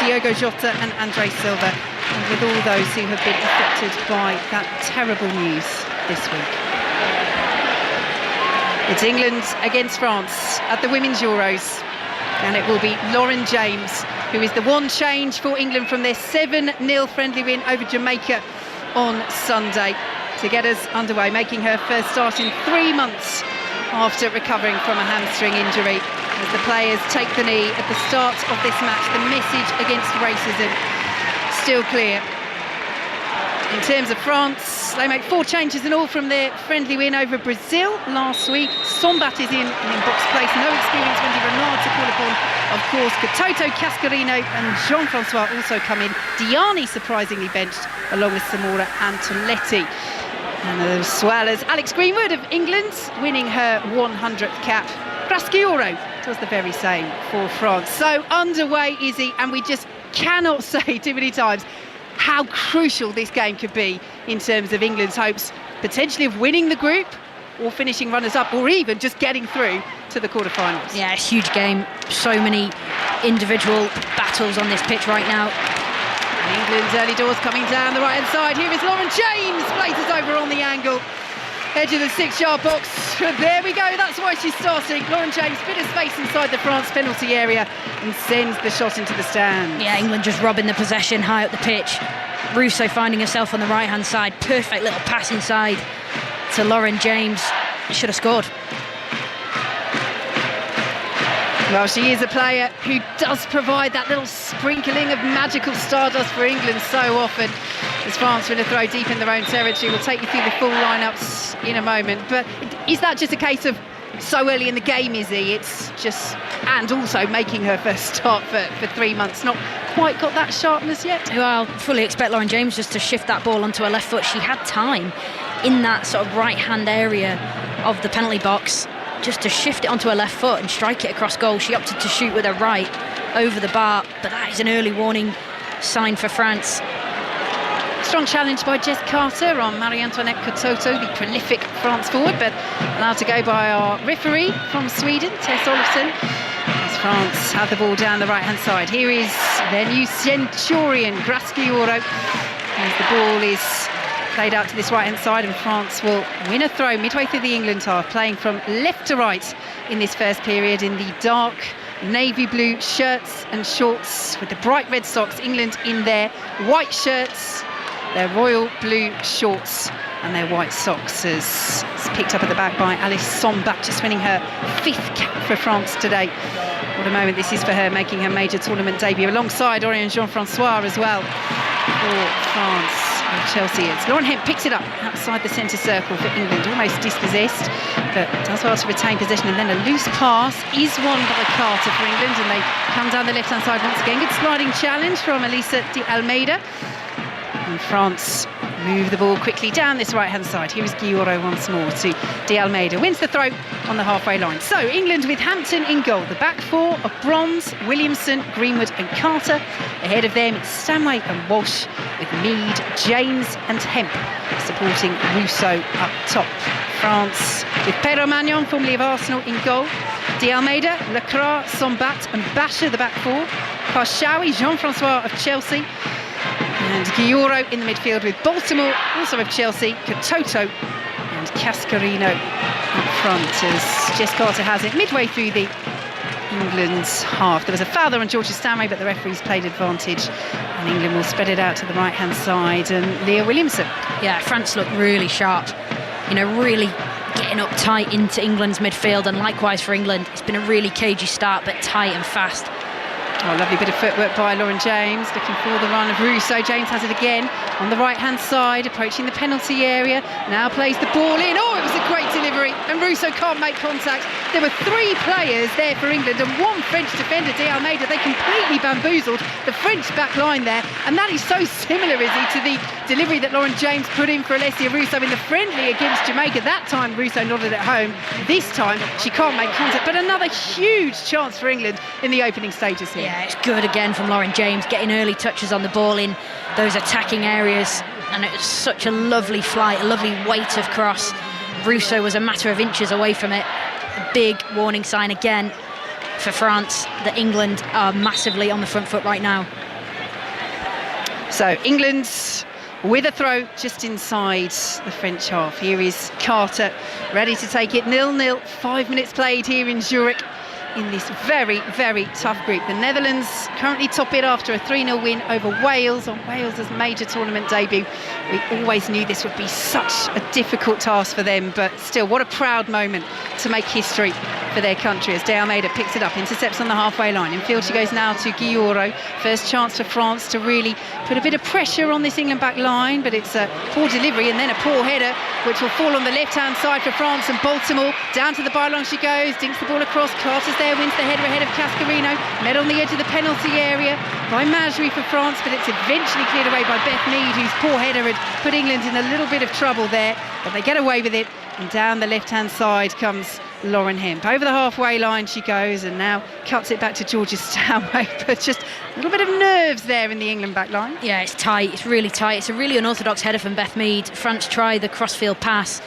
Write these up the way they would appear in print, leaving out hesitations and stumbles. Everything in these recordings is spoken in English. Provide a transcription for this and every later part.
Diogo Jota and Andre Silva, and with all those who have been affected by that terrible news this week. It's England against France at the Women's Euros, and it will be Lauren James who is the one change for England from their 7-0 friendly win over Jamaica on Sunday to get us underway, making her first start in 3 months after recovering from a hamstring injury. As the players take the knee at the start of this match, the message against racism still clear. In terms of France, they make 4 changes in all from their friendly win over Brazil last week. Sombat is in box place, no experience Wendy Renard to call upon. Of course, Katoto, Cascarino and Jean-Francois also come in. Diani surprisingly benched along with Samora and Toletti. And as well as Alex Greenwood of England winning her 100th cap. Graschioro does the very same for France. So underway, Izzy, and we just cannot say too many times how crucial this game could be in terms of England's hopes, potentially of winning the group or finishing runners-up, or even just getting through to the quarter-finals. Yeah, it's a huge game. So many individual battles on this pitch right now. And England's early doors coming down the right-hand side. Here is Lauren James, blazes over on the angle. Edge of the 6-yard box. There we go, that's why she's starting. Lauren James, bit of space inside the France penalty area and sends the shot into the stand. Yeah, England just robbing the possession high up the pitch. Russo finding herself on the right-hand side. Perfect little pass inside to Lauren James. Should have scored. Well, she is a player who does provide that little sprinkling of magical stardust for England so often. As France win a throw deep in their own territory, we'll take you through the full lineups in a moment. But is that just a case of so early in the game, Izzy? It's just, and also making her first start for 3 months, not quite got that sharpness yet? Well, fully expect Lauren James just to shift that ball onto her left foot. She had time in that sort of right-hand area of the penalty box just to shift it onto her left foot and strike it across goal. She opted to shoot with her right over the bar, but that is an early warning sign for France. Strong challenge by Jess Carter on Marie-Antoinette Katoto, the prolific France forward, but allowed to go by our referee from Sweden, Tess Olofsson. As France have the ball down the right-hand side. Here is their new centurion, Graschioro. As the ball is played out to this right-hand side, and France will win a throw midway through the England half, playing from left to right in this first period in the dark navy blue shirts and shorts with the bright red socks. England in their white shirts, their royal blue shorts and their white socks, as it's picked up at the back by Alice Sombat, just winning her 5th cap for France today. What a moment this is for her, making her major tournament debut alongside Orion Jean-Francois as well for France. Chelsea is. Lauren Hemp picks it up outside the centre circle for England, almost dispossessed, but does well to retain possession, and then a loose pass is won by Carter for England, and they come down the left-hand side once again. Good sliding challenge from Elisa de Almeida, and France move the ball quickly down this right-hand side. Here is Guioro once more to de Almeida, wins the throw on the halfway line. So England with Hampton in goal, the back four of Bronze, Williamson, Greenwood and Carter. Ahead of them it's Stanway and Walsh, with Mead, James and Hemp supporting Russo up top. France with Pedro Magnon, formerly of Arsenal, in goal. De Almeida, Lacroix, Sombat and Basher, the back four. Parshawi, Jean-Francois of Chelsea. And Guioro in the midfield with Baltimore, also of Chelsea, Katoto and Cascarino up front, as Jess Carter has it midway through the England's half. There was a foul there on Georgia Stanway, but the referees played advantage, and England will spread it out to the right-hand side, and Leah Williamson. Yeah, France looked really sharp, really getting up tight into England's midfield, and likewise for England. It's been a really cagey start, but tight and fast. Oh, lovely bit of footwork by Lauren James, looking for the run of Russo. James has it again on the right-hand side, approaching the penalty area. Now plays the ball in. Oh, it was a great delivery, and Russo can't make contact. There were 3 players there for England and 1 French defender, de Almeida. They completely bamboozled the French back line there, and that is so similar, Izzy, to the delivery that Lauren James put in for Alessia Russo in the friendly against Jamaica. That time Russo nodded at home. This time she can't make contact, but another huge chance for England in the opening stages here. Yeah, it's good again from Lauren James, getting early touches on the ball in those attacking areas, and it was such a lovely flight, a lovely weight of cross. Russo was a matter of inches away from it. A big warning sign again for France that England are massively on the front foot right now. So England with a throw just inside the French half. Here is Carter ready to take it. 0-0, 5 minutes played here in Zurich in this very, very tough group. The Netherlands currently top it after a 3-0 win over Wales on Wales's major tournament debut. We always knew this would be such a difficult task for them, but still, what a proud moment to make history for their country as De Almeida picks it up, intercepts on the halfway line. In field she goes now to Guillaureau. First chance for France to really put a bit of pressure on this England back line, but it's a poor delivery and then a poor header, which will fall on the left-hand side for France and Baltimore. Down to the byline she goes, dinks the ball across. Carter's there, wins the header ahead of Cascarino. Met on the edge of the penalty area by Majri for France, but it's eventually cleared away by Beth Mead, whose poor header had put England in a little bit of trouble there, but they get away with it. And down the left-hand side comes Lauren Hemp. Over the halfway line she goes and now cuts it back to Georgia Stanway, but just a little bit of nerves there in the England back line. Yeah, it's tight, it's really tight. It's a really unorthodox header from Beth Mead. France try the crossfield pass.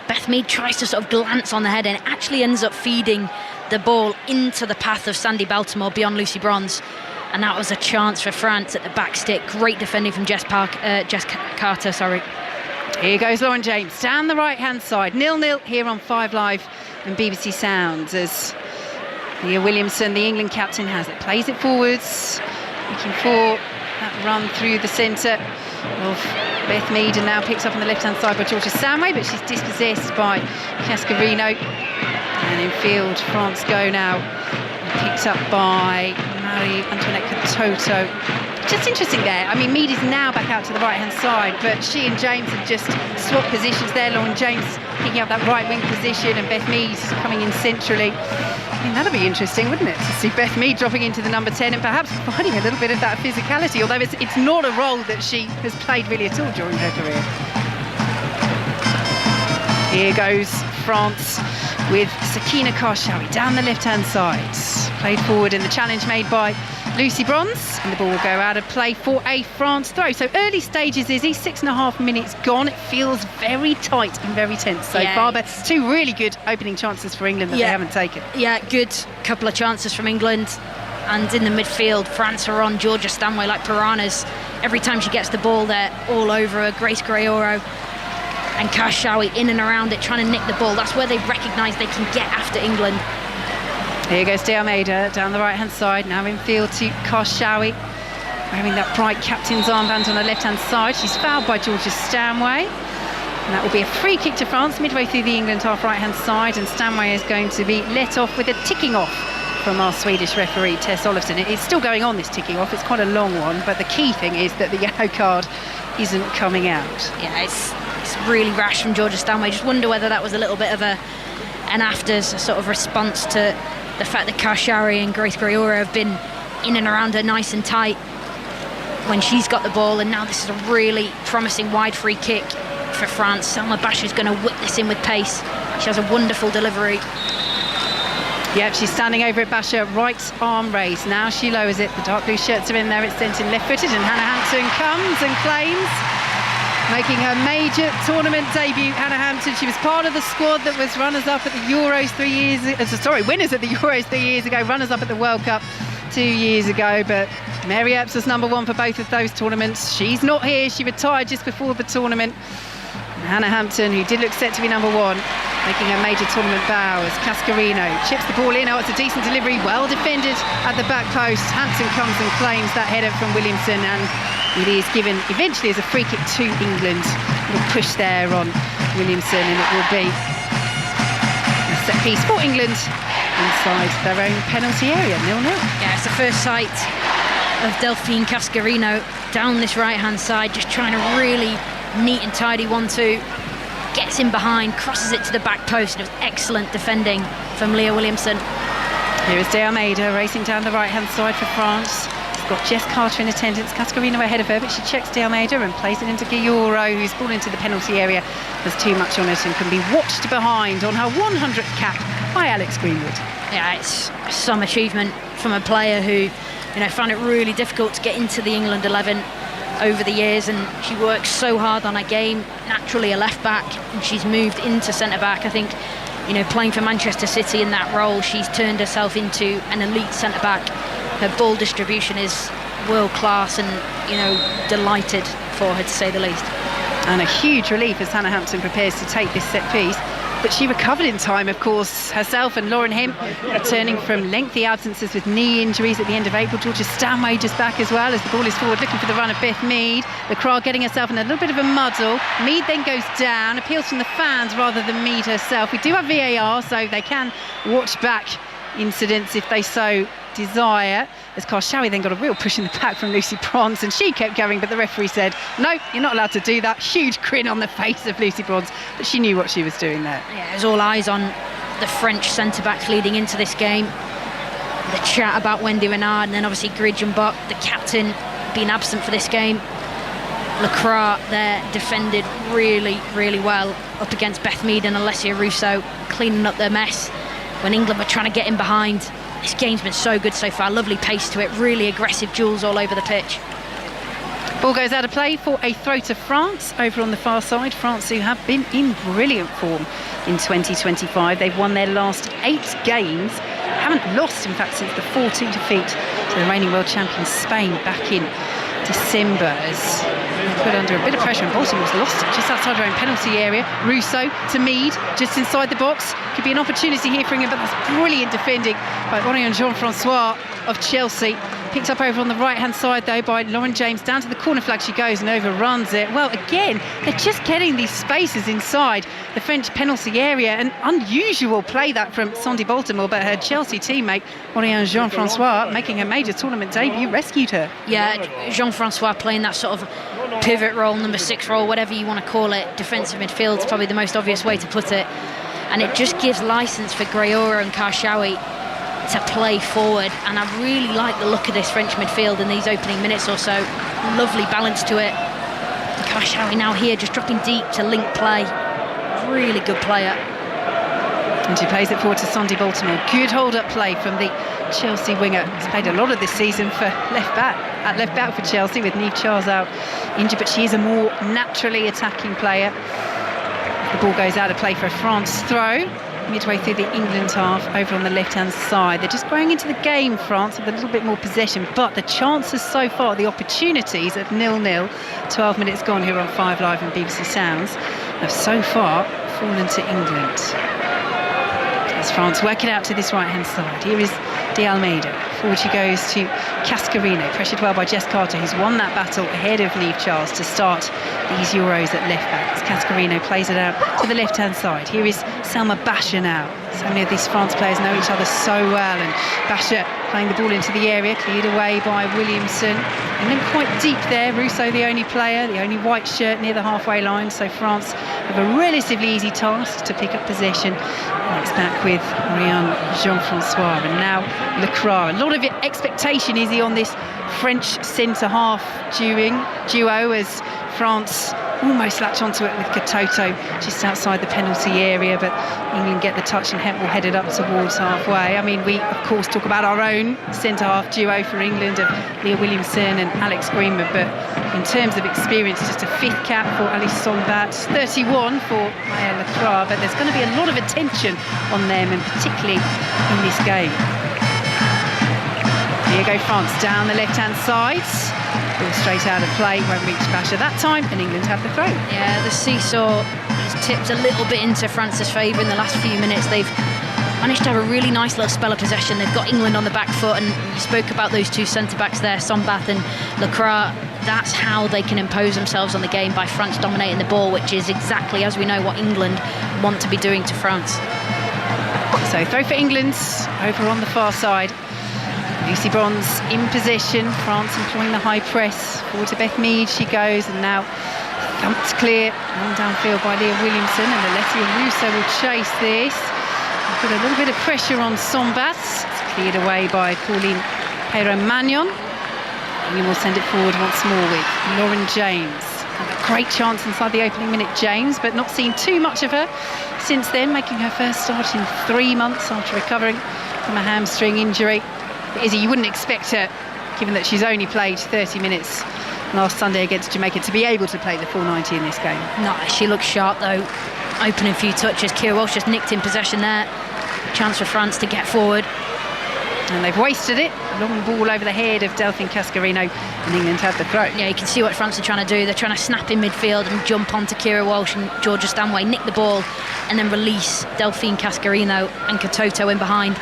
Beth Mead tries to sort of glance on the header and actually ends up feeding the ball into the path of Sandy Baltimore beyond Lucy Bronze. And that was a chance for France at the back stick. Great defending from Jess Carter. Here goes Lauren James down the right-hand side. 0-0 here on 5 Live and BBC Sounds as Leah Williamson, the England captain, has it. Plays it forwards, looking for that run through the centre of Beth Mead, and now picked up on the left-hand side by Georgia Stanway, but she's dispossessed by Cascarino. And in field, France go now. Picked up by Marie-Antoinette Katoto. Just interesting there. I mean, Mead is now back out to the right-hand side, but she and James have just swapped positions there. Lauren James picking up that right-wing position and Beth Mead coming in centrally. I mean, that'll be interesting, wouldn't it, to see Beth Mead dropping into the number 10 and perhaps providing a little bit of that physicality, although it's not a role that she has played really at all during her career. Here goes France with Sakina Karshawi down the left-hand side. Played forward in the challenge made by Lucy Bronze, and the ball will go out of play for a France throw. So early stages, Izzy, 6.5 minutes gone. It feels very tight and very tense so far, but 2 really good opening chances for England that they haven't taken. Yeah, good couple of chances from England. And in the midfield, France are on Georgia Stanway like piranhas. Every time she gets the ball, they're all over her. Grace Greoro and Karshawi in and around it, trying to nick the ball. That's where they've recognised they can get after England. Here goes De Almeida down the right-hand side, now in field to Karshawi, wearing that bright captain's armband on the left-hand side. She's fouled by Georgia Stanway, and that will be a free kick to France midway through the England half right-hand side, and Stanway is going to be let off with a ticking off from our Swedish referee Tess Olofsson. It's still going on, this ticking off. It's quite a long one, but the key thing is that the yellow card isn't coming out. Yeah, it's really rash from Georgia Stanway. Just wonder whether that was a little bit of an afters sort of response to the fact that Karshawi and Grace Greoro have been in and around her nice and tight when she's got the ball, and now this is a really promising wide free kick for France. Selma Basha's going to whip this in with pace. She has a wonderful delivery. Yep, she's standing over at Basha, right arm raised. Now she lowers it. The dark blue shirts are in there. It's sent in left-footed, and Hannah Hampton comes and claims, making her major tournament debut. Hannah Hampton, she was part of the squad that was runners-up at the Euros winners at the Euros 3 years ago, runners-up at the World Cup 2 years ago, but Mary Epps was number 1 for both of those tournaments. She's not here. She retired just before the tournament. And Hannah Hampton, who did look set to be number 1, making her major tournament bow as Cascarino chips the ball in. Oh, it's a decent delivery, well defended at the back post. Hampton comes and claims that header from Williamson, and it is given eventually as a free kick to England. A little push there on Williamson, and it will be a set piece for England inside their own penalty area, 0-0. Yeah, it's the first sight of Delphine Cascarino down this right-hand side, just trying to really neat and tidy 1-2. Gets in behind, crosses it to the back post, and it was excellent defending from Leah Williamson. Here is De Almeida racing down the right-hand side for France. Got Jess Carter in attendance, Cascarino ahead of her, but she checks De Almeida and plays it into Guillaureau, who's ball into the penalty area. There's too much on it and can be watched behind on her 100th cap by Alex Greenwood. Yeah, it's some achievement from a player who, found it really difficult to get into the England 11 over the years, and she works so hard on her game. Naturally a left back, and she's moved into centre back. I think, playing for Manchester City in that role, she's turned herself into an elite centre back. Her ball distribution is world class, and delighted for her, to say the least. And a huge relief as Hannah Hampton prepares to take this set piece. But she recovered in time, of course, herself, and Lauren Hemp returning from lengthy absences with knee injuries at the end of April. Georgia Stanway just back as well as the ball is forward, looking for the run of Beth Mead. Lacroix getting herself in a little bit of a muddle. Mead then goes down, appeals from the fans rather than Mead herself. We do have VAR, so they can watch back incidents if they so desire, as Karshawi then got a real push in the back from Lucy Bronze, and she kept going, but the referee said, no, you're not allowed to do that. Huge grin on the face of Lucy Bronze, but she knew what she was doing there. Yeah, it was all eyes on the French centre-backs leading into this game. The chat about Wendy Renard, and then obviously Gridge Buck, the captain, being absent for this game. Lacroix there defended really, really well up against Beth Mead and Alessia Russo, cleaning up their mess when England were trying to get in behind. This game's been so good so far, lovely pace to it, really aggressive duels all over the pitch. Ball goes out of play for a throw to France over on the far side. France, who have been in brilliant form in 2025. They've won their last 8 games, haven't lost, in fact, since the 4-2 defeat to the reigning world champion Spain back in December, as put under a bit of pressure, and Baltimore's lost it just outside her own penalty area. Russo to Mead, just inside the box. Could be an opportunity here for England, but that's brilliant defending by Orion Jean-Francois of Chelsea. Picked up over on the right-hand side, though, by Lauren James. Down to the corner flag she goes and overruns it. Well, again, they're just getting these spaces inside the French penalty area. An unusual play that from Sandy Baltimore, but her Chelsea teammate, Orion Jean-Francois, making her major tournament debut, rescued her. Yeah, Jean-Francois playing that sort of pivot role, number 6 role, whatever you want to call it. Defensive midfield is probably the most obvious way to put it. And it just gives licence for Greora and Karshawi to play forward, and I really like the look of this French midfield in these opening minutes or so. Lovely balance to it. Karshawi now here just dropping deep to link play. Really good player. And she plays it forward to Sandy Baltimore. Good hold-up play from the Chelsea winger. He's played a lot of this season for left back for Chelsea, with Niamh Charles out injured, but she is a more naturally attacking player. The ball goes out of play for a France throw. Midway through the England half, over on the left-hand side. They're just growing into the game, France, with a little bit more possession, but the chances so far, the opportunities at 0-0, 12 minutes gone here on 5 Live and BBC Sounds, have so far fallen to England. As France work it out to this right-hand side. Here is De Almeida. Forward she goes to Cascarino, pressured well by Jess Carter, who's won that battle ahead of Niamh Charles to start these Euros at left back. As Cascarino plays it out to the left-hand side. Here is Selma Basher now. So many of these France players know each other so well, and Basher playing the ball into the area, cleared away by Williamson. And then quite deep there, Russo the only player, the only white shirt near the halfway line, so France have a relatively easy task to pick up possession. And it's back with Orion Jean-Francois, and now Lacroix. A lot of expectation is on this French centre-half duo, as France almost latch onto it with Katoto just outside the penalty area, but England get the touch and Hempel headed up towards halfway. I mean, we of course talk about our own centre-half duo for England of Leah Williamson and Alex Greenwood, but in terms of experience, just a 5th cap for Alice Sombat, 31 for Maya Lacroix, but there's going to be a lot of attention on them, and particularly in this game. Here go France down the left-hand side. Ball straight out of play, won't reach Basher that time, and England have the throw. Yeah, the seesaw has tipped a little bit into France's favour in the last few minutes. They've managed to have a really nice little spell of possession. They've got England on the back foot, and you spoke about those 2 centre-backs there, Sombath and Lacroix. That's how they can impose themselves on the game, by France dominating the ball, which is exactly, as we know, what England want to be doing to France. So throw for England over on the far side. Lucy Bronze in position, France employing the high press. Forward to Beth Mead she goes, and now thumped clear on downfield by Leah Williamson, and Alessia Russo will chase this. Put a little bit of pressure on Sombas. It's cleared away by Pauline Perrin-Magnon. And we will send it forward once more with Lauren James. Had a great chance inside the opening minute, James, but not seen too much of her since then, making her first start in 3 months after recovering from a hamstring injury. But Izzy, you wouldn't expect her, given that she's only played 30 minutes last Sunday against Jamaica, to be able to play the full 90 in this game. No, she looks sharp though. Opening a few touches. Keira Walsh just nicked in possession there. Chance for France to get forward. And they've wasted it. Long ball over the head of Delphine Cascarino, and England had the throw. Yeah, you can see what France are trying to do. They're trying to snap in midfield and jump onto Kira Walsh and Georgia Stanway, nick the ball, and then release Delphine Cascarino and Katoto in behind.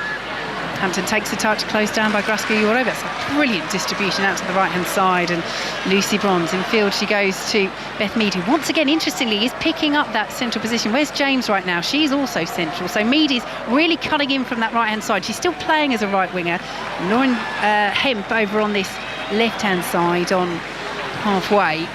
Hampton takes the touch, closed down by Graska-Jourova. It's a brilliant distribution out to the right-hand side, and Lucy Bronze in field. She goes to Beth Mead, who once again, interestingly, is picking up that central position. Where's James right now? She's also central, so Mead is really cutting in from that right-hand side. She's still playing as a right winger. Lauren Hemp over on this left-hand side on halfway,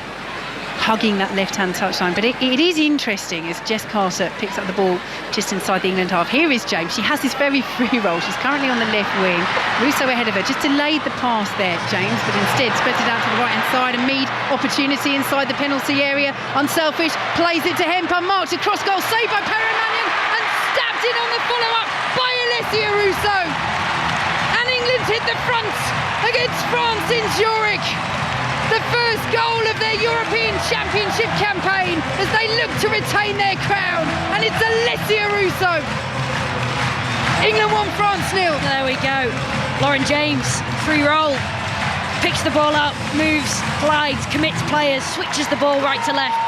hugging that left-hand touchline. But it is interesting as Jess Carter picks up the ball just inside the England half. Here is James. She has this very free role. She's currently on the left wing. Russo ahead of her. Just delayed the pass there, James, but instead spreads it out to the right-hand side. And Mead, opportunity inside the penalty area. Unselfish, plays it to Hemp, unmarked, across goal, saved by Perrin-Mannion, and stabbed in on the follow-up by Alessia Russo. And England hit the front against France in Zurich. The first goal of their European Championship campaign as they look to retain their crown, and it's Alessia Russo. England 1, France 0. There we go. Lauren James, free roll, picks the ball up, moves, glides, commits players, switches the ball right to left.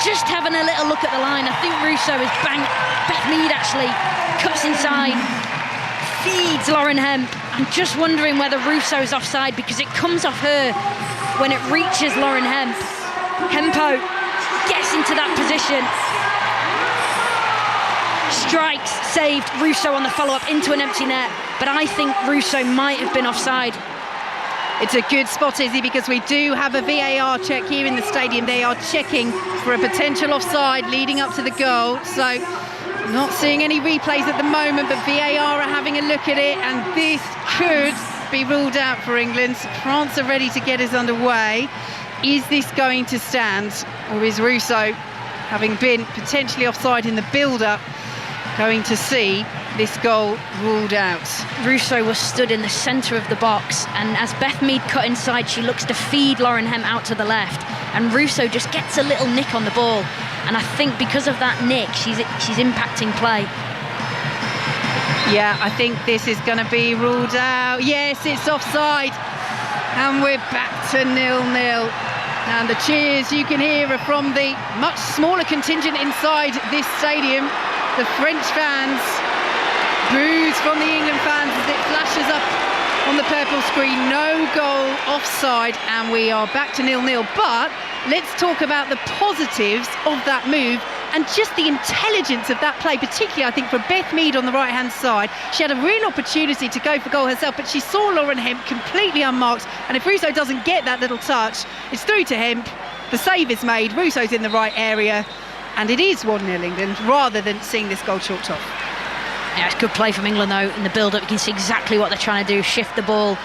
Just having a little look at the line. I think Russo is banged. Beth Mead actually cuts inside, feeds Lauren Hemp. I'm just wondering whether Russo's offside because it comes off her when it reaches Lauren Hemp. Hempo gets into that position, strikes, saved. Russo on the follow-up into an empty net, but I think Russo might have been offside. It's a good spot, Izzy, because we do have a VAR check here in the stadium. They are checking for a potential offside leading up to the goal. So not seeing any replays at the moment, but VAR are having a look at it, and this could be ruled out for England. France are ready to get us underway. Is this going to stand, or is Russo, having been potentially offside in the build-up, going to see this goal ruled out? Russo was stood in the centre of the box, and as Beth Mead cut inside, she looks to feed Lauren Hemp out to the left, and Russo just gets a little nick on the ball, and I think because of that nick, she's impacting play. Yeah, I think this is going to be ruled out. Yes, it's offside. And we're back to 0-0. And the cheers you can hear are from the much smaller contingent inside this stadium. The French fans, boos from the England fans as it flashes up on the purple screen. No goal, offside, and we are back to 0-0. But let's talk about the positives of that move and just the intelligence of that play, particularly I think for Beth Mead on the right hand side. She had a real opportunity to go for goal herself, but she saw Lauren Hemp completely unmarked, and if Russo doesn't get that little touch, it's through to Hemp, the save is made, Russo's in the right area, and it is 1-0 England rather than seeing this goal chalked off. Yeah, it's good play from England though. In the build-up you can see exactly what they're trying to do, shift the ball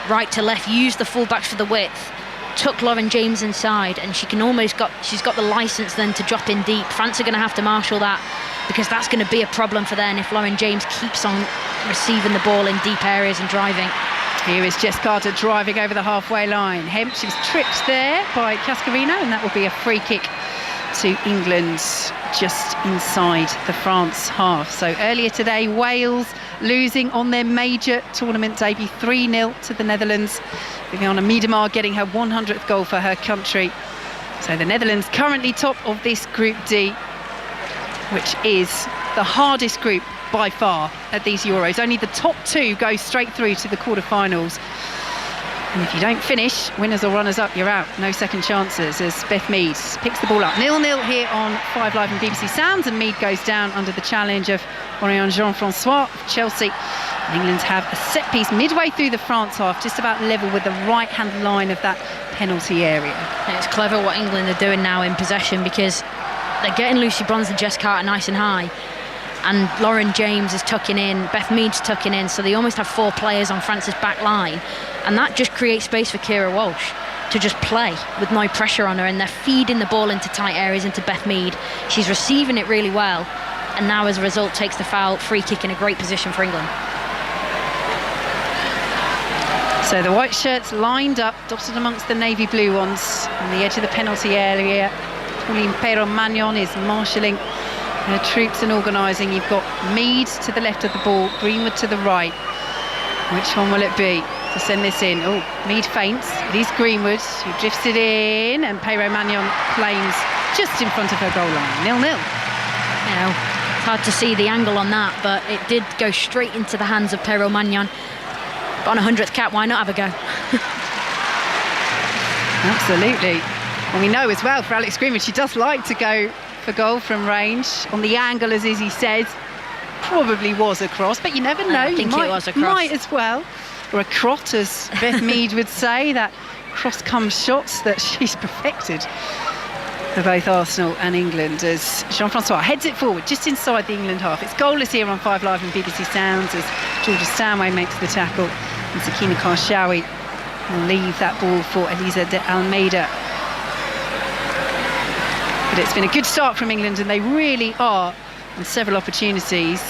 right to left, use the fullbacks for the width, took Lauren James inside, and she's got the licence then to drop in deep. France are going to have to marshal that, because that's going to be a problem for them if Lauren James keeps on receiving the ball in deep areas and driving. Here is Jess Carter driving over the halfway line. Hemp, she was tripped there by Cascarino, and that will be a free kick to England just inside the France half. So earlier today, Wales losing on their major tournament debut 3-0 to the Netherlands. Viviana Miedema getting her 100th goal for her country. So the Netherlands currently top of this Group D, which is the hardest group by far at these Euros. Only the top two go straight through to the quarterfinals. And if you don't finish, winners or runners-up, you're out. No second chances as Beth Mead picks the ball up. 0-0 here on 5 Live and BBC Sounds, and Mead goes down under the challenge of Orion Jean-Francois of Chelsea. And England have a set piece midway through the France half, just about level with the right-hand line of that penalty area. Yeah, it's clever what England are doing now in possession, because they're getting Lucy Bronze and Jess Carter nice and high, and Lauren James is tucking in, Beth Mead's tucking in, so they almost have 4 players on France's back line, and that just creates space for Kira Walsh to just play with no pressure on her, and they're feeding the ball into tight areas into Beth Mead. She's receiving it really well, and now as a result takes the foul, free kick in a great position for England. So the white shirts lined up, dotted amongst the navy blue ones on the edge of the penalty area. Pauline Perrin-Mannion is marshalling her troops and organising. You've got Mead to the left of the ball, Greenwood to the right. Which one will it be to send this in? Oh, Mead feints. It is Greenwood who drifts it in, and Pedro Magnon claims just in front of her goal line. 0-0. You know, it's hard to see the angle on that, but it did go straight into the hands of Pedro Magnon. But on a 100th cap, why not have a go? Absolutely. And we know as well for Alex Greenwood, she does like to go for goal from range. On the angle, as Izzy says, probably was a cross, but you never know. I think it was a cross. Might as well. Or a crot, as Beth Mead would say, that cross-come shots that she's perfected for both Arsenal and England, as Jean-Francois heads it forward just inside the England half. It's goalless here on 5 Live and BBC Sounds as Georgia Stanway makes the tackle, and Sakina Karshawi will leave that ball for Elisa de Almeida. But it's been a good start from England, and they really are, on several opportunities,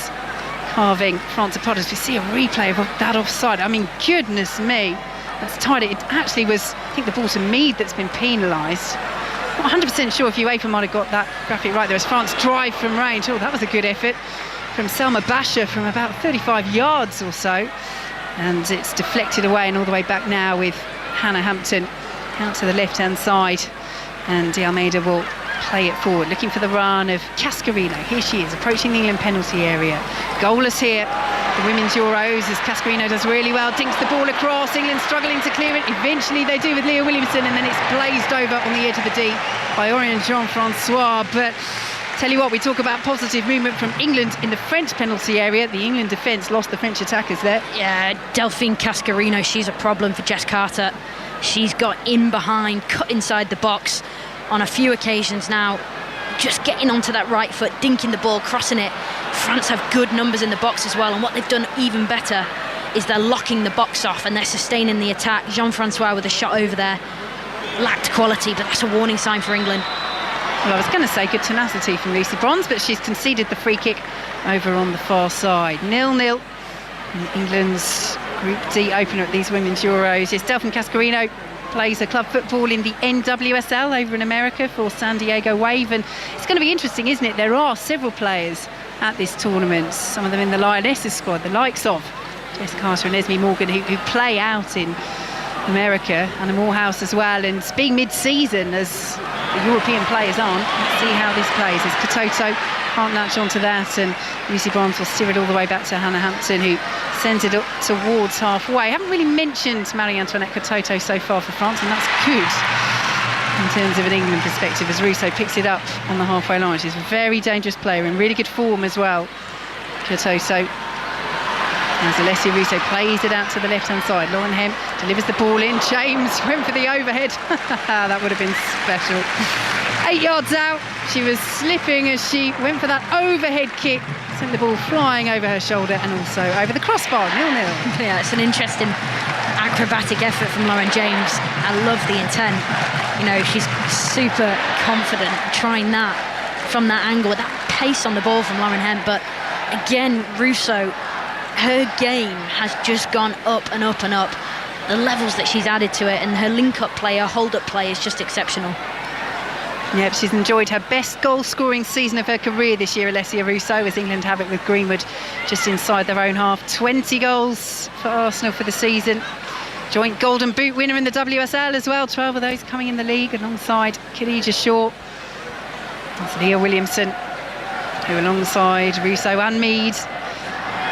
carving France apart. As we see a replay of that offside, I mean, goodness me, that's tied it. It actually was, I think, the ball to Mead that's been penalised. Not 100% sure if UEFA might have got that graphic right there as France drive from range. Oh, that was a good effort from Selma Basha from about 35 yards or so. And it's deflected away and all the way back now with Hannah Hampton out to the left-hand side. And De Almeida will play it forward, looking for the run of Cascarino. Here she is, approaching the England penalty area. Goalless here, the Women's Euros, as Cascarino does really well, dinks the ball across. England struggling to clear it. Eventually they do with Leah Williamson, and then it's blazed over on the edge of the D by Orion Jean-Francois. But tell you what, we talk about positive movement from England in the French penalty area. The England defence lost the French attackers there. Yeah, Delphine Cascarino, she's a problem for Jess Carter. She's got in behind, cut inside the box on a few occasions now, just getting onto that right foot, dinking the ball, crossing it. France have good numbers in the box as well, and what they've done even better is they're locking the box off and they're sustaining the attack. Jean-Francois with a shot over there lacked quality, but that's a warning sign for England. Well, I was going to say good tenacity from Lucy Bronze, but she's conceded the free kick over on the far side. 0-0 in England's Group D opener at these Women's Euros. Yes, Delphine Cascarino plays a club football in the NWSL over in America for San Diego Wave, and it's going to be interesting, isn't it? There are several players at this tournament, some of them in the Lionesses squad, the likes of Jess Carter and Esme Morgan, who play out in America, Anna Morehouse as well, and being mid-season as the European players aren't. Let's see how this plays as Katoto can't latch onto that, and Lucy Bronze will steer it all the way back to Hannah Hampton, who sends it up towards halfway. I haven't really mentioned Marie-Antoinette Katoto so far for France, and that's good in terms of an England perspective, as Russo picks it up on the halfway line. She's a very dangerous player, in really good form as well, Katoto. As Alessia Russo plays it out to the left-hand side, Lauren Hemp delivers the ball in. James went for the overhead. That would have been special. 8 yards out, she was slipping as she went for that overhead kick, sent the ball flying over her shoulder and also over the crossbar. 0-0. Yeah, it's an interesting acrobatic effort from Lauren James. I love the intent. You know, she's super confident trying that from that angle with that pace on the ball from Lauren Hemp. But again, Russo, her game has just gone up and up and up. The levels that she's added to it, and her link-up play, her hold-up play is just exceptional. Yep, she's enjoyed her best goal-scoring season of her career this year, Alessia Russo, as England have it with Greenwood just inside their own half. 20 goals for Arsenal for the season. Joint Golden Boot winner in the WSL as well. 12 of those coming in the league alongside Khadija Shaw. That's Leah Williamson, who alongside Russo and Mead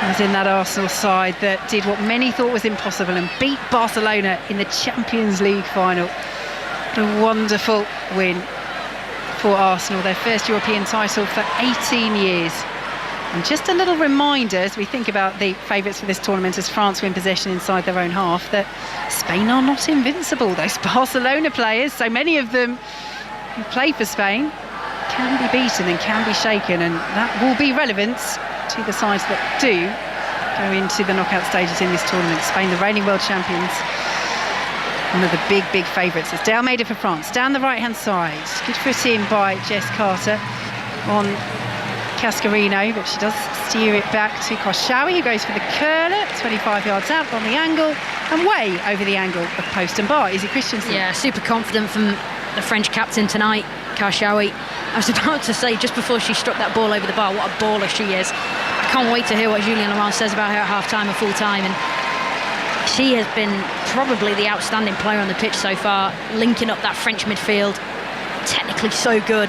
was in that Arsenal side that did what many thought was impossible and beat Barcelona in the Champions League final. What a wonderful win for Arsenal, their first European title for 18 years. And just a little reminder as we think about the favourites for this tournament, as France win possession inside their own half, that Spain are not invincible. Those Barcelona players, so many of them who play for Spain, can be beaten and can be shaken, and that will be relevant to the sides that do go into the knockout stages in this tournament. Spain, the reigning world champions, one of the big favourites. It's De Almeida for France, down the right-hand side. Good foot in by Jess Carter on Cascarino, but she does steer it back to Karshawi, who goes for the curler, 25 yards out on the angle, and way over the angle of post and bar. Izzy Christensen. Yeah, super confident from the French captain tonight, Karshawi. I was about to say, just before she struck that ball over the bar, what a baller she is. I can't wait to hear what Julien Laurent says about her at half-time and full-time. And She has been probably the outstanding player on the pitch so far, linking up that French midfield. Technically so good,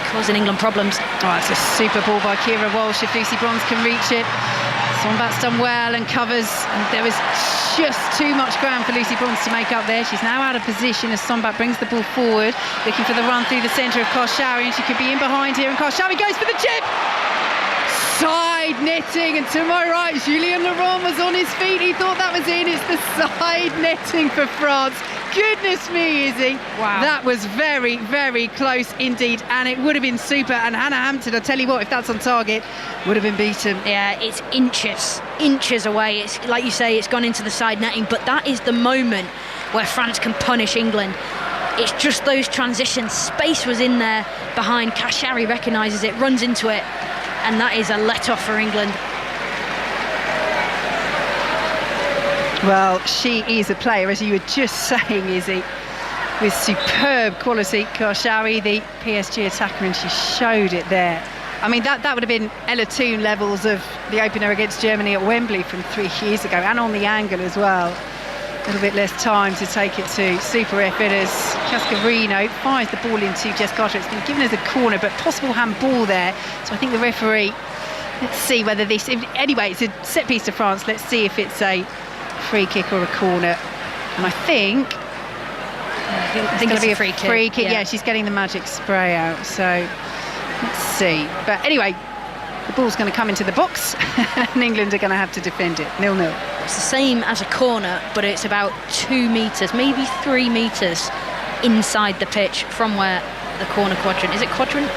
causing England problems. Oh, it's a super ball by Kira Walsh if Lucy Bronze can reach it. Sombat's done well and covers, and there was just too much ground for Lucy Bronze to make up there. She's now out of position as Sombat brings the ball forward, looking for the run through the centre of Korshawi, and she could be in behind here, and Korshawi goes for the chip! Side netting, and to my right, Julien Laurent was on his feet. He thought that was in. It's the side netting for France. Goodness me, Izzy. Wow. That was very, very close indeed, and it would have been super. And Hannah Hampton, I'll tell you what, if that's on target, would have been beaten. Yeah, it's inches away. It's like you say, it's gone into the side netting, but that is the moment where France can punish England. It's just those transitions. Space was in there behind. Korshawi recognises it, runs into it, and that is a let-off for England. Well, she is a player, as you were just saying, Izzy, with superb quality. Korshawi, the PSG attacker, and she showed it there. I mean, that would have been Ella Toon levels of the opener against Germany at Wembley from 3 years ago, and on the angle as well. A little bit less time to take it to super effort as Cascarino fires the ball into Jess Carter. It's been given as a corner, but possible handball there. So I think the referee, let's see whether this, anyway, it's a set piece to France. Let's see if it's a free kick or a corner, and I think it's going to be a free kick. Yeah, she's getting the magic spray out, so let's see. But anyway, the ball's going to come into the box and England are going to have to defend it. 0-0. It's the same as a corner, but it's about 2 metres, maybe 3 metres inside the pitch from where the corner quadrant. Is it quadrant?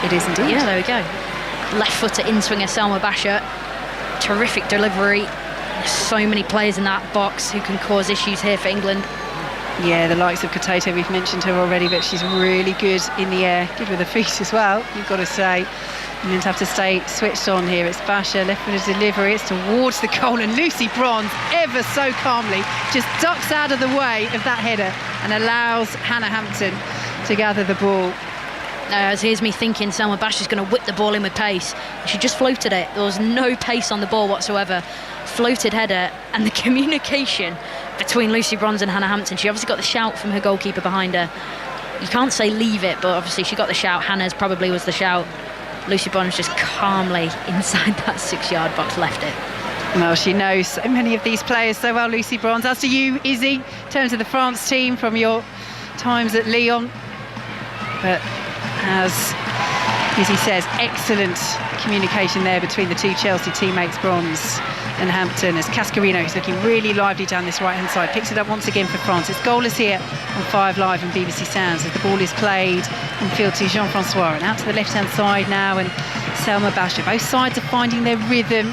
It is indeed. Yeah, there we go. Left footer in-swinger Selma Basher. Terrific delivery. There's so many players in that box who can cause issues here for England. Yeah, the likes of Kototo, we've mentioned her already, but she's really good in the air, good with her feet as well, you've got to say. England have to stay switched on here. It's Basher, left with a delivery, it's towards the goal, and Lucy Bronze, ever so calmly, just ducks out of the way of that header and allows Hannah Hampton to gather the ball. Here's me thinking Selma Basher's going to whip the ball in with pace. She just floated it. There was no pace on the ball whatsoever. Floated header, and the communication between Lucy Bronze and Hannah Hampton. She obviously got the shout from her goalkeeper behind her. You can't say leave it, but obviously she got the shout. Hannah's probably was the shout. Lucy Bronze just calmly inside that 6-yard box left it. Well, she knows so many of these players so well, Lucy Bronze. As to you, Izzy, in terms of the France team from your times at Lyon, but as Izzy says, excellent communication there between the two Chelsea teammates, Bronze and Hampton, as Cascarino, who's looking really lively down this right-hand side, picks it up once again for France. It's goalless here on 5 Live and BBC Sounds as the ball is played in field to Jean-Francois, and out to the left-hand side now, and Selma Basher. Both sides are finding their rhythm.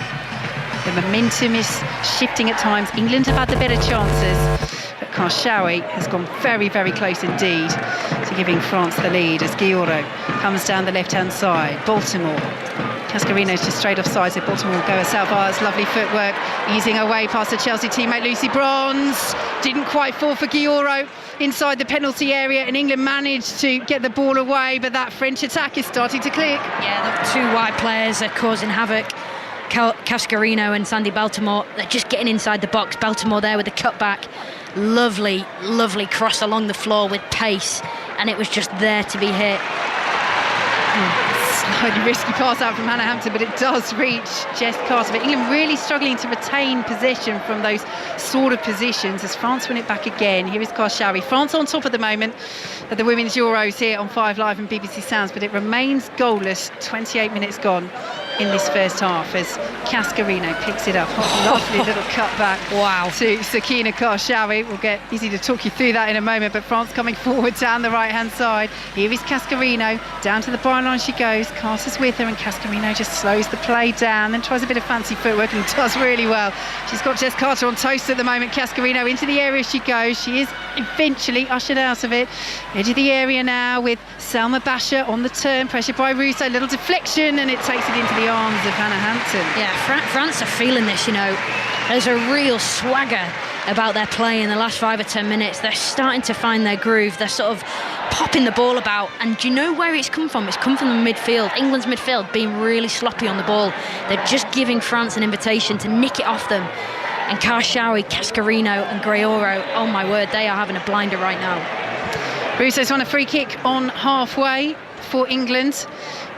The momentum is shifting at times. England have had the better chances, but Korshawi has gone very, very close indeed to giving France the lead as Guillaume comes down the left-hand side. Baltimore. Cascarino's just straight offside, so Baltimore will go herself. Oh, it's lovely footwork, easing her way past her Chelsea teammate Lucy Bronze. Didn't quite fall for Guillaume inside the penalty area, and England managed to get the ball away, but that French attack is starting to click. Yeah, the 2 wide players are causing havoc. Cascarino and Sandy Baltimore, they're just getting inside the box. Baltimore there with the cutback. Lovely, lovely cross along the floor with pace, and it was just there to be hit. Slightly risky pass out from Hannah Hampton, but it does reach Jess Carter. But England really struggling to retain possession from those sort of positions as France win it back again. Here is Korshawi. France on top at the moment at the Women's Euros here on 5 Live and BBC Sounds, but it remains goalless. 28 minutes gone in this first half as Cascarino picks it up. Lovely little cutback. Wow. To Sakina Korshawi. We'll get Izzy to talk you through that in a moment, but France coming forward down the right-hand side. Here is Cascarino. Down to the byline she goes. Carter's with her, and Cascarino just slows the play down, then tries a bit of fancy footwork and does really well. She's got Jess Carter on toast at the moment. Cascarino into the area she goes. She is eventually ushered out of it. Edge of the area now with Selma Basher on the turn, pressured by Russo. Little deflection, and it takes it into the arms of Hannah Hampton. Yeah, France are feeling this, you know. There's a real swagger about their play in the last 5 or 10 minutes. They're starting to find their groove. They're sort of popping the ball about, and do you know where it's come from? It's come from the midfield. England's midfield being really sloppy on the ball. They're just giving France an invitation to nick it off them. And Karshawi, Cascarino and Greoro, oh my word, they are having a blinder right now. Russo's won a free kick on halfway for England,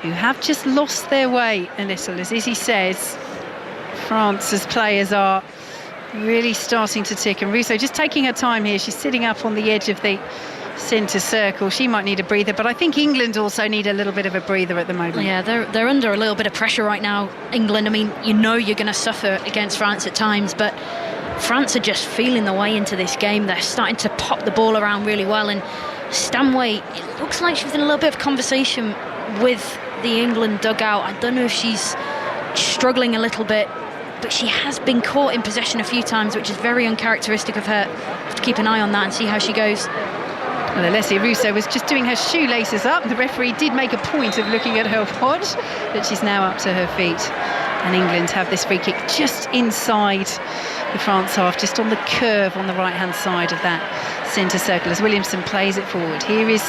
who have just lost their way a little. As Izzy says, France's players are really starting to tick, and Russo just taking her time here. She's sitting up on the edge of the centre circle. She might need a breather, but I think England also need a little bit of a breather at the moment. Yeah, they're under a little bit of pressure right now, England. I mean, you know you're going to suffer against France at times, but France are just feeling the way into this game. They're starting to pop the ball around really well, and Stanway, it looks like she's in a little bit of conversation with the England dugout. I don't know if she's struggling a little bit, but she has been caught in possession a few times, which is very uncharacteristic of her. Have to keep an eye on that and see how she goes. Well, Alessia Russo was just doing her shoelaces up. The referee did make a point of looking at her watch, but she's now up to her feet. And England have this free kick just inside the France half, just on the curve on the right-hand side of that centre circle as Williamson plays it forward. Here is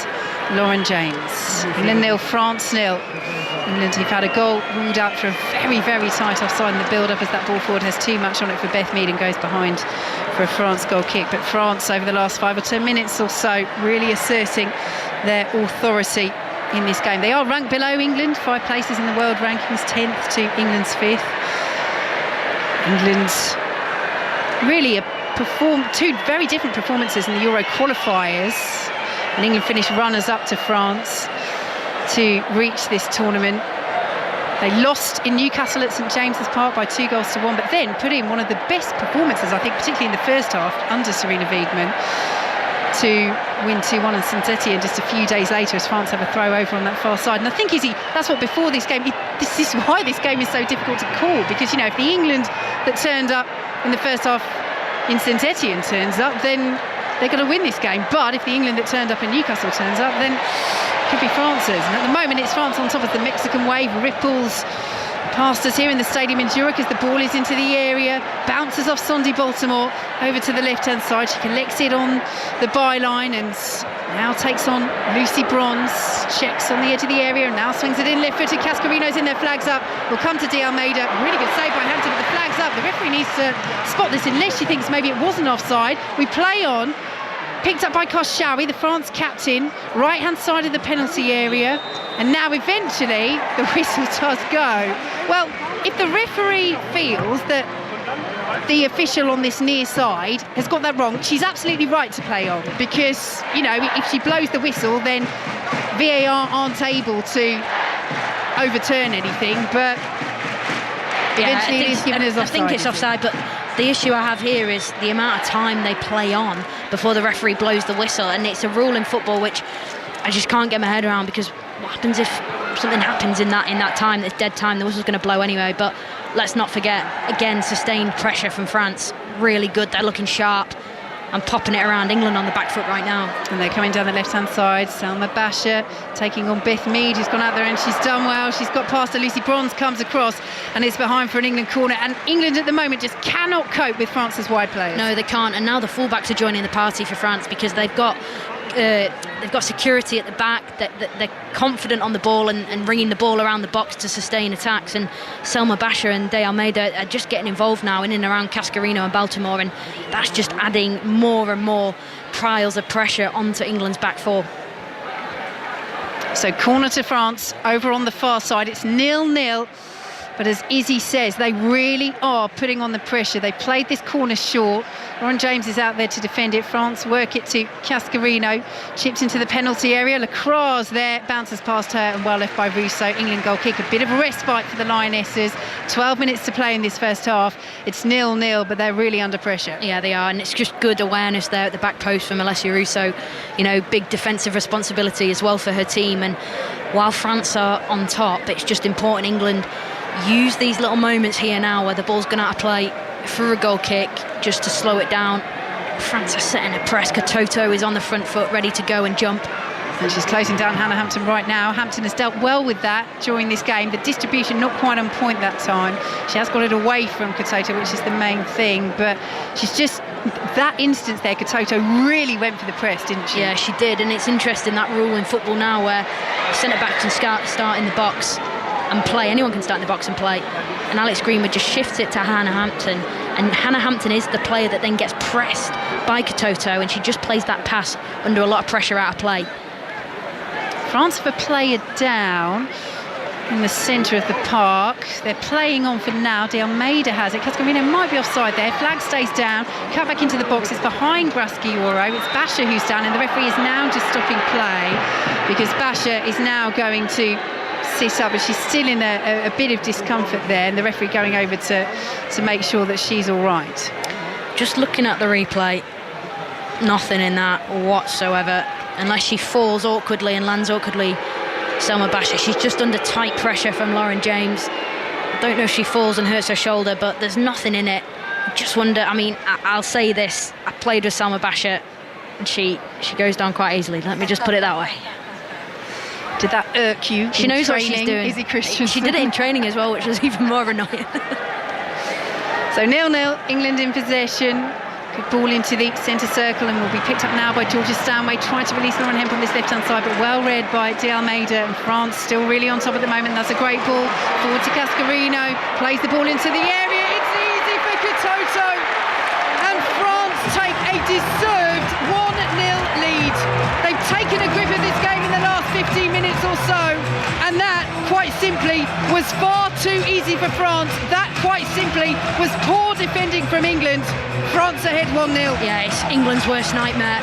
Lauren James. England 0, France 0. England who've had a goal ruled out for a very, very tight offside in the build-up, as that ball forward has too much on it for Beth Mead and goes behind for a France goal kick. But France, over the last 5 or 10 minutes or so, really asserting their authority in this game. They are ranked below England, 5 places in the world rankings, 10th to England's 5th. England really two very different performances in the Euro qualifiers, and England finished runners-up to France to reach this tournament. They lost in Newcastle at St James's Park by 2-1, but then put in one of the best performances, I think, particularly in the first half under Serena Wiegmann, to win 2-1 in St Etienne just a few days later, as France have a throw over on that far side. And I think, Izzy, that's what before this game, this is why this game is so difficult to call, because, you know, if the England that turned up in the first half in St Etienne turns up, then they're going to win this game. But if the England that turned up in Newcastle turns up, then it could be France's. And at the moment, it's France on top of the Mexican wave. Ripples past us here in the stadium in Zurich as the ball is into the area, bounces off Sondi Baltimore over to the left-hand side. She collects it on the byline and now takes on Lucy Bronze, checks on the edge of the area and now swings it in left-footed. Cascarino's in there, flags up. Will come to De Almeida. Really good save by Hampton, but the flag's up. The referee needs to spot this unless she thinks maybe it wasn't offside. We play on. Picked up by Karshawi, the France captain, right-hand side of the penalty area. And now eventually the whistle does go. Well, if the referee feels that the official on this near side has got that wrong, she's absolutely right to play on, because, you know, if she blows the whistle, then VAR aren't able to overturn anything. But eventually it is given as offside. I think it's offside, but the issue I have here is the amount of time they play on before the referee blows the whistle, and it's a rule in football which I just can't get my head around, because what happens if something happens in that time, that's dead time? The whistle's going to blow anyway. But let's not forget, again, sustained pressure from France, really good. They're looking sharp and popping it around England on the back foot right now. And they're coming down the left-hand side. Salma Basha taking on Beth Mead, who's gone out there and she's done well. She's got past her. Lucy Bronze comes across and is behind for an England corner. And England at the moment just cannot cope with France's wide players. No, they can't. And now the fullbacks are joining the party for France, because they've got security at the back. They're confident on the ball and ringing the ball around the box to sustain attacks. And Selma Basha and De Almeida are just getting involved now in and around Cascarino and Baltimore, and that's just adding more and more piles of pressure onto England's back four. So corner to France over on the far side. It's 0-0. But as Izzy says, they really are putting on the pressure. They played this corner short. Lauren James is out there to defend it. France work it to Cascarino. Chips into the penalty area. Lacroix there, bounces past her and well left by Russo. England goal kick. A bit of a respite for the Lionesses. 12 minutes to play in this first half. It's 0-0, but they're really under pressure. Yeah, they are. And it's just good awareness there at the back post from Alessia Russo. You know, big defensive responsibility as well for her team. And while France are on top, it's just important England use these little moments here now where the ball's gone out of play for a goal kick, just to slow it down. France are setting a press. Katoto is on the front foot, ready to go and jump. And she's closing down Hannah Hampton right now. Hampton has dealt well with that during this game. The distribution not quite on point that time. She has got it away from Katoto, which is the main thing. But she's just, that instance there, Katoto really went for the press, didn't she? Yeah, she did. And it's interesting, that rule in football now where centre-back can start in the box and play. Anyone can start in the box and play. And Alex Greenwood just shifts it to Hannah Hampton. And Hannah Hampton is the player that then gets pressed by Katoto, and she just plays that pass under a lot of pressure out of play. France have a player down in the centre of the park. They're playing on for now. De Almeida has it. Cascarino might be offside there. Flag stays down. Cut back into the box. It's behind Graskioro. It's Basha who's down, and the referee is now just stopping play because Basha is now going to sit up, but she's still in a bit of discomfort there, and the referee going over to make sure that she's all right. Just looking at the replay, nothing in that whatsoever, unless she falls awkwardly and lands awkwardly. Selma Basha, she's just under tight pressure from Lauren James. I don't know if she falls and hurts her shoulder, but there's nothing in it. I just wonder, I mean, I'll say this, I played with Selma Basha and she goes down quite easily. Let me just put it that way. Did that irk you? She knows training? What she's doing. Izzy Christiansen. She did it in training as well, which was even more annoying. So 0-0, England in possession. Good ball into the centre circle and will be picked up now by Georgia Stanway, trying to release Lauren Hemp on this left-hand side, but well read by De Almeida, and France still really on top at the moment. That's a great ball forward to Cascarino, plays the ball into the area. It's easy for Katoto, and France take a deserved 1-0 lead. They've taken a grip of this game in the last 15 minutes or so, and that, quite simply, was far too easy for France. That, quite simply, was poor defending from England. France ahead 1-0. Yeah, it's England's worst nightmare.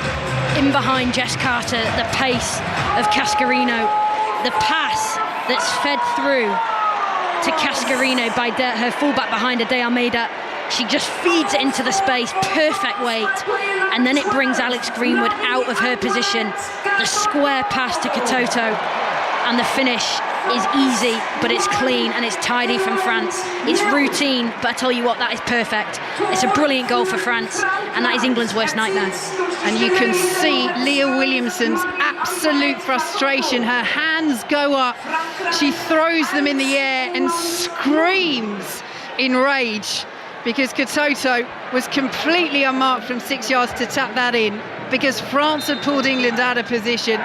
In behind Jess Carter, the pace of Cascarino, the pass that's fed through to Cascarino by her fullback behind her, De Almeida. She just feeds it into the space, perfect weight, and then it brings Alex Greenwood out of her position. The square pass to Katoto, and the finish is easy, but it's clean and it's tidy from France. It's routine, but I tell you what, that is perfect. It's a brilliant goal for France, and that is England's worst nightmare. And you can see Leah Williamson's absolute frustration. Her hands go up, she throws them in the air and screams in rage because Katoto was completely unmarked from 6 yards to tap that in, because France had pulled England out of position,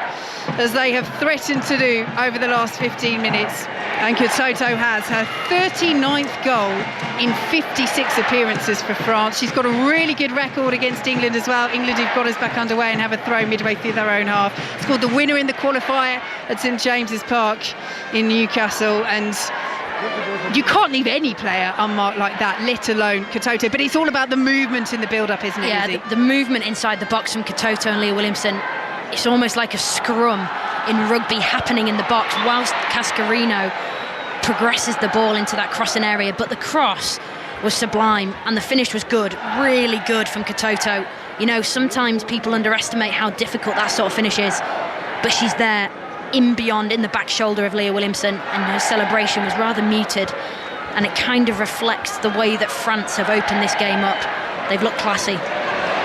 as they have threatened to do over the last 15 minutes. And Katoto has her 39th goal in 56 appearances for France. She's got a really good record against England as well. England who've got us back underway and have a throw midway through their own half. Scored the winner in the qualifier at St James's Park in Newcastle, and you can't leave any player unmarked like that, let alone Katoto. But it's all about the movement in the build-up, isn't it? Yeah, the movement inside the box from Katoto and Leah Williamson. It's almost like a scrum in rugby happening in the box whilst Cascarino progresses the ball into that crossing area. But the cross was sublime and the finish was good, really good from Katoto. You know, sometimes people underestimate how difficult that sort of finish is, but she's there in the back shoulder of Leah Williamson, and her celebration was rather muted, and it kind of reflects the way that France have opened this game up. They've looked classy.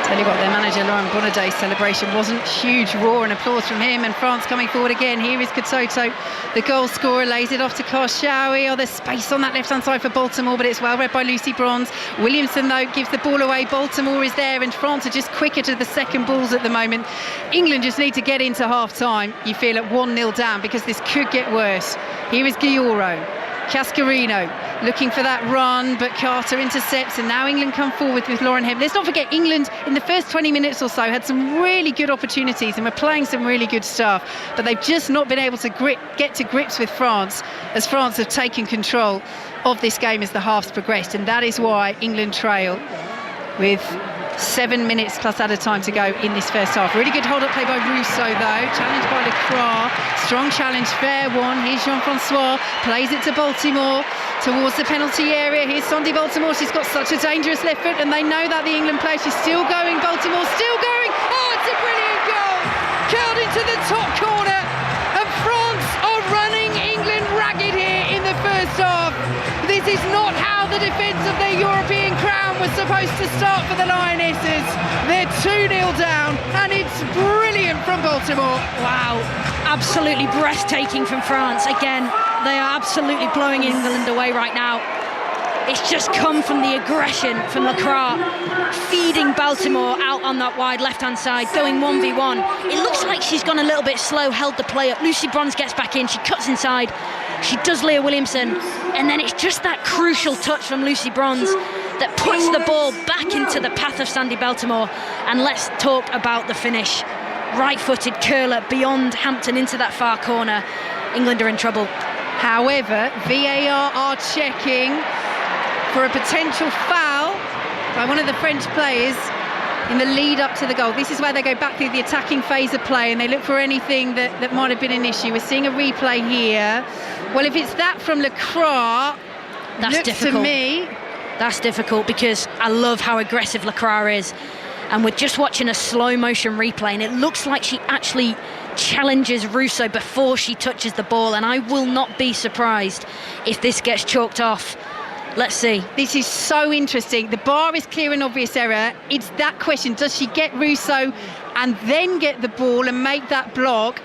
Tell you what, their manager Laurent Bonnet's celebration wasn't huge. Roar and applause from him, and France coming forward again. Here is Katoto, the goal scorer, lays it off to Karshawi. Oh, there's space on that left-hand side for Baltimore, but it's well read by Lucy Bronze. Williamson, though, gives the ball away. Baltimore is there, and France are just quicker to the second balls at the moment. England just need to get into half-time, you feel, at 1-0 down, because this could get worse. Here is Gioro. Cascarino looking for that run, but Carter intercepts, and now England come forward with Lauren Hemp. Let's not forget, England in the first 20 minutes or so had some really good opportunities and were playing some really good stuff, but they've just not been able to get to grips with France, as France have taken control of this game as the halves progressed, and that is why England trail with 7 minutes plus added time to go in this first half. Really good hold-up play by Rousseau, though. Challenged by Lecroix. Strong challenge, fair one. Here's Jean-Francois. Plays it to Baltimore towards the penalty area. Here's Sandy Baltimore. She's got such a dangerous left foot, and they know that, the England player. She's still going. Baltimore still going. Oh, it's a brilliant goal. Curled into the top corner. And France are running England ragged here in the first half. This is not how the defence of their European crown was supposed to start for the Lionesses. They're 2-0 down, and it's brilliant from Baltimore. Wow, absolutely breathtaking from France. Again, they are absolutely blowing England away right now. It's just come from the aggression from Lecroix, feeding Baltimore out on that wide left-hand side, going 1v1. It looks like she's gone a little bit slow, held the play up. Lucy Bronze gets back in, she cuts inside, she does Leah Williamson, and then it's just that crucial touch from Lucy Bronze that puts the ball back into the path of Sandy Baltimore. And let's talk about the finish. Right-footed curler beyond Hampton into that far corner. England are in trouble. However, VAR are checking for a potential foul by one of the French players in the lead up to the goal. This is where they go back through the attacking phase of play and they look for anything that might have been an issue. We're seeing a replay here. Well, if it's that from Lacroix, that's looks difficult to me. That's difficult because I love how aggressive Lacroix is. And we're just watching a slow motion replay and it looks like she actually challenges Russo before she touches the ball, and I will not be surprised if this gets chalked off. Let's see. This is so interesting. The bar is clear and obvious error. It's that question, does she get Russo and then get the ball and make that block?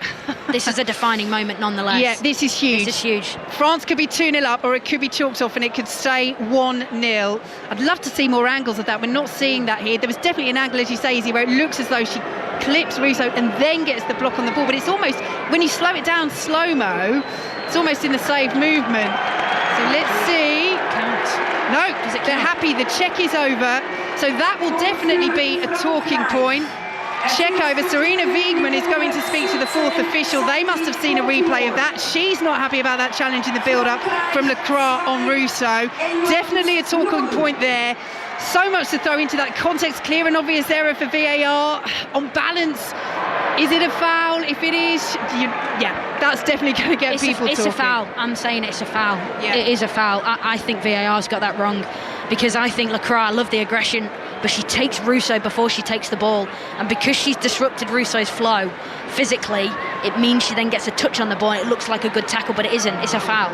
This is a defining moment nonetheless. Yeah, this is huge. This is huge. France could be 2-0 up or it could be chalked off and it could stay 1-0. I'd love to see more angles of that. We're not seeing that here. There was definitely an angle, as you say, Izzy, where it looks as though she clips Russo and then gets the block on the ball, but it's almost, when you slow it down slow-mo, it's almost in the save movement. So let's see. Count. No, they're happy. The check is over. So that will definitely be a talking point. Check over. Serena Wiegmann is going to speak to the fourth official. They must have seen a replay of that. She's not happy about that challenge in the build-up from Lacroix on Russo. Definitely a talking point there. So much to throw into that context. Clear and obvious error for VAR. On balance, is it a foul? If it is, yeah, that's definitely going to get people talking. It's a foul. I'm saying it's a foul. Yeah. It is a foul. I think VAR's got that wrong because I think Lacroix, I love the aggression, but she takes Russo before she takes the ball, and because she's disrupted Russo's flow physically, it means she then gets a touch on the ball. It looks like a good tackle, but it isn't. It's a foul.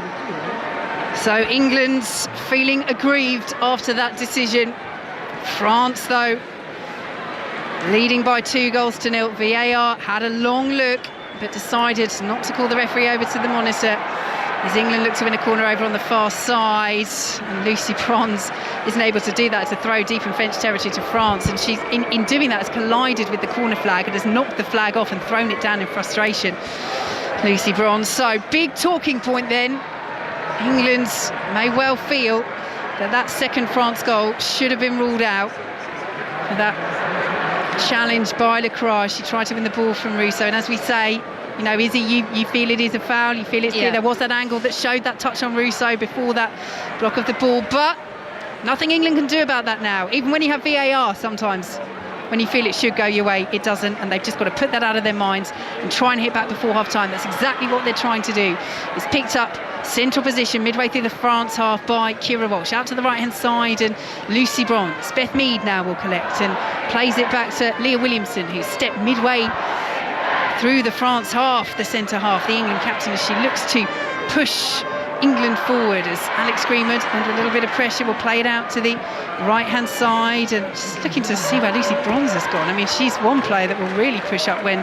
So England's feeling aggrieved after that decision. France, though, leading by 2-0. VAR had a long look, but decided not to call the referee over to the monitor as England look to win a corner over on the far side. And Lucy Bronze isn't able to do that, to throw deep in French territory to France. And she's, in doing that, has collided with the corner flag and has knocked the flag off and thrown it down in frustration. Lucy Bronze. So, big talking point then. England may well feel that second France goal should have been ruled out for that challenge by Lacroix. She tried to win the ball from Russo, and as we say, you know, Izzy, you feel it is a foul, you feel it's clear. There was that angle that showed that touch on Russo before that block of the ball, but nothing England can do about that now. Even when you have VAR, sometimes when you feel it should go your way, it doesn't, and they've just got to put that out of their minds and try and hit back before half-time. That's exactly what they're trying to do. It's picked up central position midway through the France half by Kira Walsh, out to the right-hand side, and Lucy Bronze. Beth Mead now will collect and plays it back to Leah Williamson, who's stepped midway through the France half, the centre half, the England captain, as she looks to push England forward, as Alex Greenwood, under a little bit of pressure, will play it out to the right-hand side, and just looking to see where Lucy Bronze has gone. I mean, she's one player that will really push up when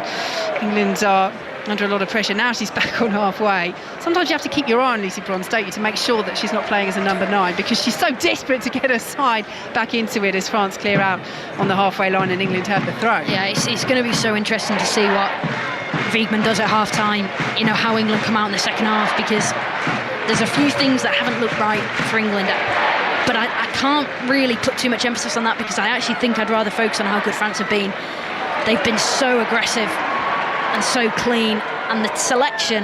England are under a lot of pressure. Now she's back on halfway. Sometimes you have to keep your eye on Lucy Bronze, don't you, to make sure that she's not playing as a number 9, because she's so desperate to get her side back into it as France clear out on the halfway line and England have the throw. Yeah, it's going to be so interesting to see what Wiegmann does at half-time, you know, how England come out in the second half, because there's a few things that haven't looked right for England, but I can't really put too much emphasis on that, because I actually think I'd rather focus on how good France have been. They've been so aggressive and so clean, and the selection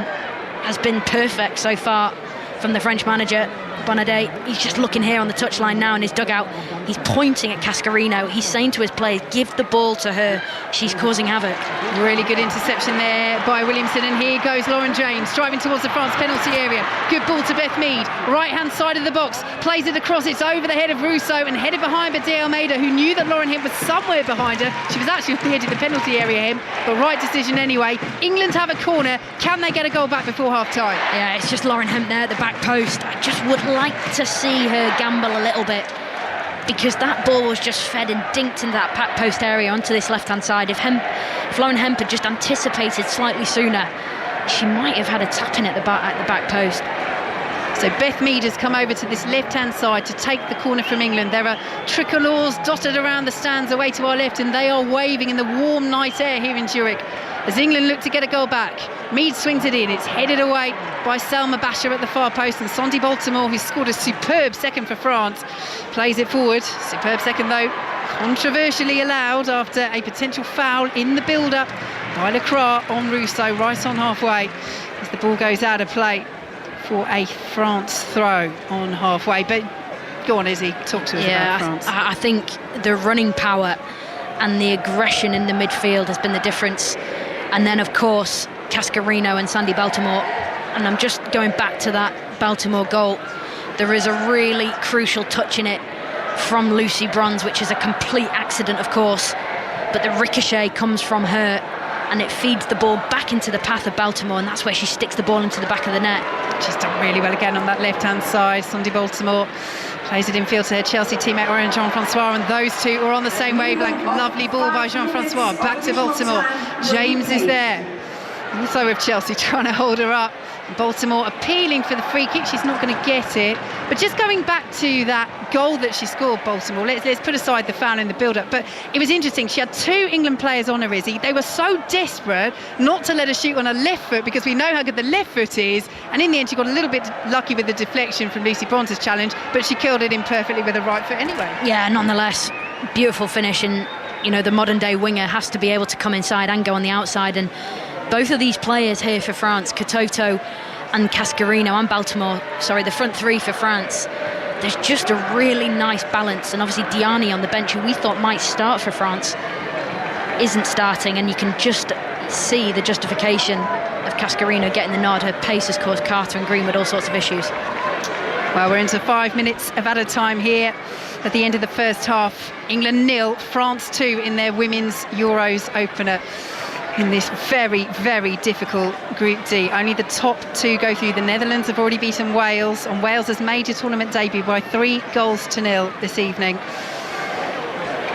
has been perfect so far from the French manager, Bonadé. He's just looking here on the touchline now in his dugout. He's pointing at Cascarino. He's saying to his players, give the ball to her. She's causing havoc. Really good interception there by Williamson, and here goes Lauren James driving towards the France penalty area. Good ball to Beth Mead, right hand side of the box, plays it across. It's over the head of Russo and headed behind by De Almeida, who knew that Lauren Hemp was somewhere behind her. She was actually on the edge of the penalty area, Hemp, but right decision anyway. England have a corner. Can they get a goal back before half time? Yeah, it's just Lauren Hemp there at the back post. I just would like to see her gamble a little bit, because that ball was just fed and dinked into that back post area onto this left-hand side. If Lauren Hemp had just anticipated slightly sooner, she might have had a tap in at the back post. So Beth Mead has come over to this left-hand side to take the corner from England. There are tricolours dotted around the stands away to our left, and they are waving in the warm night air here in Zurich as England look to get a goal back. Mead swings it in. It's headed away by Selma Basher at the far post, and Sandy Baltimore, who's scored a superb second for France, plays it forward. Superb second, though, controversially allowed after a potential foul in the build-up by Lacroix on Rousseau, right on halfway, as the ball goes out of play for a France throw on halfway. But go on, Izzy, talk to us about France. I think the running power and the aggression in the midfield has been the difference. And then, of course, Cascarino and Sandy Baltimore. And I'm just going back to that Baltimore goal. There is a really crucial touch in it from Lucy Bronze, which is a complete accident, of course. But the ricochet comes from her, and it feeds the ball back into the path of Baltimore, and that's where she sticks the ball into the back of the net. She's done really well again on that left-hand side. Sandy Baltimore plays it infield to her Chelsea teammate Orion Jean-Francois, and those two are on the same wavelength. Lovely ball by Jean-Francois. Back to Baltimore. James is there. Also with Chelsea trying to hold her up. Baltimore appealing for the free kick. She's not going to get it. But just going back to that goal that she scored, Baltimore, let's put aside the foul in the build-up. But it was interesting. She had two England players on her, Izzy. They were so desperate not to let her shoot on her left foot, because we know how good the left foot is. And in the end, she got a little bit lucky with the deflection from Lucy Bronze's challenge, but she killed it in perfectly with her right foot anyway. Yeah, nonetheless, beautiful finish. And, you know, the modern-day winger has to be able to come inside and go on the outside. And both of these players here for France, Katoto and Cascarino and Baltimore, the front three for France, there's just a really nice balance. And obviously Diani on the bench, who we thought might start for France, isn't starting, and you can just see the justification of Cascarino getting the nod. Her pace has caused Carter and Greenwood all sorts of issues. Well, we're into 5 minutes of added time here at the end of the first half. England 0, France 2 in their Women's Euros opener in this very, very difficult Group D. Only the top two go through. The Netherlands have already beaten Wales on Wales's major tournament debut by 3-0 this evening.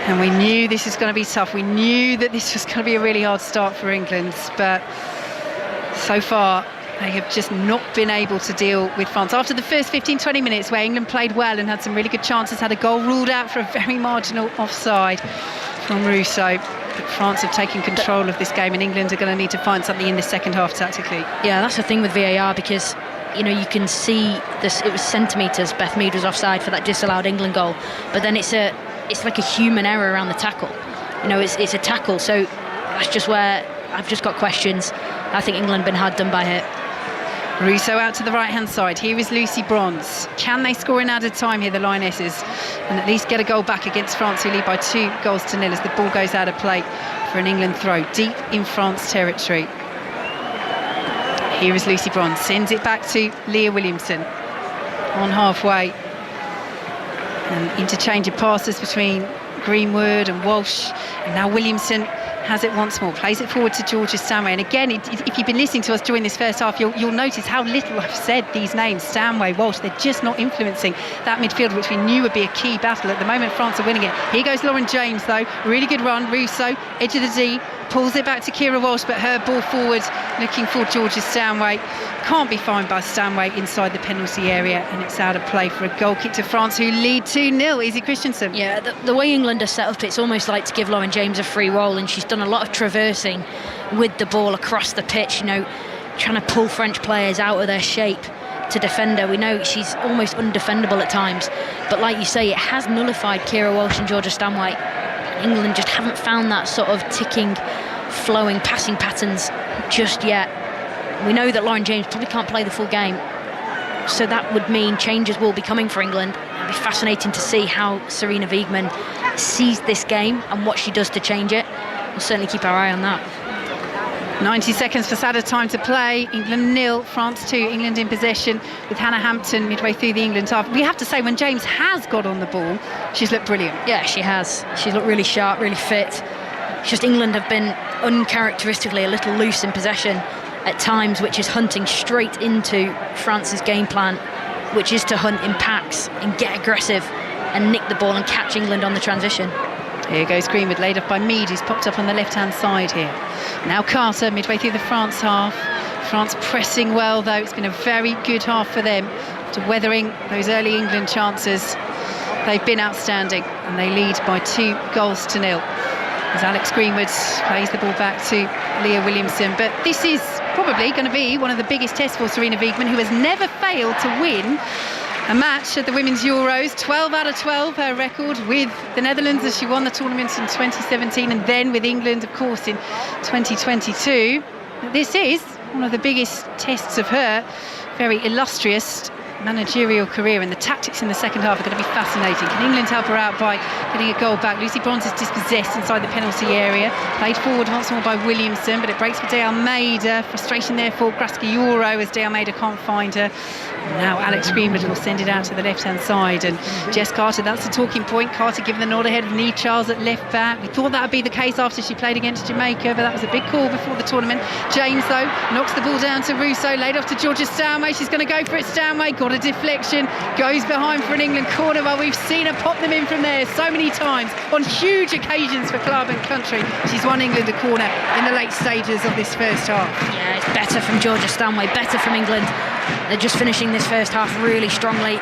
And we knew this was going to be tough. We knew that this was going to be a really hard start for England, but so far they have just not been able to deal with France. After the first 15-20 minutes, where England played well and had some really good chances, had a goal ruled out for a very marginal offside from Rousseau. But France have taken control of this game, and England are going to need to find something in the second half tactically. Yeah, that's the thing with VAR, because you know, you can see this. It was centimetres. Beth Mead was offside for that disallowed England goal, but then it's like a human error around the tackle. You know, it's a tackle, so that's just where I've just got questions. I think England have been hard done by it. Rousseau out to the right-hand side. Here is Lucy Bronze. Can they score in added time here, the Lionesses, and at least get a goal back against France, who lead by 2-0 as the ball goes out of play for an England throw deep in France territory. Here is Lucy Bronze. Sends it back to Leah Williamson on halfway. And interchange of passes between Greenwood and Walsh. And now Williamson has it once more, plays it forward to Georgia Stanway. And again, if you've been listening to us during this first half, you'll notice how little I've said these names, Stanway, Walsh. They're just not influencing that midfield, which we knew would be a key battle. At the moment, France are winning it. Here goes Lauren James, though. Really good run. Rousseau, edge of the D, pulls it back to Kira Walsh, but her ball forward, looking for Georgia Stanway. Can't be found by Stanway inside the penalty area, and it's out of play for a goal kick to France, who lead 2-0. Izzy Christensen. Yeah, the way England are set up, it's almost like to give Lauren James a free roll, and she's done a lot of traversing with the ball across the pitch, you know, trying to pull French players out of their shape to defend her. We know she's almost undefendable at times, but like you say, it has nullified Kira Walsh and Georgia Stanway. England just haven't found that sort of ticking, flowing passing patterns just yet. We know that Lauren James probably can't play the full game, so that would mean changes will be coming for England. It'll be fascinating to see how Serena Wiegman sees this game and what she does to change it. We'll certainly keep our eye on that. 90 seconds for added time to play. England 0, France 2. England in possession with Hannah Hampton midway through the England half. We have to say, when James has got on the ball, she's looked brilliant. Yeah, she has. She's looked really sharp, really fit. It's just England have been uncharacteristically a little loose in possession at times, which is hunting straight into France's game plan, which is to hunt in packs and get aggressive and nick the ball and catch England on the transition. Here goes Greenwood, laid off by Mead, who's popped up on the left-hand side here. Now Carter, midway through the France half. France pressing well, though. It's been a very good half for them. after weathering those early England chances, they've been outstanding, and they lead by 2-0 as Alex Greenwood plays the ball back to Leah Williamson. But this is probably going to be one of the biggest tests for Sarina Wiegman, who has never failed to win a match at the Women's Euros. 12 out of 12 her record with the Netherlands as she won the tournament in 2017, and then with England, of course, in 2022. This is one of the biggest tests of her very illustrious managerial career, and the tactics in the second half are going to be fascinating. Can England help her out by getting a goal back? Lucy Bronze is dispossessed inside the penalty area, played forward once more by Williamson, but it breaks for De Almeida. Frustration there for Graska-Euro as De Almeida can't find her. Now Alex Greenwood will send it out to the left-hand side, and Jess Carter, that's the talking point. Carter given the nod ahead of Niamh Charles at left back. We thought that would be the case after she played against Jamaica, but that was a big call before the tournament. James, though, knocks the ball down to Russo, laid off to Georgia Stanway. She's going to go for it. Stanway got a deflection, goes behind for an England corner. Well, we've seen her pop them in from there so many times on huge occasions for club and country. She's won England a corner in the late stages of this first half. Yeah, it's better from Georgia Stanway, better from England. They're just finishing this first half really strongly.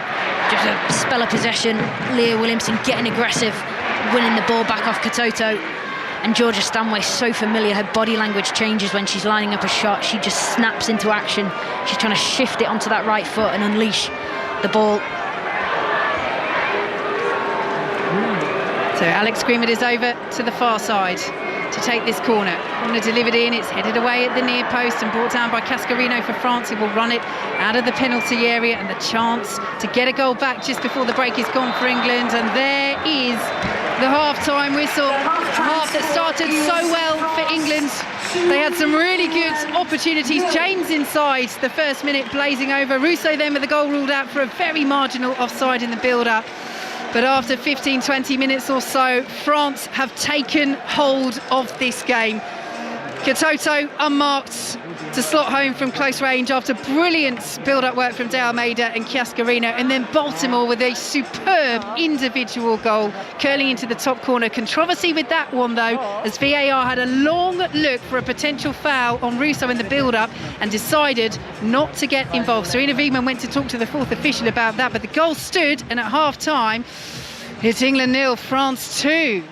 Just a spell of possession. Leah Williamson getting aggressive, winning the ball back off Katoto. And Georgia Stanway, so familiar. Her body language changes when she's lining up a shot. She just snaps into action. She's trying to shift it onto that right foot and unleash the ball. So Alex Greenwood is over to the far side to take this corner. Corner delivered in, it's headed away at the near post and brought down by Cascarino for France, who will run it out of the penalty area, and the chance to get a goal back just before the break is gone for England. And there is the half-time whistle. A half that started so well for England. They had some really good opportunities. James inside the first minute blazing over. Russo then with the goal ruled out for a very marginal offside in the build-up. But after 15-20 minutes or so, France have taken hold of this game. Katoto unmarked to slot home from close range after brilliant build-up work from De Almeida and Cascarino, and then Baltimore with a superb individual goal curling into the top corner. Controversy with that one though, as VAR had a long look for a potential foul on Russo in the build-up and decided not to get involved. Sarina Wiegman went to talk to the fourth official about that, but the goal stood, and at half-time it's England 0, France 2.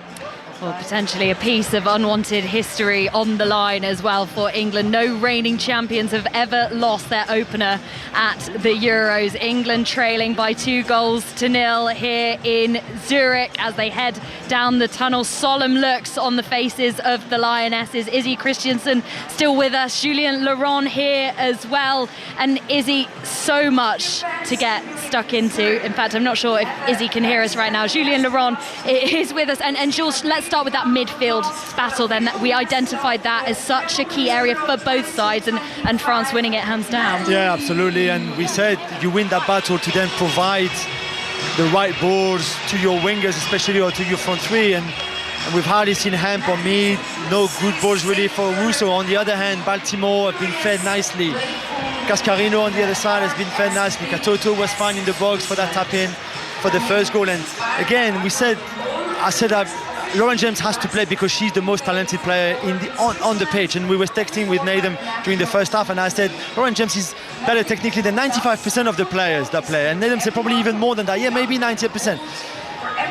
Well, potentially a piece of unwanted history on the line as well for England. No reigning champions have ever lost their opener at the Euros. England trailing by 2-0 here in Zurich as they head down the tunnel. Solemn looks on the faces of the Lionesses. Izzy Christiansen still with us. Julien Laurent here as well. And Izzy, so much to get stuck into. In fact, I'm not sure if Izzy can hear us right now. Julien Laurent is with us. And Jules, let's start with that midfield battle then. We identified that as such a key area for both sides, and France winning it hands down. Yeah, absolutely. And we said you win that battle to then provide the right balls to your wingers, especially, or to your front three. And we've hardly seen Hemp or Mead. No good balls really for Russo. On the other hand, Baltimore have been fed nicely. Cascarino on the other side has been fed nicely. Katoto was fine in the box for that tap-in for the first goal. And again, I said that Lauren James has to play because she's the most talented player on the pitch. And we were texting with Nathan during the first half, and I said Lauren James is better technically than 95% of the players that play. And Nathan said probably even more than that. Yeah, maybe 90%.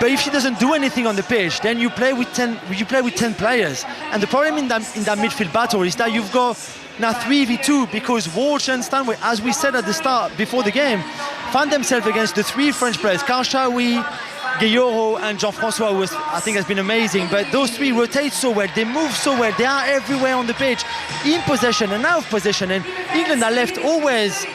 But if she doesn't do anything on the pitch, then you play with 10 players. And the problem in that midfield battle is that you've got now 3v2, because Walsh and Stanway, as we said at the start before the game, found themselves against the three French players, Karchaoui, Guilloro and Jean-François, who I think has been amazing. But those three rotate so well, they move so well, they are everywhere on the pitch, in possession and out of possession. And England are left always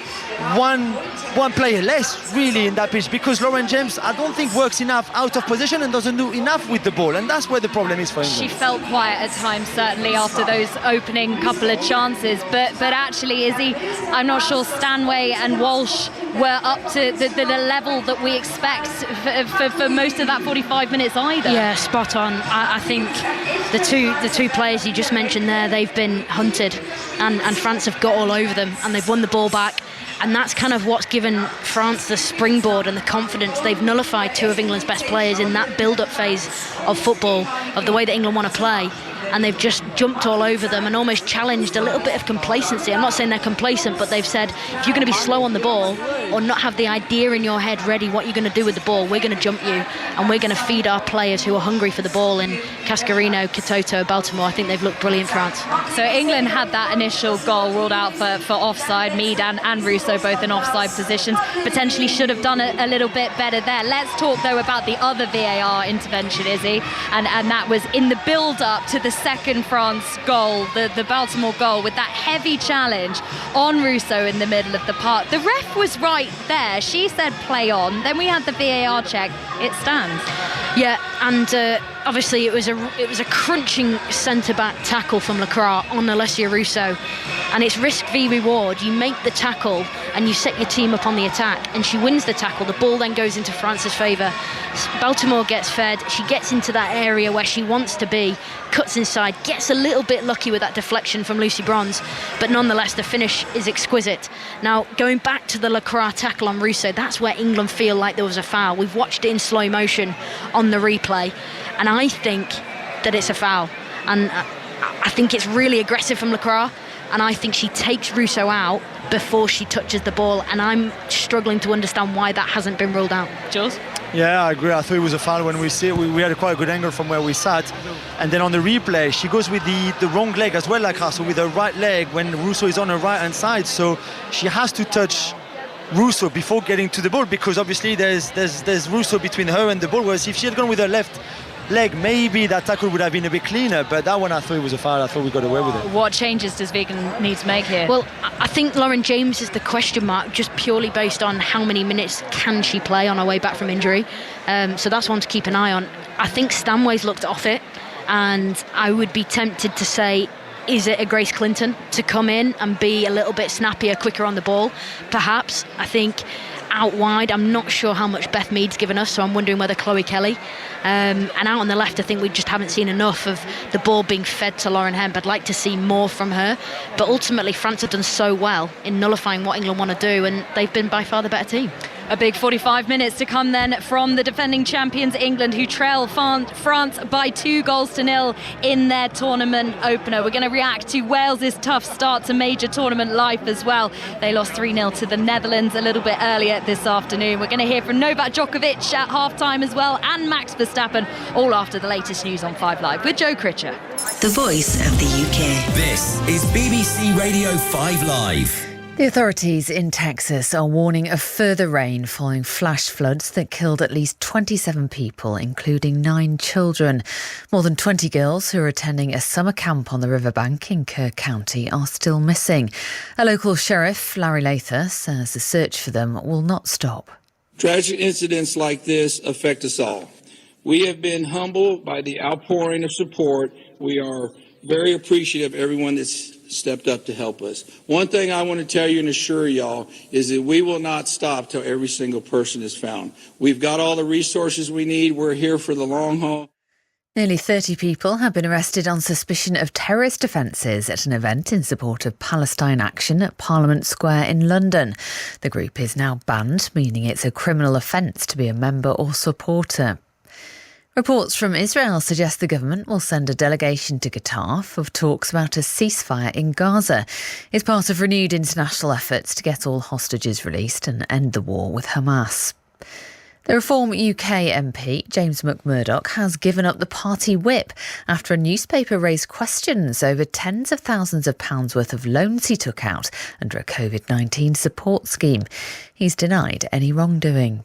one player less really in that pitch, because Lauren James, I don't think, works enough out of position and doesn't do enough with the ball, and that's where the problem is for England. She felt quiet at times, certainly after those opening couple of chances, but actually, Izzy, I'm not sure Stanway and Walsh were up to the level that we expect for most of that 45 minutes either. Yeah, spot on. I think the two players you just mentioned there, they've been hunted, and France have got all over them, and they've won the ball back. And that's kind of what's given France the springboard and the confidence. They've nullified two of England's best players in that build-up phase of football, of the way that England want to play. and they've just jumped all over them and almost challenged a little bit of complacency. I'm not saying they're complacent, but they've said, if you're going to be slow on the ball or not have the idea in your head ready what you're going to do with the ball, we're going to jump you, and we're going to feed our players who are hungry for the ball. In Cascarino, Katoto, Baltimore, I think they've looked brilliant, France. So England had that initial goal ruled out for offside. Mead and Russo both in offside positions. Potentially should have done a little bit better there. Let's talk, though, about the other VAR intervention, Izzy, and that was in the build-up to the second France goal, the Baltimore goal, with that heavy challenge on Russo in the middle of the park. The ref was right there. She said play on. Then we had the VAR check. It stands. Yeah, and obviously it was a crunching centre-back tackle from Lacroix on Alessia Russo, and it's risk v reward. You make the tackle and you set your team up on the attack, and she wins the tackle. The ball then goes into France's favour. Baltimore gets fed. She gets into that area where she wants to be, cuts inside, gets a little bit lucky with that deflection from Lucy Bronze, but nonetheless the finish is exquisite. Now, going back to the Lacroix tackle on Russo, that's where England feel like there was a foul. We've watched it in slow motion on the replay, and I think that it's a foul, and I think it's really aggressive from Lacroix, and I think she takes Russo out before she touches the ball, and I'm struggling to understand why that hasn't been ruled out. Jules? Yeah, I agree. I thought it was a foul when we see it. We had a quite a good angle from where we sat, and then on the replay she goes with the wrong leg as well, like her, so with her right leg when Russo is on her right hand side, so she has to touch Russo before getting to the ball, because obviously there's Russo between her and the ball, whereas if she had gone with her left leg, maybe that tackle would have been a bit cleaner, but that one I thought it was a foul. I thought we got away with it. What changes does Vegan need to make here? Well, I think Lauren James is the question mark, just purely based on how many minutes can she play on her way back from injury. So that's one to keep an eye on. I think Stanway's looked off it, and I would be tempted to say, is it a Grace Clinton to come in and be a little bit snappier, quicker on the ball? Perhaps. I think out wide, I'm not sure how much Beth Mead's given us, so I'm wondering whether Chloe Kelly. And out on the left, I think we just haven't seen enough of the ball being fed to Lauren Hemp. I'd like to see more from her. But ultimately, France have done so well in nullifying what England want to do, and they've been by far the better team. A big 45 minutes to come then from the defending champions England, who trail France by 2-0 in their tournament opener. We're going to react to Wales' tough start to major tournament life as well. They lost 3-0 to the Netherlands a little bit earlier this afternoon. We're going to hear from Novak Djokovic at half-time as well, and Max Verstappen, all after the latest news on 5 Live with Joe Critcher. The voice of the UK. This is BBC Radio 5 Live. The authorities in Texas are warning of further rain following flash floods that killed at least 27 people, including 9 children. More than 20 girls who are attending a summer camp on the riverbank in Kirk County are still missing. A local sheriff, Larry Lather, says the search for them will not stop. Tragic incidents like this affect us all. We have been humbled by the outpouring of support. We are very appreciative of everyone that's stepped up to help us. One thing I want to tell you and assure y'all is that we will not stop till every single person is found. We've got all the resources we need. We're here for the long haul. Nearly 30 people have been arrested on suspicion of terrorist offences at an event in support of Palestine Action at Parliament Square in London. The group is now banned, meaning it's a criminal offence to be a member or supporter. Reports from Israel suggest the government will send a delegation to Qatar for talks about a ceasefire in Gaza. It's part of renewed international efforts to get all hostages released and end the war with Hamas. The Reform UK MP, James McMurdoch, has given up the party whip after a newspaper raised questions over tens of thousands of pounds worth of loans he took out under a COVID-19 support scheme. He's denied any wrongdoing.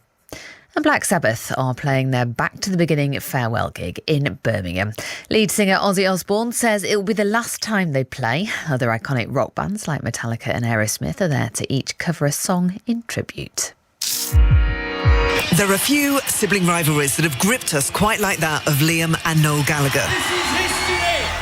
And Black Sabbath are playing their Back to the Beginning farewell gig in Birmingham. Lead singer Ozzy Osbourne says it will be the last time they play. Other iconic rock bands like Metallica and Aerosmith are there to each cover a song in tribute. There are few sibling rivalries that have gripped us quite like that of Liam and Noel Gallagher.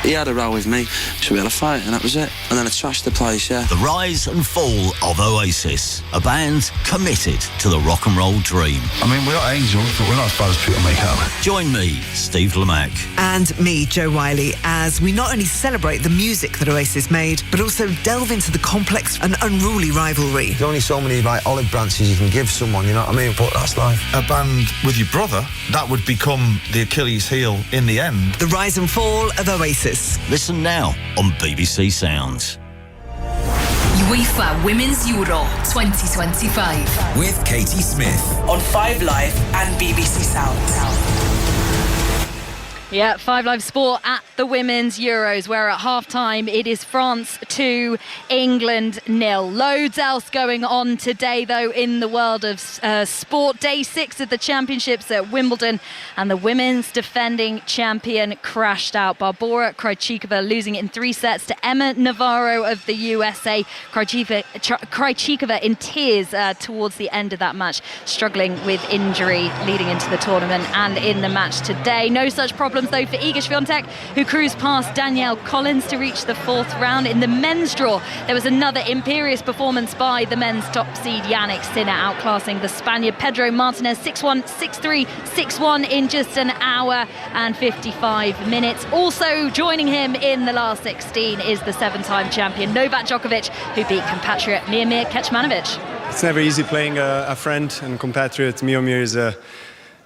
He had a row with me, so we had a fight, and that was it. And then I trashed the place, yeah. The rise and fall of Oasis, a band committed to the rock and roll dream. I mean, we're angels, but we're not supposed to make up. Join me, Steve Lamack. And me, Jo Wiley, as we not only celebrate the music that Oasis made, but also delve into the complex and unruly rivalry. There's only so many olive branches you can give someone, you know what I mean? But that's life. A band with your brother, that would become the Achilles heel in the end. The rise and fall of Oasis. Oasis. Listen now on BBC Sounds. UEFA Women's Euro 2025 with Katie Smith on 5 Live and BBC Sounds. Yeah, 5 Live Sport at the Women's Euros, where at half-time it is France 2, England 0. Loads else going on today, though, in the world of sport. Day 6 of the championships at Wimbledon, and the women's defending champion crashed out. Barbora Krejcikova losing in 3 sets to Emma Navarro of the USA. Krejcikova in tears towards the end of that match, struggling with injury leading into the tournament and in the match today. No such problems though for Iga Swiatek, who cruised past Danielle Collins to reach the 4th round. In the men's draw, there was another imperious performance by the men's top seed Jannik Sinner, outclassing the Spaniard Pedro Martinez 6-1, 6-3, 6-1 in just an hour and 55 minutes. Also joining him in the last 16 is the 7-time champion Novak Djokovic, who beat compatriot Miomir Kecmanovic. It's never easy playing a friend and compatriot. Miomir is a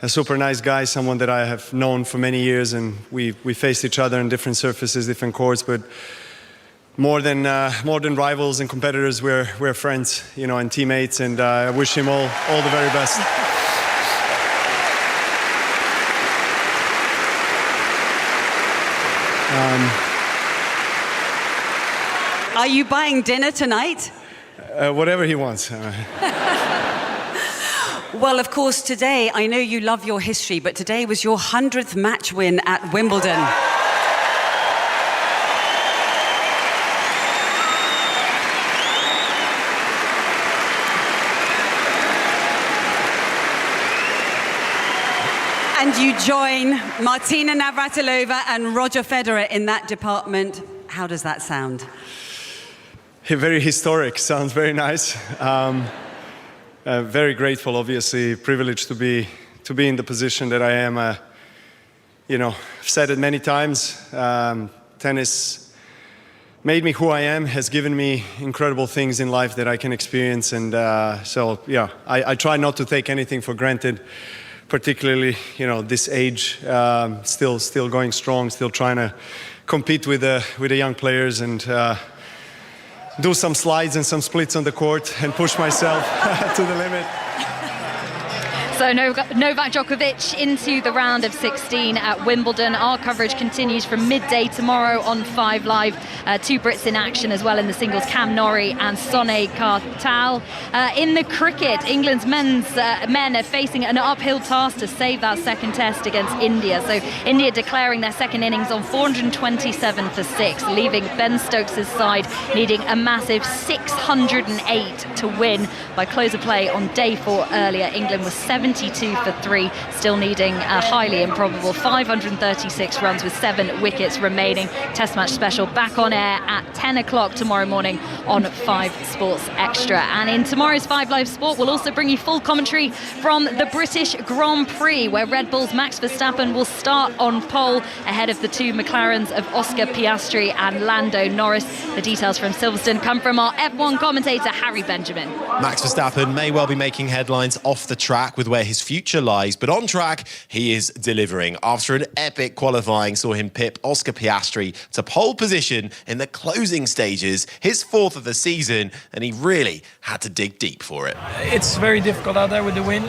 super nice guy, someone that I have known for many years, and we faced each other on different surfaces, different courts, but more than rivals and competitors, we're friends, and teammates, and I wish him all the very best. Are you buying dinner tonight? Whatever he wants. Well, of course, today, I know you love your history, but today was your 100th match win at Wimbledon. And you join Martina Navratilova and Roger Federer in that department. How does that sound? Very historic, sounds very nice. Very grateful, obviously, privileged to be in the position that I am. I've said it many times. Tennis made me who I am, has given me incredible things in life that I can experience, and I try not to take anything for granted. Particularly, this age, still going strong, still trying to compete with the young players and. Do some slides and some splits on the court and push myself to the limit. So Novak Djokovic into the round of 16 at Wimbledon. Our coverage continues from midday tomorrow on 5 Live. 2 Brits in action as well in the singles, Cam Norrie and Sonny Kartal. In the cricket, England's men are facing an uphill task to save that second test against India. So India declaring their second innings on 427 for 6, leaving Ben Stokes' side needing a massive 608 to win. By close of play on day 4 earlier, England was 72 for 3, still needing a highly improbable 536 runs with 7 wickets remaining. Test match special back on air at 10 o'clock tomorrow morning on 5 Sports Extra. And in tomorrow's 5 Live Sport, we'll also bring you full commentary from the British Grand Prix, where Red Bull's Max Verstappen will start on pole ahead of the 2 McLarens of Oscar Piastri and Lando Norris. The details from Silverstone come from our F1 commentator Harry Benjamin. Max Verstappen may well be making headlines off the track with where his future lies, but on track he is delivering. After an epic qualifying saw him pip Oscar Piastri to pole position in the closing stages, his 4th of the season, and he really had to dig deep for it. It's very difficult out there with the wind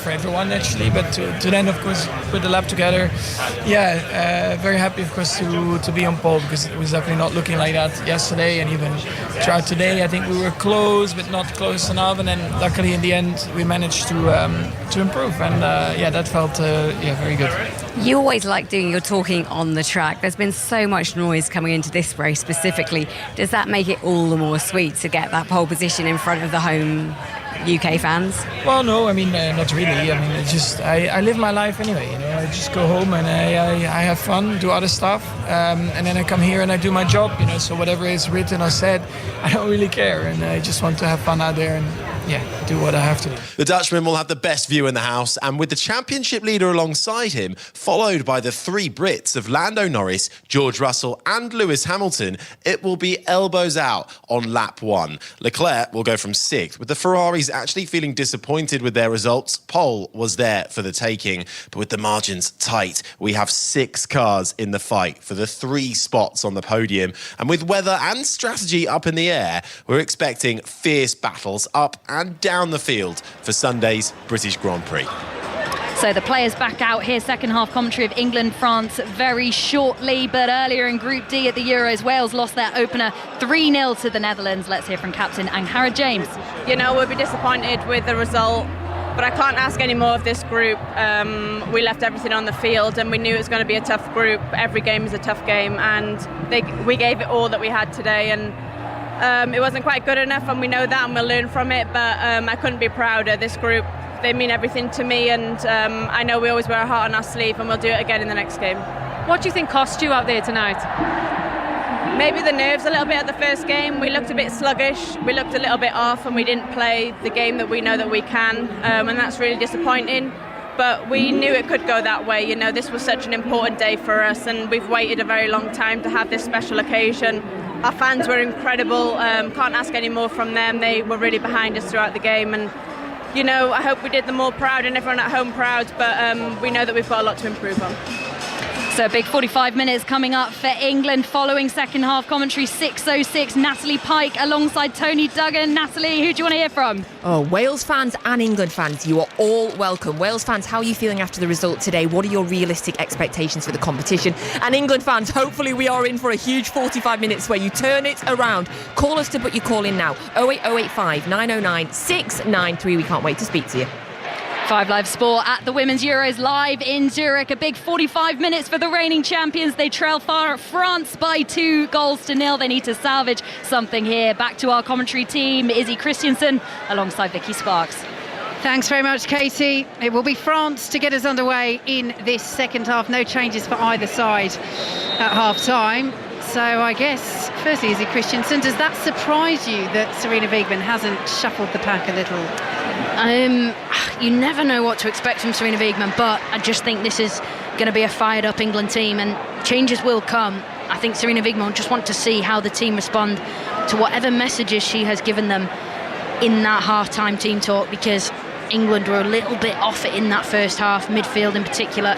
for everyone actually, but to then of course put the lap together, very happy of course to be on pole, because it was definitely not looking like that yesterday, and even throughout today I think we were close but not close enough, and then luckily in the end we managed to improve, and that felt very good. You always like doing your talking on the track. There's been so much noise coming into this race specifically. Does that make it all the more sweet to get that pole position in front of the home UK fans? Well, no, I mean, not really. I mean, it's just, I live my life anyway, I just go home and I have fun, do other stuff, and then I come here and I do my job, so whatever is written or said, I don't really care, and I just want to have fun out there, and do what I have to. The Dutchman will have the best view in the house, and with the championship leader alongside him, followed by the three Brits of Lando Norris, George Russell and Lewis Hamilton, it will be elbows out on lap 1. Leclerc will go from 6th, with the Ferraris actually feeling disappointed with their results. Pole was there for the taking, but with the margins tight, we have 6 cars in the fight for the 3 spots on the podium. And with weather and strategy up in the air, we're expecting fierce battles up and down the field for Sunday's British Grand Prix. So the players back out here, second half commentary of England-France very shortly, but earlier in Group D at the Euros, Wales lost their opener 3-0 to the Netherlands. Let's hear from captain Angharad James. You know, we'll be disappointed with the result, but I can't ask any more of this group. We left everything on the field and we knew it was going to be a tough group. Every game is a tough game, and we gave it all that we had today, and it wasn't quite good enough, and we know that, and we'll learn from it, but I couldn't be prouder. This group, they mean everything to me, and I know we always wear our heart on our sleeve, and we'll do it again in the next game. What do you think cost you out there tonight? Maybe the nerves a little bit at the first game. We looked a bit sluggish, we looked a little bit off, and we didn't play the game that we know that we can, and that's really disappointing. But we knew it could go that way. You know, this was such an important day for us, and we've waited a very long time to have this special occasion. Our fans were incredible. Can't ask any more from them. They were really behind us throughout the game, and you know, I hope we did them all proud and everyone at home proud, but we know that we've got a lot to improve on. So a big 45 minutes coming up for England following second half commentary. 6:06, Natalie Pike alongside Tony Duggan. Natalie, who do you want to hear from? Oh, Wales fans and England fans, you are all welcome. Wales fans, how are you feeling after the result today? What are your realistic expectations for the competition? And England fans, hopefully we are in for a huge 45 minutes where you turn it around. Call us to put your call in now. 08085 909 693. We can't wait to speak to you. 5 Live Sport at the Women's Euros live in Zurich. A big 45 minutes for the reigning champions. They trail France by 2-0. They need to salvage something here. Back to our commentary team, Izzy Christiansen alongside Vicky Sparks. Thanks very much, Katie. It will be France to get us underway in this second half. No changes for either side at half-time. So I guess, firstly, Izzy Christiansen, does that surprise you that Sarina Wiegman hasn't shuffled the pack a little? You never know what to expect from Sarina Wiegman, but I just think this is going to be a fired-up England team, and changes will come. I think Sarina Wiegman will just want to see how the team respond to whatever messages she has given them in that half-time team talk, because England were a little bit off it in that first half, midfield in particular.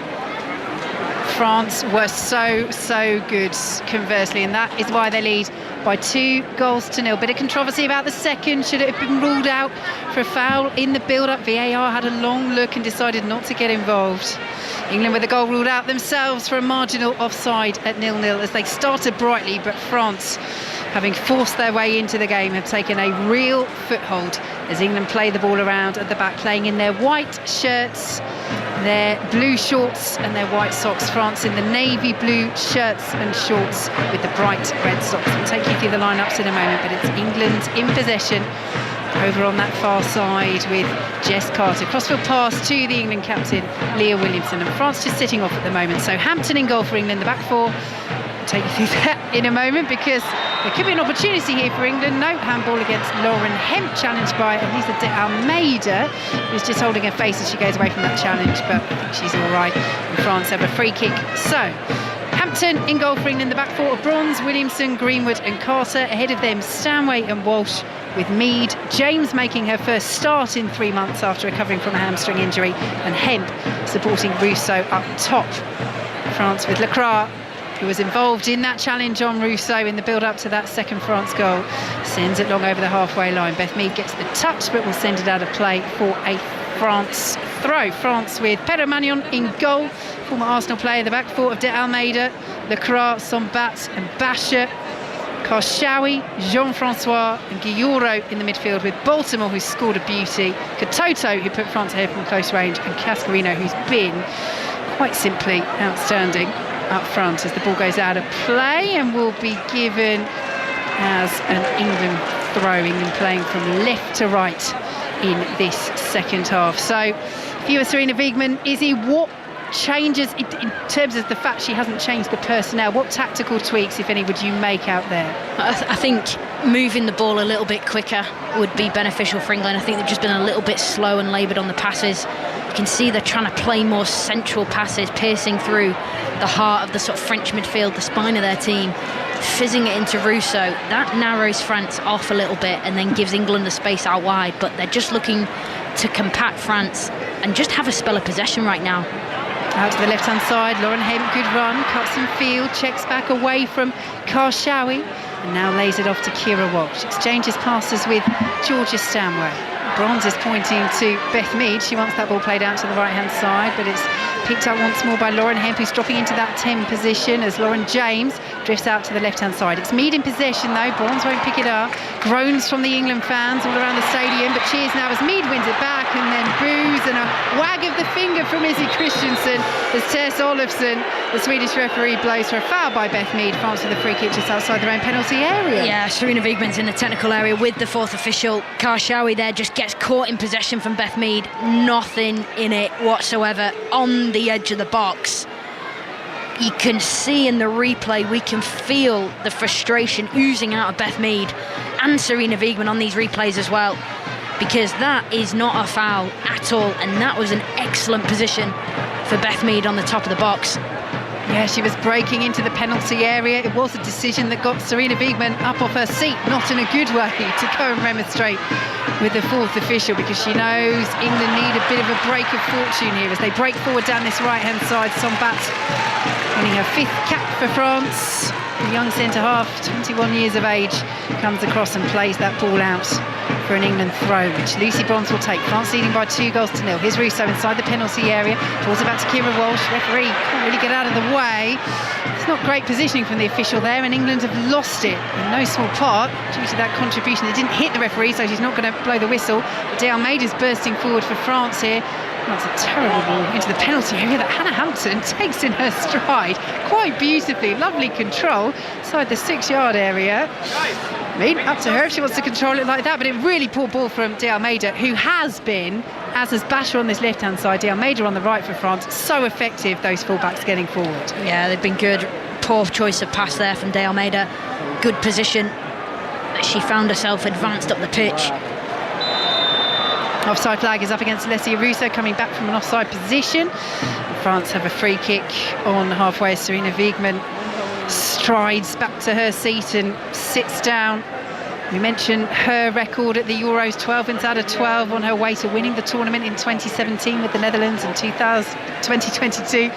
France were so good, conversely, and that is why they lead by 2-0. Bit of controversy about the second. Should it have been ruled out for a foul in the build-up? VAR had a long look and decided not to get involved. England with a goal ruled out themselves for a marginal offside at 0-0 as they started brightly, but France, having forced their way into the game, have taken a real foothold as England play the ball around at the back, playing in their white shirts, their blue shorts and their white socks. France in the navy blue shirts and shorts with the bright red socks. We'll take you through the lineups in a moment, but it's England in possession over on that far side with Jess Carter. Crossfield pass to the England captain, Leah Williamson, and France just sitting off at the moment. So Hampton in goal for England, the back four. I'll take you through that in a moment because there could be an opportunity here for England. No, handball against Lauren Hemp, challenged by Elisa de Almeida, who's just holding her face as she goes away from that challenge, but I think she's all right. And France have a free kick. So Hampton in goal for England, the back four of Bronze, Williamson, Greenwood and Carter. Ahead of them, Stanway and Walsh with Mead. James making her first start in 3 months after recovering from a hamstring injury, and Hemp supporting Rousseau up top. France with Lacroix, who was involved in that challenge on Rousseau in the build-up to that second France goal, sends it long over the halfway line. Beth Mead gets the touch, but will send it out of play for a France throw. France with Pedro Magnon in goal, former Arsenal player, the back four of De Almeida, Lacroix, Sombat and Basher, Karshawi, Jean-Francois and Guillaureau in the midfield with Baltimore, who scored a beauty, Katoto, who put France ahead from close range, and Cascarino, who's been quite simply outstanding up front as the ball goes out of play and will be given as an England throw. England playing from left to right in this second half. So if you were Sarina Wiegman, Izzy, what changes in terms of the fact she hasn't changed the personnel? What tactical tweaks, if any, would you make out there? I think moving the ball a little bit quicker would be beneficial for England. I think they've just been a little bit slow and laboured on the passes. You can see they're trying to play more central passes, piercing through the heart of the sort of French midfield, the spine of their team, fizzing it into Rousseau. That narrows France off a little bit and then gives England the space out wide, but they're just looking to compact France and just have a spell of possession right now. Out to the left-hand side, Lauren Hemp, good run, cuts in field, checks back away from Karshawi, and now lays it off to Kira Walsh. Exchanges passes with Georgia Stanway. Bronze is pointing to Beth Mead. She wants that ball played out to the right-hand side, but it's picked up once more by Lauren Hemp, who's dropping into that 10 position as Lauren James drifts out to the left-hand side. It's Mead in possession, though. Bronze won't pick it up. Groans from the England fans all around the stadium, but cheers now as Mead wins it back, and then boos and a wag of the finger from Izzy Christensen as Tess Olofsson, the Swedish referee, blows for a foul by Beth Mead. France with a free kick just outside their own penalty area. Yeah, Sarina Wiegman's in the technical area with the fourth official. Karshawi there just gets caught in possession from Beth Mead. Nothing in it whatsoever on the edge of the box. You can see in the replay, we can feel the frustration oozing out of Beth Mead and Sarina Wiegman on these replays as well, because that is not a foul at all, and that was an excellent position for Beth Mead on the top of the box. Yeah, she was breaking into the penalty area. It was a decision that got Sarina Wiegman up off her seat, not in a good way, to go and remonstrate with the fourth official, because she knows England need a bit of a break of fortune here as they break forward down this right-hand side. Sombat winning her 5th cap for France. The young centre-half, 21 years of age, comes across and plays that ball out for an England throw, which Lucy Bronze will take. France leading by 2-0. Here's Rousseau inside the penalty area. Balls it back to Kira Walsh. Referee can't really get out of the way. It's not great positioning from the official there, and England have lost it in no small part due to that contribution. It didn't hit the referee, so she's not going to blow the whistle. De Almeida's bursting forward for France here. That's a terrible ball into the penalty area that Hannah Hampton takes in her stride quite beautifully. Lovely control inside the 6-yard area. I mean, up to her if she wants to control it like that, but a really poor ball from De Almeida, who has been, as has Basher on this left-hand side, De Almeida on the right for France. So effective, those full-backs getting forward. Yeah, they've been good. Poor choice of pass there from De Almeida. Good position. She found herself advanced up the pitch. Offside flag is up against Alessia Russo, coming back from an offside position. France have a free kick on halfway. Sarina Wiegman strides back to her seat and sits down. We mentioned her record at the Euros, 12 wins out of 12, on her way to winning the tournament in 2017 with the Netherlands and 2022,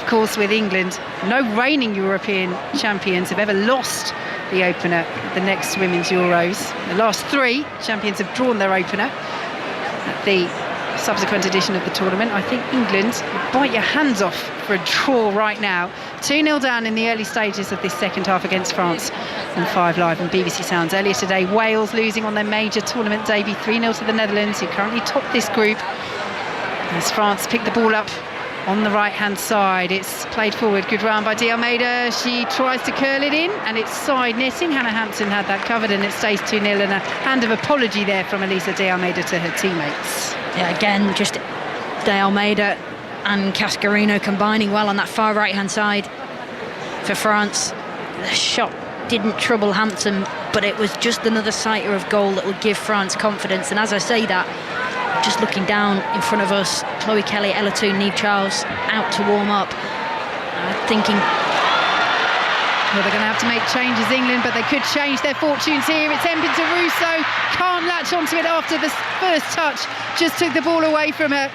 of course, with England. No reigning European champions have ever lost the opener at the next Women's Euros. The last 3 champions have drawn their opener at the subsequent edition of the tournament. I think England would bite your hands off for a draw right now. 2-0 down in the early stages of this second half against France on 5 Live and BBC Sounds. Earlier today, Wales losing on their major tournament debut 3-0 to the Netherlands, who currently top this group. As France pick the ball up on the right-hand side, it's played forward. Good run by De Almeida. She tries to curl it in, and it's side netting. Hannah Hampton had that covered, and it stays 2-0. And a hand of apology there from Elisa De Almeida to her teammates. Yeah, again, just De Almeida and Cascarino combining well on that far right-hand side for France. The shot didn't trouble Hampton, but it was just another sighter of goal that would give France confidence. And as I say that, just looking down in front of us, Chloe Kelly, Ella Toone, Niamh Charles out to warm up. Thinking, well, they're going to have to make changes, England, but they could change their fortunes here. It's Hemp into Russo. Can't latch onto it after the first touch. Just took the ball away from her.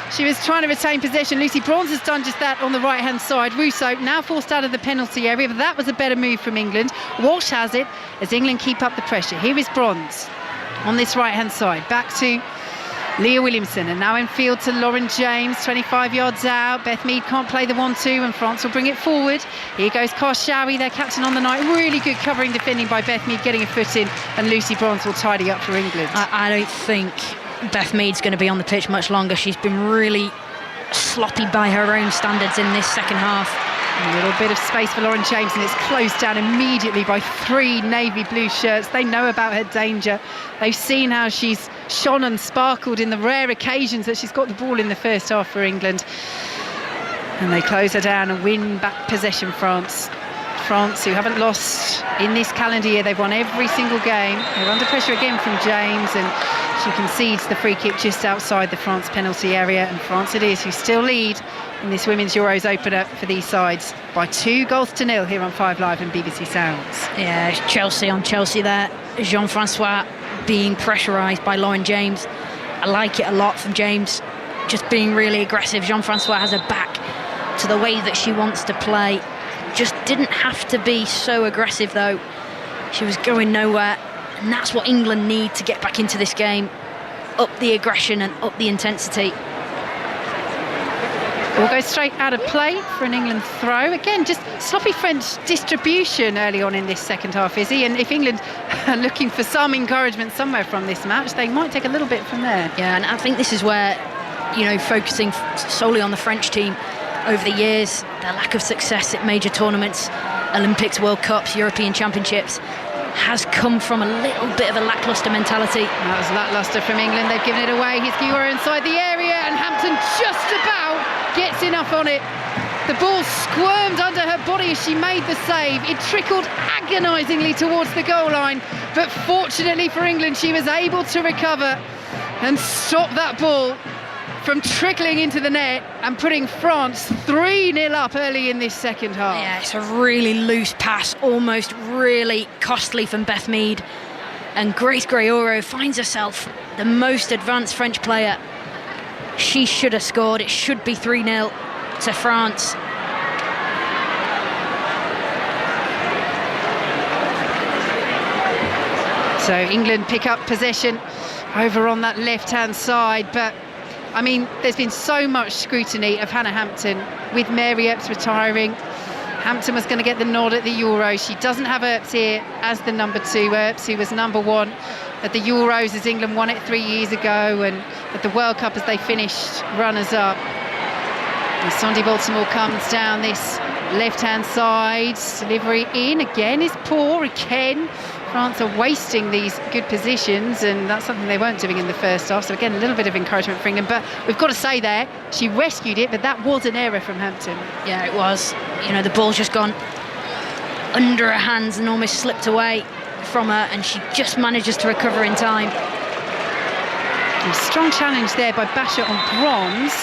She was trying to retain possession. Lucy Bronze has done just that on the right-hand side. Russo now forced out of the penalty area, but that was a better move from England. Walsh has it as England keep up the pressure. Here is Bronze on this right-hand side. Back to Leah Williamson, and now in field to Lauren James, 25 yards out. Beth Mead can't play the 1-2, and France will bring it forward. Here goes Karshawi, their captain on the night. Really good covering defending by Beth Mead, getting a foot in, and Lucy Bronze will tidy up for England. I don't think Beth Mead's going to be on the pitch much longer. She's been really sloppy by her own standards in this second half. A little bit of space for Lauren James, and it's closed down immediately by 3 navy blue shirts. They know about her danger. They've seen how she's shone and sparkled in the rare occasions that she's got the ball in the first half for England. And they close her down and win back possession, France. France, who haven't lost in this calendar year. They've won every single game. They're under pressure again from James, and she concedes the free kick just outside the France penalty area. And France it is who still lead in this Women's Euros opener for these sides by 2-0 here on 5 Live and BBC Sounds. Yeah, Chelsea on Chelsea there. Jean-Francois being pressurised by Lauren James. I like it a lot from James, just being really aggressive. Jean-Francois has her back to the way that she wants to play. Just didn't have to be so aggressive though. She was going nowhere, and that's what England need to get back into this game. Up the aggression and up the intensity. We'll go straight out of play for an England throw. Again, just sloppy French distribution early on in this second half, Izzy. And if England are looking for some encouragement somewhere from this match, they might take a little bit from there. Yeah, and I think this is where, focusing solely on the French team over the years, their lack of success at major tournaments, Olympics, World Cups, European Championships, has come from a little bit of a lacklustre mentality. That was lacklustre from England. They've given it away. Here's Guerrero inside the area, and Hampton just about gets enough on it. The ball squirmed under her body as she made the save. It trickled agonisingly towards the goal line, but fortunately for England, she was able to recover and stop that ball from trickling into the net and putting France 3-0 up early in this second half. Yeah, it's a really loose pass, almost really costly from Beth Mead. And Grace Guerrero finds herself the most advanced French player. She should have scored. It should be 3-0 to France. So England pick up possession over on that left-hand side, but I mean, there's been so much scrutiny of Hannah Hampton with Mary Earps retiring. Hampton was going to get the nod at the Euros. She doesn't have Earps here as the number 2. Earps, who was number 1 at the Euros as England won it 3 years ago, and at the World Cup as they finished runners-up. And Sandy Baltimore comes down this left-hand side. Delivery in again is poor again. France are wasting these good positions, and that's something they weren't doing in the first half. So again, a little bit of encouragement for England, but we've got to say there, she rescued it, but that was an error from Hampton. Yeah, it was. The ball's just gone under her hands and almost slipped away from her, and she just manages to recover in time. A strong challenge there by Basher on Bronze.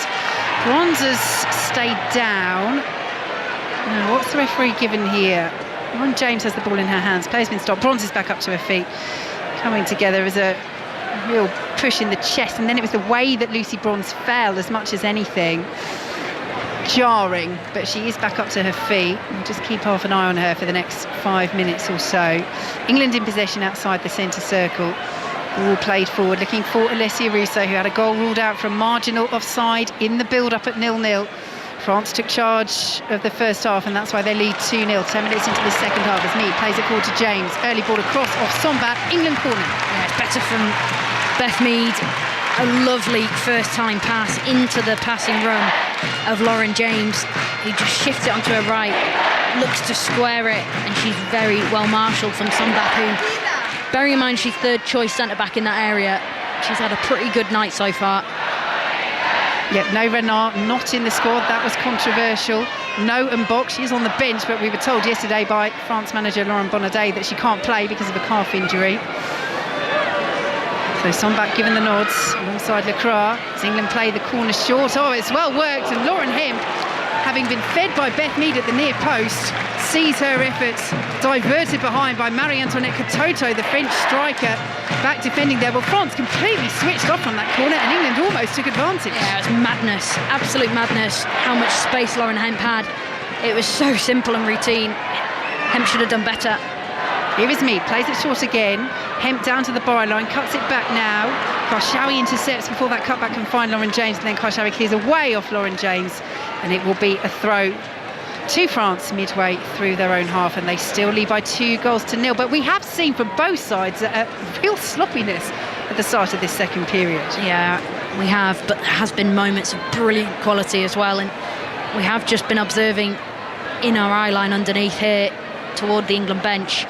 Bronze has stayed down. Now, what's the referee given here? Lauren James has the ball in her hands. Play's been stopped. Bronze is back up to her feet. Coming together as a real push in the chest. And then it was the way that Lucy Bronze fell as much as anything. Jarring, but she is back up to her feet. We'll just keep half an eye on her for the next 5 minutes or so. England in possession outside the centre circle. Ball played forward, looking for Alessia Russo, who had a goal ruled out from marginal offside in the build-up at 0-0. France took charge of the first half, and that's why they lead 2-0. 10 minutes into the second half as Mead plays it forward to James. Early ball across off Sombat, England corner. Yeah, it's better from Beth Mead. A lovely first-time pass into the passing run of Lauren James, who just shifts it onto her right, looks to square it, and she's very well marshalled from Sombat, who, bearing in mind she's third choice centre-back in that area, she's had a pretty good night so far. Yep, no Renard, not in the squad. That was controversial. No Mbok, she's on the bench, but we were told yesterday by France manager Laurent Bonnadet that she can't play because of a calf injury. So Sombat given the nods alongside Lacroix as England play the corner short. Oh, it's well worked, and Lauren Hemp, having been fed by Beth Mead at the near post, sees her efforts diverted behind by Marie-Antoinette Katoto, the French striker, back defending there. Well, France completely switched off on that corner, and England almost took advantage. Yeah, it was madness, absolute madness, how much space Lauren Hemp had. It was so simple and routine. Hemp should have done better. Here is Mead, plays it short again. Hemp down to the byline, cuts it back now. Karshawi intercepts before that cutback can find Lauren James, and then Karshawi clears away off Lauren James, and it will be a throw to France midway through their own half, and they still lead by 2-0. But we have seen from both sides a real sloppiness at the start of this second period. Yeah, we have, but there has been moments of brilliant quality as well, and we have just been observing in our eye line underneath here toward the England bench.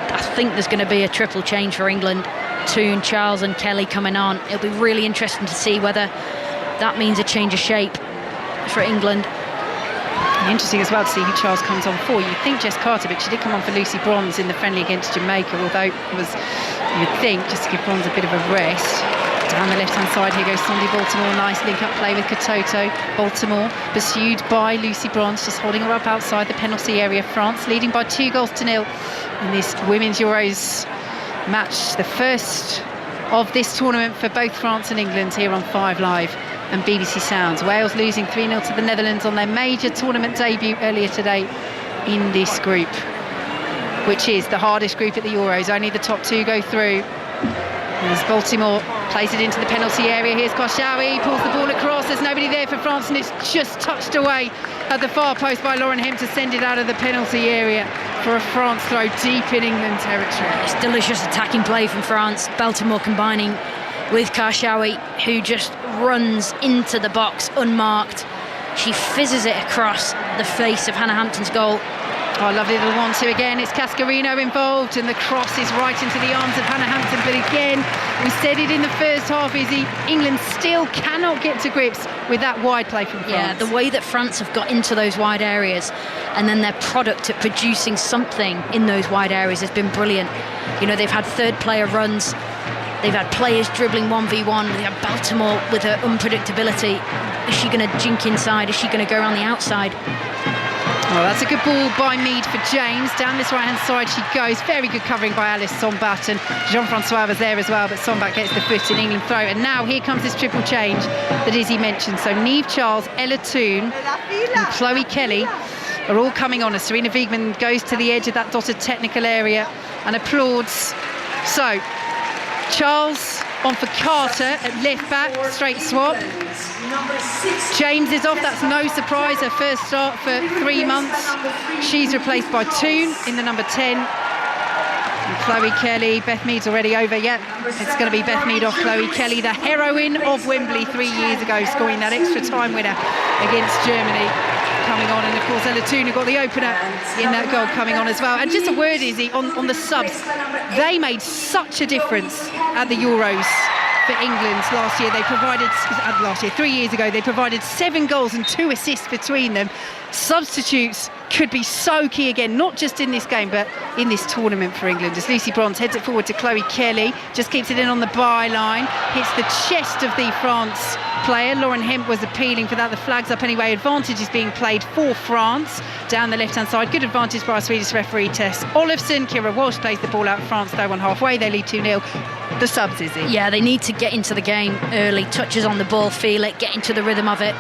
I think there's going to be a triple change for England. Toon, Charles and Kelly coming on. It'll be really interesting to see whether that means a change of shape for England. Interesting as well to see who Charles comes on for. You think Jess Carter, but she did come on for Lucy Bronze in the friendly against Jamaica, although it was, you would think, just to give Bronze a bit of a rest. Down the left-hand side, here goes Sandy Baltimore. Nice link-up play with Katoto. Baltimore pursued by Lucy Bronze, just holding her up outside the penalty area. France leading by 2-0 in this Women's Euros match, the first of this tournament for both France and England, here on 5 Live and BBC Sounds. Wales losing 3-0 to the Netherlands on their major tournament debut earlier today in this group, which is the hardest group at the Euros. Only the top 2 go through. As Baltimore plays it into the penalty area, here's Koscielny, pulls the ball across, there's nobody there for France, and it's just touched away at the far post by Lauren Hemp to send it out of the penalty area for a France throw deep in England territory. It's delicious attacking play from France. Baltimore combining with Koscielny, who just runs into the box unmarked. She fizzes it across the face of Hannah Hampton's goal. Oh, lovely little 1-2 again. It's Cascarino involved, and the cross is right into the arms of Hannah Hampton. But again, we said it in the first half, Izzy, England still cannot get to grips with that wide play from France. Yeah, the way that France have got into those wide areas, and then their product at producing something in those wide areas has been brilliant. You know, they've had third player runs, they've had players dribbling 1v1. They have Baltimore with her unpredictability. Is she going to jink inside? Is she going to go around the outside? Oh, that's a good ball by Mead for James. Down this right-hand side she goes. Very good covering by Alice Sombat, and Jean-Francois was there as well, but Sombat gets the foot in England throw. And now here comes this triple change that Izzy mentioned. So Niamh Charles, Ella Toone and Chloe Kelly are all coming on as Serena Wiegmann goes to the edge of that dotted technical area and applauds. So Charles on for Carter at left back, straight swap. James is off, that's no surprise, her first start for 3 months. She's replaced by Toone in the number 10. And Chloe Kelly, Beth Mead's already over. Yep, it's going to be Beth Mead off Chloe Kelly, the heroine of Wembley 3 years ago, scoring that extra time winner against Germany. Coming on, and of course Ella Toone, who got the opener in that goal, coming on as well. And just a word, Izzy, on the subs, they made such a difference at the Euros for England last year. They provided, 3 years ago, they provided 7 goals and 2 assists between them. Substitutes could be so key again, not just in this game, but in this tournament for England. As Lucy Bronze heads it forward to Chloe Kelly, just keeps it in on the byline, hits the chest of the France player. Lauren Hemp was appealing for that. The flag's up anyway. Advantage is being played for France. Down the left-hand side, good advantage by our Swedish referee Tess Olofsson. Kira Walsh plays the ball out. France though on halfway. They lead 2-0. The subs, Izzy. Yeah, they need to get into the game early. Touches on the ball, feel it, get into the rhythm of it.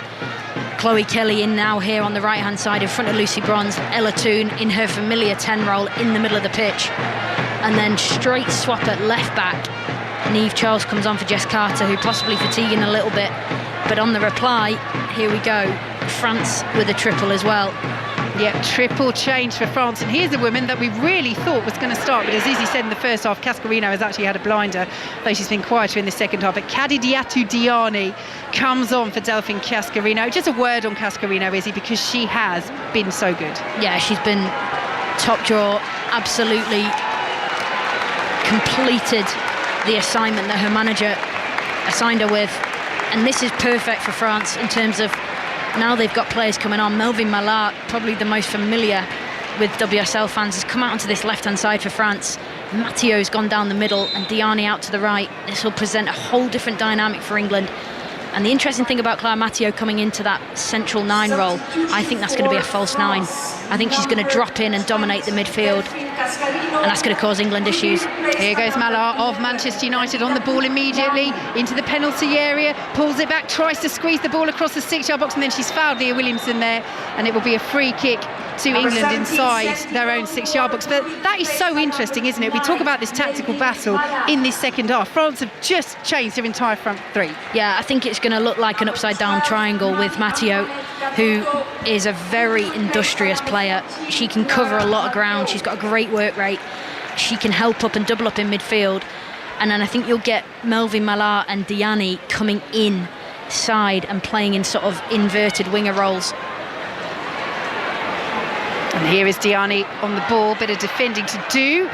Chloe Kelly in now here on the right-hand side in front of Lucy Bronze. Ella Toone in her familiar 10 role in the middle of the pitch. And then straight swap at left back. Niamh Charles comes on for Jess Carter, who possibly fatiguing a little bit. But on the reply, here we go. France with a triple as well. Yeah, triple change for France. And here's a woman that we really thought was going to start. But as Izzy said in the first half, Cascarino has actually had a blinder, though she's been quieter in the second half. But Kadidiatou Diani comes on for Delphine Cascarino. Just a word on Cascarino, Izzy, because she has been so good. Yeah, she's been top draw, absolutely completed the assignment that her manager assigned her with. And this is perfect for France in terms of now they've got players coming on. Melvin Mallard, probably the most familiar with WSL fans, has come out onto this left-hand side for France. Matthieu's gone down the middle and Diani out to the right. This will present a whole different dynamic for England. And the interesting thing about Claire Mathieu coming into that central 9 role, I think that's going to be a false 9. I think she's going to drop in and dominate the midfield, and that's going to cause England issues. Here goes Mallard of Manchester United on the ball immediately into the penalty area, pulls it back, tries to squeeze the ball across the 6-yard box, and then she's fouled Leah Williamson there, and it will be a free kick to England inside their own 6-yard box. But that is so interesting, isn't it? We talk about this tactical battle in this second half. France have just changed their entire front 3. Yeah, I think it's going to look like an upside-down triangle with Mathieu, who is a very industrious player. She can cover a lot of ground. She's got a great work rate. She can help up and double up in midfield. And then I think you'll get Melvin Mallard and Diani coming inside and playing in sort of inverted winger roles. And here is Diani on the ball, bit of defending to do.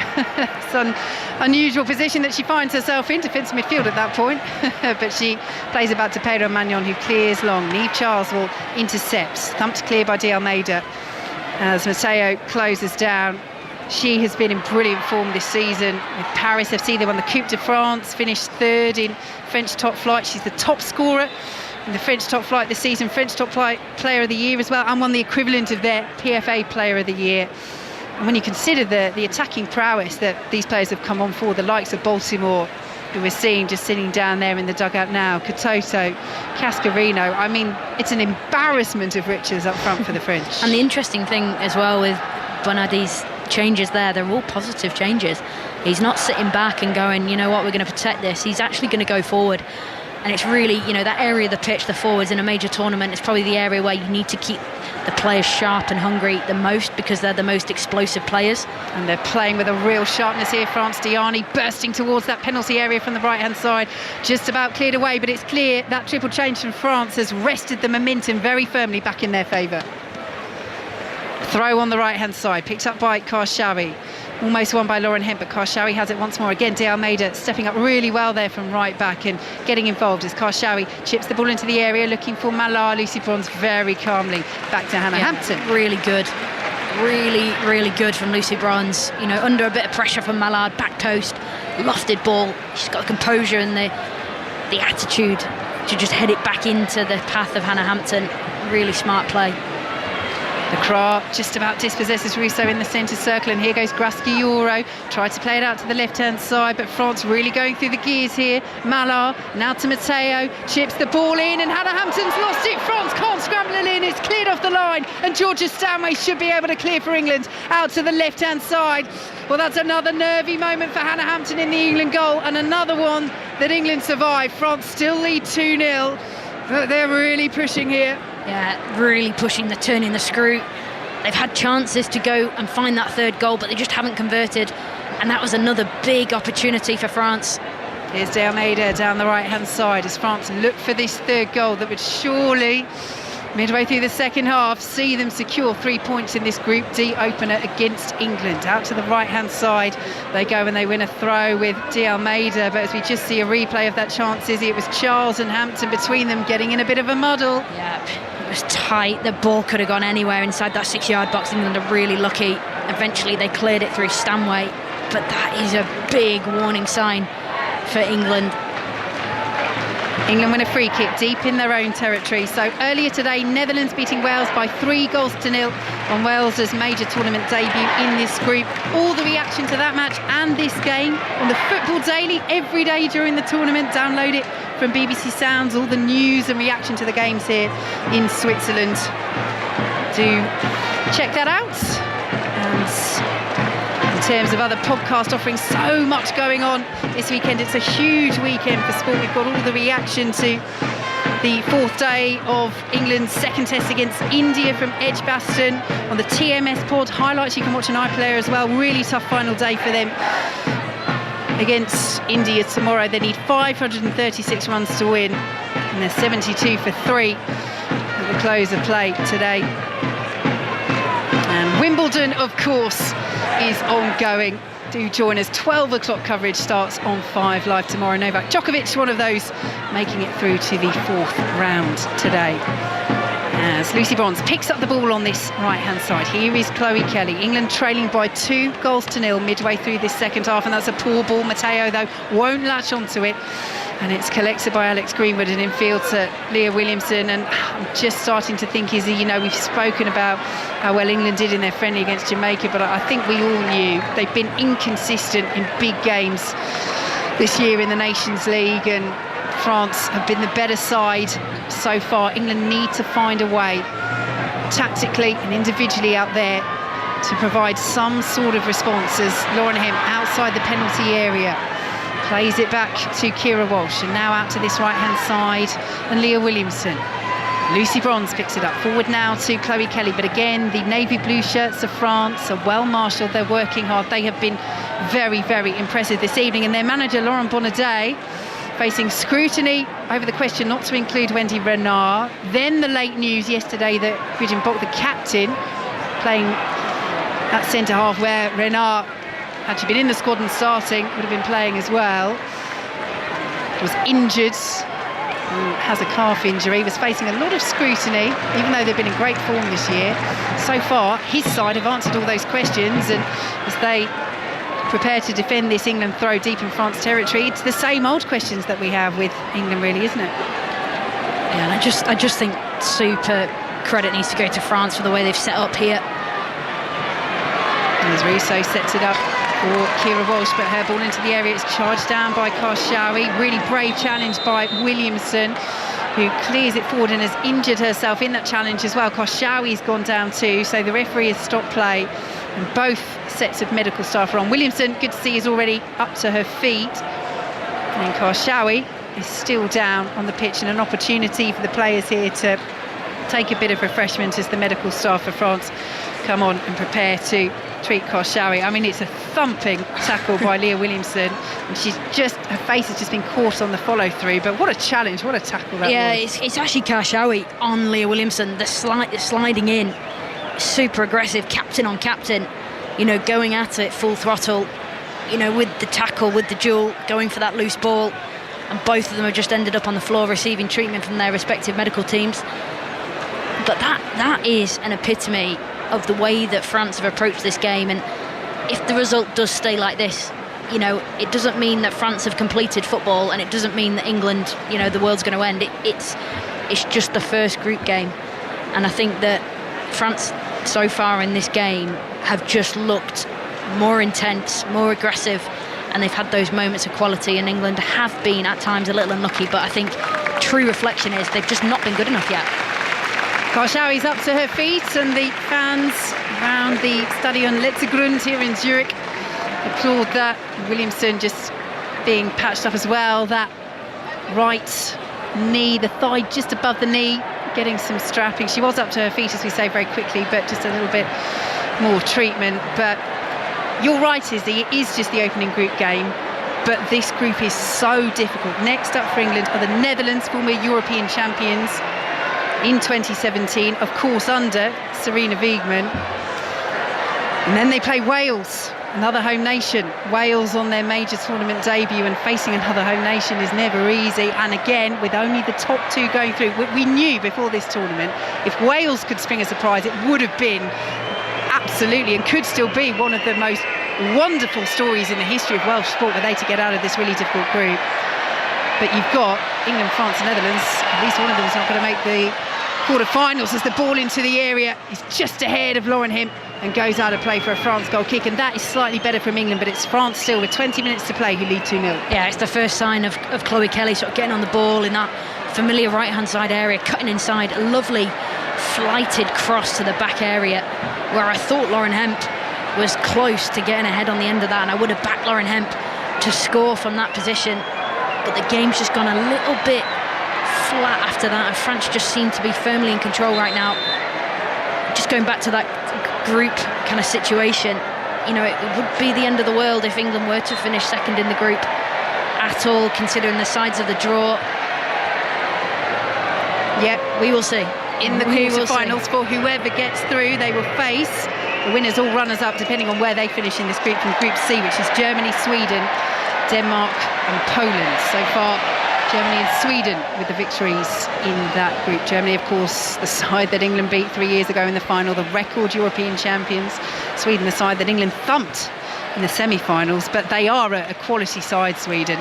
Son unusual position that she finds herself in, defensive midfield at that point. But she plays it back to Pedro Magnon, who clears long. Niamh Charles will intercepts, thumped clear by De Almeida as Mateo closes down. She has been in brilliant form this season. With Paris FC, they won the Coupe de France, finished third in French top flight. She's the top scorer in the French top flight this season, French top flight player of the year as well, and won the equivalent of their PFA player of the year. And when you consider the attacking prowess that these players have come on for, the likes of Baltimore, who we're seeing just sitting down there in the dugout now, Katoto, Cascarino, I mean, it's an embarrassment of riches up front for the French. And the interesting thing as well with Bonadi's changes there, they're all positive changes. He's not sitting back and going, you know what, we're going to protect this. He's actually going to go forward. And it's really, you know, that area of the pitch, the forwards in a major tournament, is probably the area where you need to keep the players sharp and hungry the most, because they're the most explosive players. And they're playing with a real sharpness here. France Diani bursting towards that penalty area from the right-hand side, just about cleared away, but it's clear that triple change from France has wrested the momentum very firmly back in their favour. Throw on the right-hand side, picked up by Karshawi. Almost won by Lauren Hemp, but Karshawi has it once more. Again, De Almeida stepping up really well there from right back and getting involved as Karshawi chips the ball into the area, looking for Mallard. Lucy Bronze very calmly back to Hannah Hampton. Really good. Really, really good from Lucy Bronze. You know, under a bit of pressure from Mallard, back post, lofted ball. She's got the composure and the attitude to just head it back into the path of Hannah Hampton. Really smart play. Lacroix just about dispossesses Russo in the centre circle, and here goes Graschiuro. Tried to play it out to the left-hand side, but France really going through the gears here. Mallard, now to Mateo, chips the ball in, and Hannah Hampton's lost it. France can't scramble it in, it's cleared off the line, and Georgia Stanway should be able to clear for England out to the left-hand side. Well, that's another nervy moment for Hannah Hampton in the England goal, and another one that England survived. France still lead 2-0, but they're really pushing here. Yeah, really pushing, the turning the screw. They've had chances to go and find that third goal, but they just haven't converted. And that was another big opportunity for France. Here's De Almeida down the right-hand side as France look for this third goal that would surely, midway through the second half, see them secure 3 points in this Group D opener against England. Out to the right-hand side they go, and they win a throw with De Almeida, but as we just see a replay of that chance, it was Charles and Hampton between them getting in a bit of a muddle. Yeah, it was tight. The ball could have gone anywhere inside that 6-yard box. England are really lucky. Eventually they cleared it through Stanway, but that is a big warning sign for England. England win a free kick deep in their own territory. So earlier today, Netherlands beating Wales by 3-0 on Wales's major tournament debut in this group. All the reaction to that match and this game on the Football Daily every day during the tournament. Download it from BBC Sounds, all the news and reaction to the games here in Switzerland. Do check that out. And in terms of other podcast offerings, so much going on this weekend. It's a huge weekend for sport. We've got all the reaction to the fourth day of England's second test against India from Edgbaston on the TMS pod. Highlights you can watch on iPlayer as well. Really tough final day for them against India tomorrow. They need 536 runs to win, and they're 72 for 3 at the close of play today. And Wimbledon, of course, is ongoing. Do join us. 12 o'clock coverage starts on 5 Live tomorrow. Novak Djokovic, one of those, making it through to the 4th round today. As Lucy Bronze picks up the ball on this right-hand side. Here is Chloe Kelly. England trailing by 2-0 midway through this second half, and that's a poor ball. Mateo, though, won't latch onto it. And it's collected by Alex Greenwood and in field to Leah Williamson. And I'm just starting to think, we've spoken about how well England did in their friendly against Jamaica, but I think we all knew they've been inconsistent in big games this year in the Nations League, and France have been the better side so far. England need to find a way, tactically and individually out there, to provide some sort of response as Lauren Hemp outside the penalty area plays it back to Kira Walsh, and now out to this right-hand side, and Leah Williamson. Lucy Bronze picks it up forward now to Chloe Kelly, but again the navy blue shirts of France are well marshalled. They're working hard. They have been very, very impressive this evening, and their manager Laurent Bonnadet facing scrutiny over the question not to include Wendy Renard. Then the late news yesterday that Gudrun Bock, the captain, playing at centre half where Renard had she been in the squad and starting, would have been playing as well. Was injured, has a calf injury, was facing a lot of scrutiny, even though they've been in great form this year. So far, his side have answered all those questions, and as they prepare to defend this England throw deep in France territory, it's the same old questions that we have with England, really, isn't it? Yeah, and I just think super credit needs to go to France for the way they've set up here. As Russo sets it up for Kira Walsh, but her ball into the area, it's charged down by Karshawi. Really brave challenge by Williamson, who clears it forward and has injured herself in that challenge as well. Karshawi's gone down too, so the referee has stopped play, and both sets of medical staff are on. Williamson, good to see, is already up to her feet, and Karshawi is still down on the pitch, and an opportunity for the players here to take a bit of refreshment as the medical staff of France come on and prepare to treat Karshawi. I mean, it's a thumping tackle by Leah Williamson, and her face has just been caught on the follow through. But what a challenge, what a tackle that was. Yeah, it's actually Karshawi on Leah Williamson, the sliding in, super aggressive, captain on captain, going at it full throttle, with the tackle, with the duel, going for that loose ball, and both of them have just ended up on the floor receiving treatment from their respective medical teams. But that is an epitome of the way that France have approached this game, and if the result does stay like this, it doesn't mean that France have completed football, and it doesn't mean that England, the world's going to end. It's just the first group game, and I think that France so far in this game have just looked more intense, more aggressive, and they've had those moments of quality, and England have been at times a little unlucky, but I think true reflection is they've just not been good enough yet. Karshawi's up to her feet, and the fans around the Stadion Letzigrund here in Zurich applaud that. Williamson just being patched up as well. That right knee, the thigh just above the knee, getting some strapping. She was up to her feet, as we say, very quickly, but just a little bit more treatment. But you're right, Izzy, it is just the opening group game. But this group is so difficult. Next up for England are the Netherlands, former European champions in 2017, of course under Serena Wiegman, and then they play Wales, another home nation. Wales on their major tournament debut, and facing another home nation is never easy, and again with only the top two going through. We knew before this tournament if Wales could spring a surprise, it would have been absolutely, and could still be, one of the most wonderful stories in the history of Welsh sport, were they to get out of this really difficult group. But you've got England, France and Netherlands. At least one of them is not going to make the quarter-finals, as the ball into the area is just ahead of Lauren Hemp and goes out of play for a France goal kick, and that is slightly better from England, but it's France still with 20 minutes to play who lead 2-0. Yeah, it's the first sign of Chloe Kelly sort of getting on the ball in that familiar right-hand side area, cutting inside, a lovely flighted cross to the back area, where I thought Lauren Hemp was close to getting ahead on the end of that, and I would have backed Lauren Hemp to score from that position, but the game's just gone a little bit flat after that, and France just seem to be firmly in control right now. Just going back to that group kind of situation, it would be the end of the world if England were to finish second in the group at all, considering the sides of the draw. Yep, we will see. In the quarter-finals, for whoever gets through, they will face the winners or runners-up, depending on where they finish in this group, from Group C, which is Germany, Sweden, Denmark and Poland. So far, Germany and Sweden with the victories in that group. Germany, of course, the side that England beat 3 years ago in the final, the record European champions. Sweden, the side that England thumped in the semi-finals, but they are a quality side, Sweden.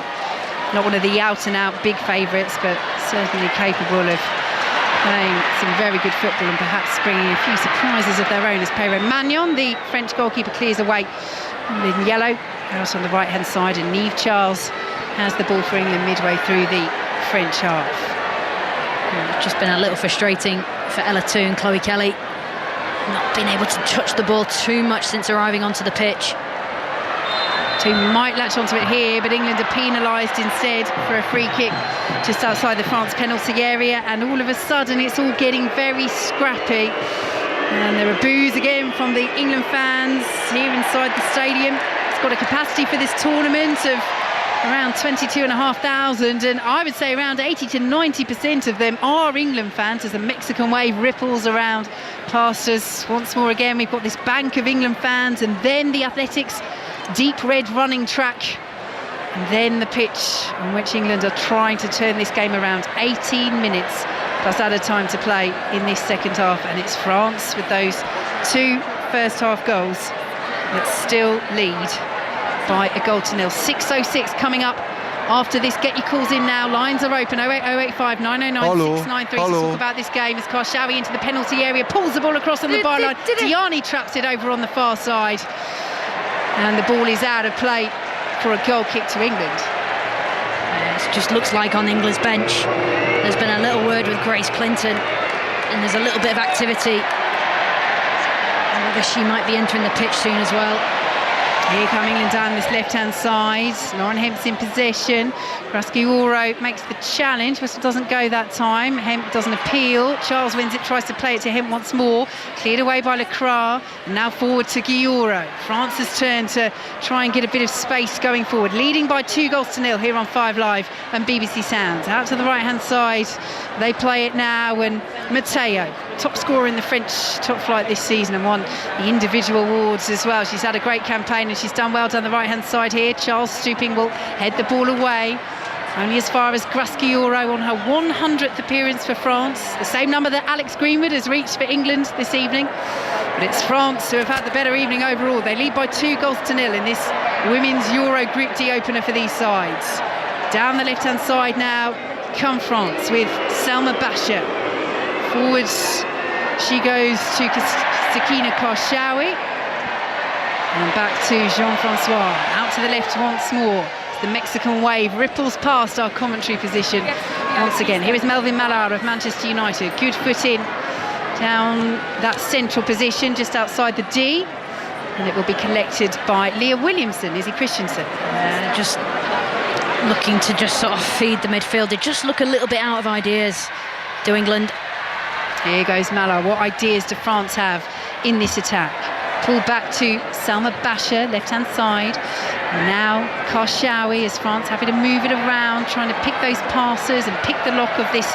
Not one of the out-and-out big favourites, but certainly capable of playing some very good football and perhaps bringing a few surprises of their own, as Perrin Magnon, the French goalkeeper, clears away in yellow out on the right-hand side, and Niamh Charles has the ball for England midway through the French half. Just been a little frustrating for Ella too, and Chloe Kelly not being able to touch the ball too much since arriving onto the pitch. Two might latch onto it here, but England are penalised instead for a free kick just outside the France penalty area, and all of a sudden it's all getting very scrappy, and there are boos again from the England fans here inside the stadium. It's got a capacity for this tournament of around 22,500, and I would say around 80 to 90% of them are England fans, as the Mexican wave ripples around past us. Once more again, we've got this bank of England fans, and then the Athletics deep red running track. And then the pitch on which England are trying to turn this game around. 18 minutes plus added time to play in this second half, and it's France with those 2 first half goals that still lead by a goal to nil. 6:06 coming up after this. Get your calls in now. Lines are open. 08085 909 693 to talk about this game as Karshawi into the penalty area, pulls the ball across on the byline. Diani traps it over on the far side, and the ball is out of play for a goal kick to England. It just looks like on England's bench there's been a little word with Grace Clinton, and there's a little bit of activity. I guess she might be entering the pitch soon as well. Here come England down this left-hand side. Lauren Hemp's in possession. Grasky-Oro makes the challenge. Whistle doesn't go that time. Hemp doesn't appeal. Charles wins it, tries to play it to Hemp once more. Cleared away by Lecras. And now forward to Guilloro. France's turn to try and get a bit of space going forward. Leading by 2-0 here on 5 Live and BBC Sounds. Out to the right-hand side. They play it now, and Matteo, top scorer in the French top flight this season, and won the individual awards as well. She's had a great campaign and she's done well down the right-hand side here. Charles Stooping will head the ball away. Only as far as Grasky-Oro on her 100th appearance for France. The same number that Alex Greenwood has reached for England this evening. But it's France who have had the better evening overall. They lead by 2-0 in this Women's Euro Group D opener for these sides. Down the left-hand side now come France with Selma Basher. Forwards she goes to Sakina Karshawi. And back to Jean-Francois. Out to the left once more. The Mexican wave ripples past our commentary position once again. Here is Melvin Mallard of Manchester United. Good foot in down that central position just outside the D. And it will be collected by Leah Williamson, Izzy Christensen. Just looking to just sort of feed the midfield. They just look a little bit out of ideas, do England. Here goes Mallard. What ideas do France have in this attack? Pull back to Selma Basher, left-hand side. And now Karshawi, as France happy to move it around, trying to pick those passes and pick the lock of this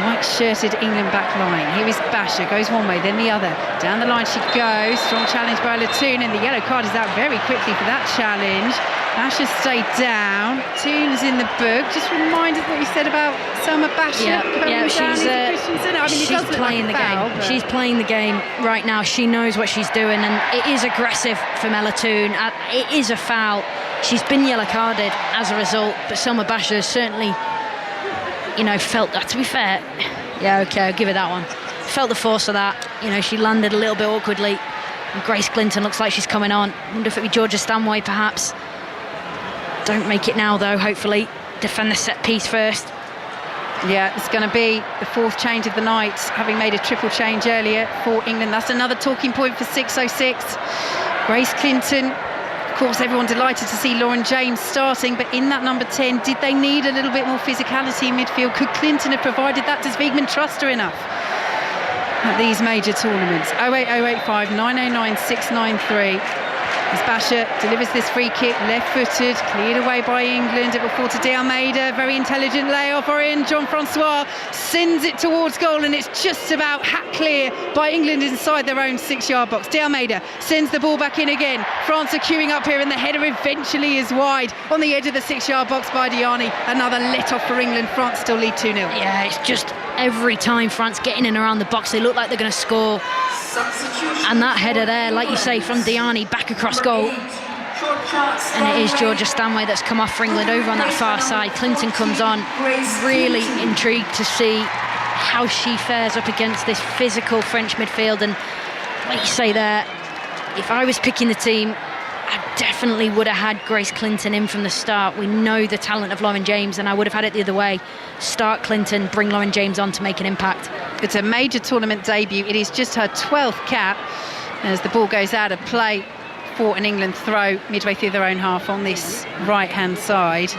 white-shirted England back line. Here is Basher, goes one way, then the other. Down the line she goes. Strong challenge by Latoon, and the yellow card is out very quickly for that challenge. Basher stayed down. Toon's in the book. Just remind us what you said about Selma Basher. She's playing the game. She's playing the game right now. She knows what she's doing, and it is aggressive for Latoon. It is a foul. She's been yellow carded as a result, but Selma Basher has certainly, felt that. To be fair, okay, I'll give her that one. Felt the force of that. She landed a little bit awkwardly. And Grace Clinton looks like she's coming on. I wonder if it'll be Georgia Stanway, perhaps. Don't make it now, though, hopefully. Defend the set piece first. Yeah, it's going to be the 4th change of the night, having made a triple change earlier for England. That's another talking point for 6:06. Grace Clinton. Of course, everyone delighted to see Lauren James starting, but in that number 10, did they need a little bit more physicality in midfield? Could Clinton have provided that? Does Wiegman trust her enough at these major tournaments? 08085 909 693. As Basher delivers this free kick, left-footed, cleared away by England. It will fall to De Almeida. Very intelligent layoff. Orion Jean-Francois sends it towards goal, and it's just about hat clear by England inside their own 6-yard box. De Almeida sends the ball back in again. France are queuing up here, and the header eventually is wide on the edge of the 6-yard box by Diani. Another let-off for England. France still lead 2-0. Yeah, it's just every time France get in and around the box, they look like they're going to score. And that header there, like you say, from Diani back across goal. And it is Georgia Stanway that's come off for England over on that far side. Clinton comes on. Really intrigued to see how she fares up against this physical French midfield. And like you say there, if I was picking the team, I definitely would have had Grace Clinton in from the start. We know the talent of Lauren James, and I would have had it the other way. Start Clinton, bring Lauren James on to make an impact. It's a major tournament debut. It is just her 12th cap as the ball goes out of play for an England throw midway through their own half on this right-hand side.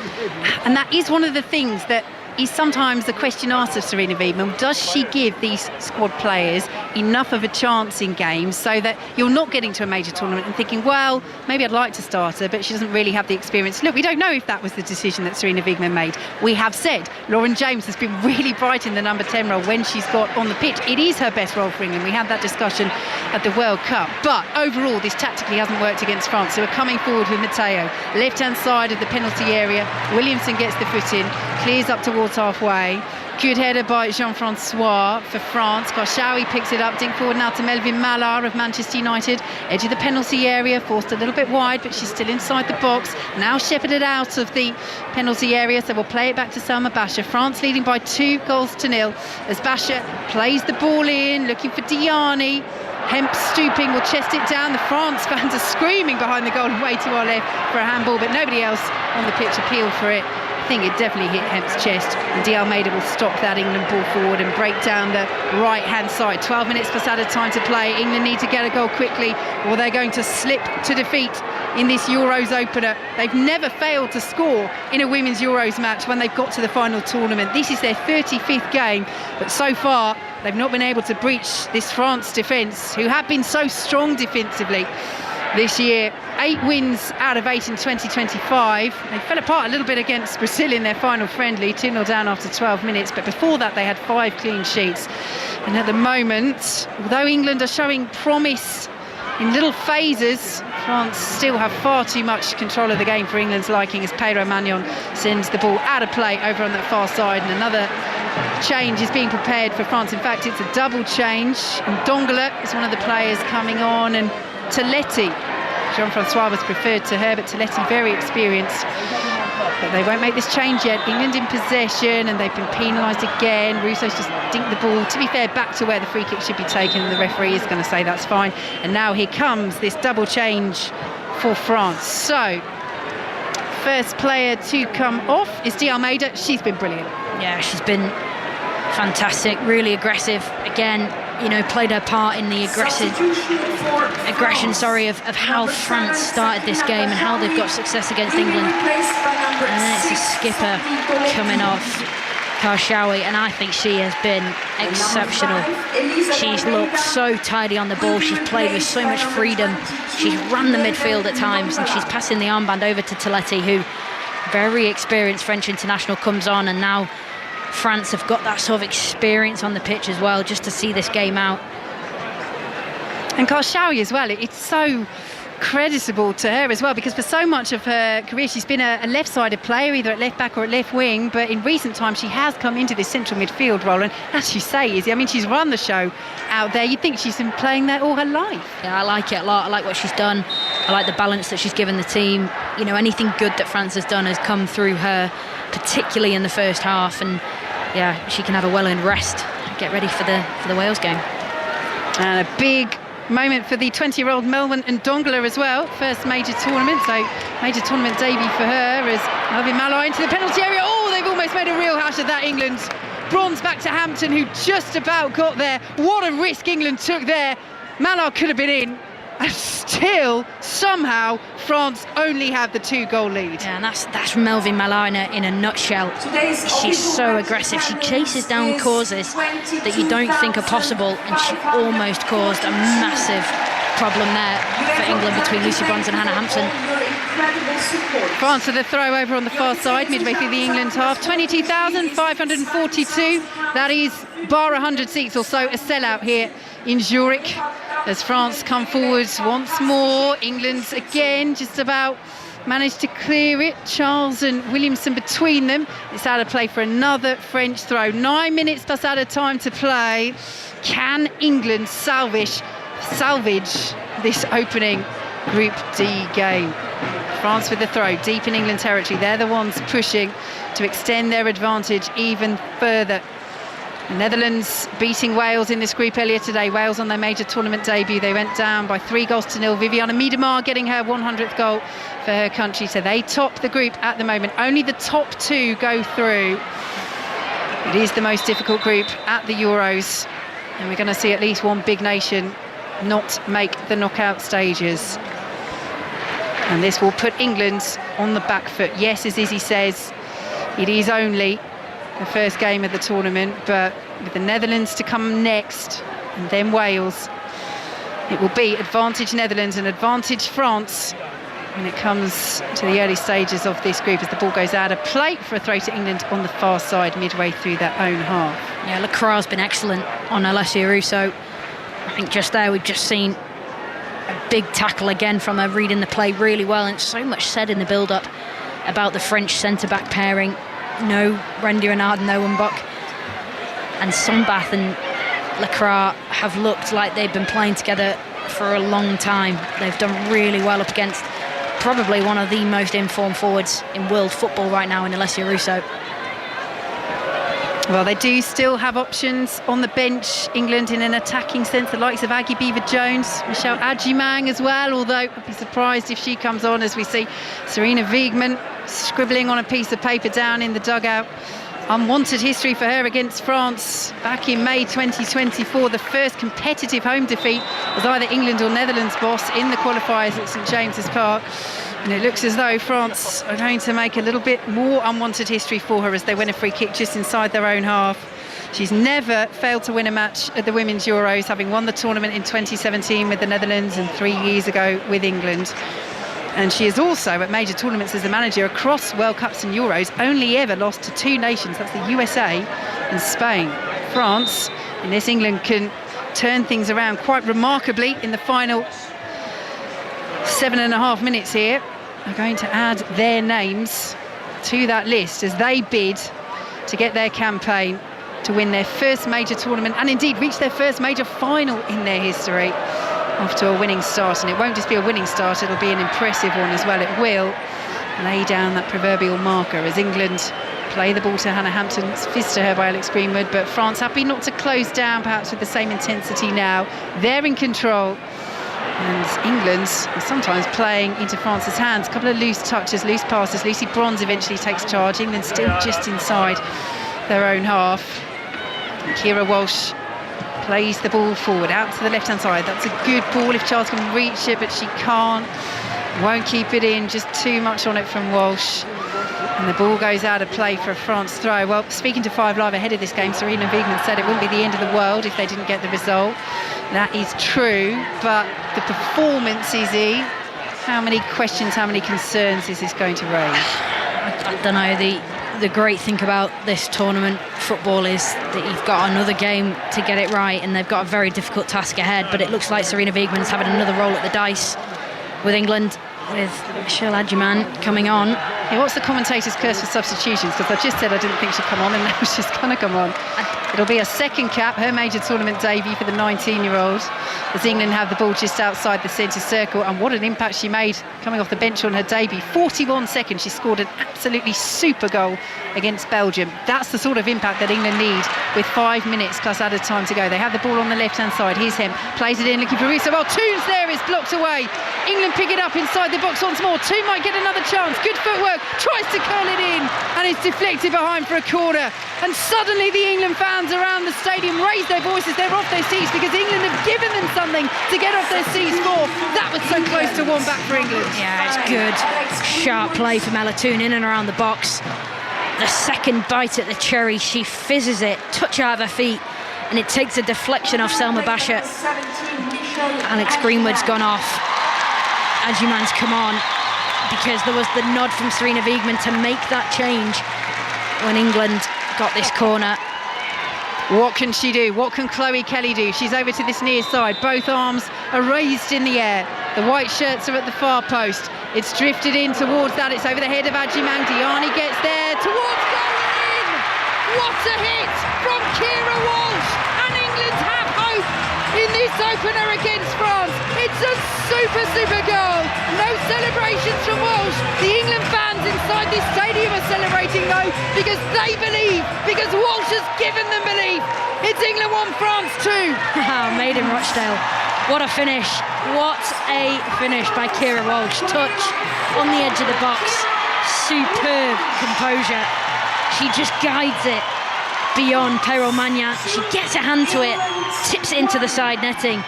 And that is one of the things that is sometimes the question asked of Sarina Wiegman. Does she give these squad players enough of a chance in games so that you're not getting to a major tournament and thinking, well, maybe I'd like to start her, but she doesn't really have the experience. Look, we don't know if that was the decision that Sarina Wiegman made. We have said Lauren James has been really bright in the number 10 role when she's got on the pitch. It is her best role for England. We had that discussion at the World Cup. But overall, this tactically hasn't worked against France. So we're coming forward with Matteo, left-hand side of the penalty area. Williamson gets the foot in, clears up towards halfway. Good header by Jean-Francois for France. Karshawi picks it up, dink forward now to Melvin Mallard of Manchester United. Edge of the penalty area, forced a little bit wide, but she's still inside the box. Now shepherded out of the penalty area, so we'll play it back to Salma Basha. France leading by 2-0 as Basha plays the ball in, looking for Diani. Hemp stooping, will chest it down. The France fans are screaming behind the goal and way to our left for a handball, but nobody else on the pitch appealed for it. I think it definitely hit Hemp's chest, and De Almeida will stop that England ball forward and break down the right-hand side. 12 minutes plus added time to play. England need to get a goal quickly, or they're going to slip to defeat in this Euros opener. They've never failed to score in a women's Euros match when they've got to the final tournament. This is their 35th game, but so far they've not been able to breach this France defence, who have been so strong defensively this year. 8 wins out of 8 in 2025. They fell apart a little bit against Brazil in their final friendly, 2-0 down after 12 minutes, but before that they had 5 clean sheets. And at the moment, although England are showing promise in little phases, France still have far too much control of the game for England's liking, as Pedro Magnon sends the ball out of play over on that far side, and another change is being prepared for France. In fact, it's a double change, and Dongler is one of the players coming on, and Toletti, Jean-Francois was preferred to her, but Toletti very experienced. But they won't make this change yet. England in possession, and they've been penalised again. Russo's just dinked the ball, to be fair, back to where the free kick should be taken, and the referee is going to say that's fine. And now here comes this double change for France. So first player to come off is De Almeida. She's been brilliant. Yeah, she's been fantastic, really aggressive. Again, you know, played her part in the aggression of how France started this game and how they've got success against England. And then it's a skipper coming off, Karshawi, and I think she has been exceptional. She's looked so tidy on the ball. She's played with so much freedom. She's run the midfield at times, and she's passing the armband over to Toletti, who, very experienced French international, comes on, and now France have got that sort of experience on the pitch as well, just to see this game out. And Karshawi as well, it's so creditable to her as well, because for so much of her career she's been a left-sided player, either at left back or at left wing, but in recent times she has come into this central midfield role, and as you say, Izzy, I mean, she's run the show out there. You'd think she's been playing there all her life. Yeah, I like it a lot. I like what she's done. I like the balance that she's given the team. You know, anything good that France has done has come through her, particularly in the first half, and yeah, she can have a well-earned rest, get ready for the Wales game. And a big moment for the 20-year-old Melvin and Dongler as well. First major tournament, so major tournament debut for her as Melvin Mallard into the penalty area. Oh, they've almost made a real hash of that, England. Bronze back to Hampton, who just about got there. What a risk England took there. Mallard could have been in, and still, somehow, France only have the 2-goal lead. Yeah, and that's Melvin Mallard in a nutshell. She's so aggressive. She chases down causes that you don't think are possible, and she almost caused a massive problem there for England between Lucy Bronze and Hannah Hampton. France with a throw over on the far side, midway through the England half. 22,542. That is, bar 100 seats or so, a sellout here in Zurich, as France come forwards once more. England's again just about managed to clear it. Charles and Williamson between them. It's out of play for another French throw. 9 minutes plus added time to play. Can England salvage this opening Group D game? France with the throw deep in England territory. They're the ones pushing to extend their advantage even further. The Netherlands beating Wales in this group earlier today. Wales on their major tournament debut. They went down by 3-0. Viviana Miedema getting her 100th goal for her country. So they top the group at the moment. Only the top 2 go through. It is the most difficult group at the Euros, and we're going to see at least one big nation not make the knockout stages. And this will put England on the back foot. Yes, as Izzy says, it is only the first game of the tournament, but with the Netherlands to come next and then Wales, it will be advantage Netherlands and advantage France when it comes to the early stages of this group as the ball goes out of play for a throw to England on the far side midway through their own half. Yeah, Lacroix's been excellent on Alessia Russo. I think just there we've just seen a big tackle again from her, reading the play really well, and so much said in the build-up about the French centre-back pairing. No Randy Renard, no Mbok. And Sombath and Lacroix have looked like they've been playing together for a long time. They've done really well up against probably one of the most informed forwards in world football right now in Alessia Russo. Well, they do still have options on the bench, England, in an attacking sense, the likes of Aggie Beaver-Jones, Michelle Adjumang as well, although I'd be surprised if she comes on, as we see Serena Wiegmann scribbling on a piece of paper down in the dugout. Unwanted history for her against France back in May 2024. The first competitive home defeat was either England or Netherlands, boss, in the qualifiers at St James's Park. And it looks as though France are going to make a little bit more unwanted history for her as they win a free kick just inside their own half. She's never failed to win a match at the Women's Euros, having won the tournament in 2017 with the Netherlands and 3 years ago with England. And she has also, at major tournaments as the manager across World Cups and Euros, only ever lost to 2 nations, that's the USA and Spain. France, in this, England can turn things around quite remarkably in the final 7.5 minutes here. Are going to add their names to that list as they bid to get their campaign to win their first major tournament and indeed reach their first major final in their history off to a winning start. And it won't just be a winning start, it'll be an impressive one as well. It will lay down that proverbial marker as England play the ball to Hannah Hampton. It's fizzed to her by Alex Greenwood, but France happy not to close down perhaps with the same intensity now. They're in control. And England is sometimes playing into France's hands. A couple of loose touches, loose passes. Lucy Bronze eventually takes charge. England still just inside their own half. And Kira Walsh plays the ball forward out to the left-hand side. That's a good ball if Charles can reach it, but she can't. Won't keep it in, just too much on it from Walsh. And the ball goes out of play for a France throw. Well, speaking to 5 Live ahead of this game, Serena Wiegmann said it wouldn't be the end of the world if they didn't get the result. That is true, but the performance, Izzy, how many questions, how many concerns is this going to raise? I don't know. The great thing about this tournament football is that you've got another game to get it right, and they've got a very difficult task ahead. But it looks like Serena Wiegmann's having another roll at the dice with England, with Michelle Adjumang coming on. Yeah, what's the commentator's curse for substitutions? Because I just said I didn't think she'd come on, and now she's going to come on. It'll be a second cap, her major tournament debut for the 19-year-old, as England have the ball just outside the centre circle. And what an impact she made coming off the bench on her debut. 41 seconds, she scored an absolutely super goal against Belgium. That's the sort of impact that England need with 5 minutes plus added time to go. They have the ball on the left-hand side. Here's Hemp, plays it in, looking for Russo. Well, Toons there is blocked away. England pick it up inside the box once more. Toon might get another chance. Good footwork, tries to curl it in, and it's deflected behind for a corner. And suddenly the England fans around the stadium raise their voices. They're off their seats because England have given them something to get off their seats for. That was so close to one back for England. Yeah, it's good. Sharp play from Ella Toon in and around the box. The second bite at the cherry, she fizzes it, touch out of her feet, and it takes a deflection off Selma Basher. Alex Greenwood's gone off. Adjumang's come on, because there was the nod from Serena Wiegmann to make that change when England got this corner. What can she do? What can Chloe Kelly do? She's over to this near side. Both arms are raised in the air. The white shirts are at the far post. It's drifted in towards that. It's over the head of Adjumang. Diani gets there towards going in. What a hit from Kira Walsh. And England have hope in this opener against France. It's a super goal. No celebrations from Walsh. The England fans inside this stadium are celebrating though, because they believe, because Walsh has given them belief. It's England 1, France 2. Made in Rochdale. What a finish. What a finish by Kira Walsh. Touch on the edge of the box. Superb composure. She just guides it beyond Perro Magna. She gets a hand to it, tips it into the side netting.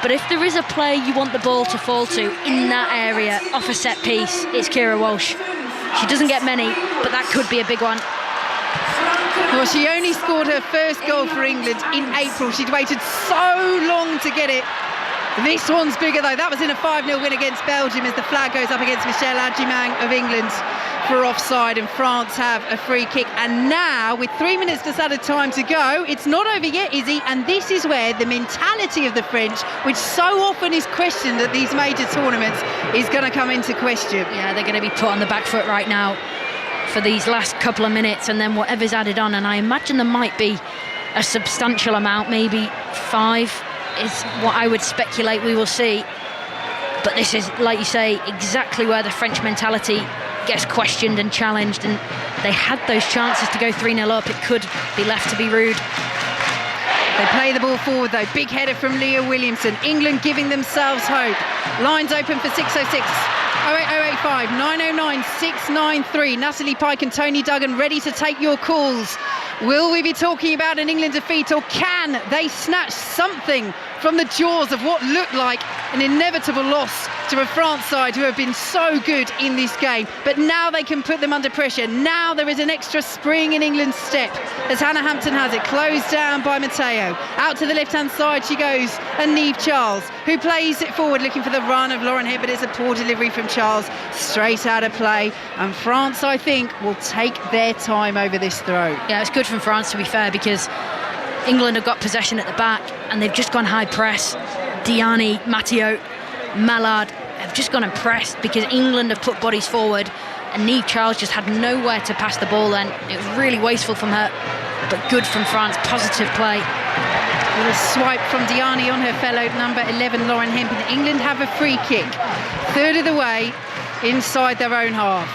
But if there is a play you want the ball to fall to in that area, off a set piece, it's Kira Walsh. She doesn't get many, but that could be a big one. Well, she only scored her first goal for England in April. She'd waited so long to get it. This one's bigger though. That was in a 5-0 win against Belgium as the flag goes up against Michelle Adjimang of England for offside, and France have a free kick. And now, with 3 minutes just added time to go, it's not over yet, Izzy, and this is where the mentality of the French, which so often is questioned at these major tournaments, is going to come into question. Yeah, they're going to be put on the back foot right now for these last couple of minutes, and then whatever's added on, and I imagine there might be a substantial amount, maybe 5 is what I would speculate we will see. But this is, like you say, exactly where the French mentality gets questioned and challenged, and they had those chances to go 3-0 up. It could be left to be rude. They play the ball forward though. Big header from Leah Williamson. England giving themselves hope. Lines open for 606 08085 909 693. Natalie Pike and Tony Duggan ready to take your calls. Will we be talking about an England defeat, or can they snatch something from the jaws of what looked like an inevitable loss to a France side who have been so good in this game? But now they can put them under pressure. Now there is an extra spring in England's step as Hannah Hampton has it, closed down by Matteo. Out to the left-hand side she goes, and Niamh Charles, who plays it forward looking for the run of Lauren Hibb, but it's a poor delivery from Charles, straight out of play. And France, I think, will take their time over this throw. Yeah, it's good from France, to be fair, because England have got possession at the back and they've just gone high press. Diani, Matteo, Mallard have just gone and pressed because England have put bodies forward, and Niamh Charles just had nowhere to pass the ball then. It was really wasteful from her, but good from France. Positive play. A little swipe from Diani on her fellow number 11 Lauren Hemp, and England have a free kick, third of the way inside their own half.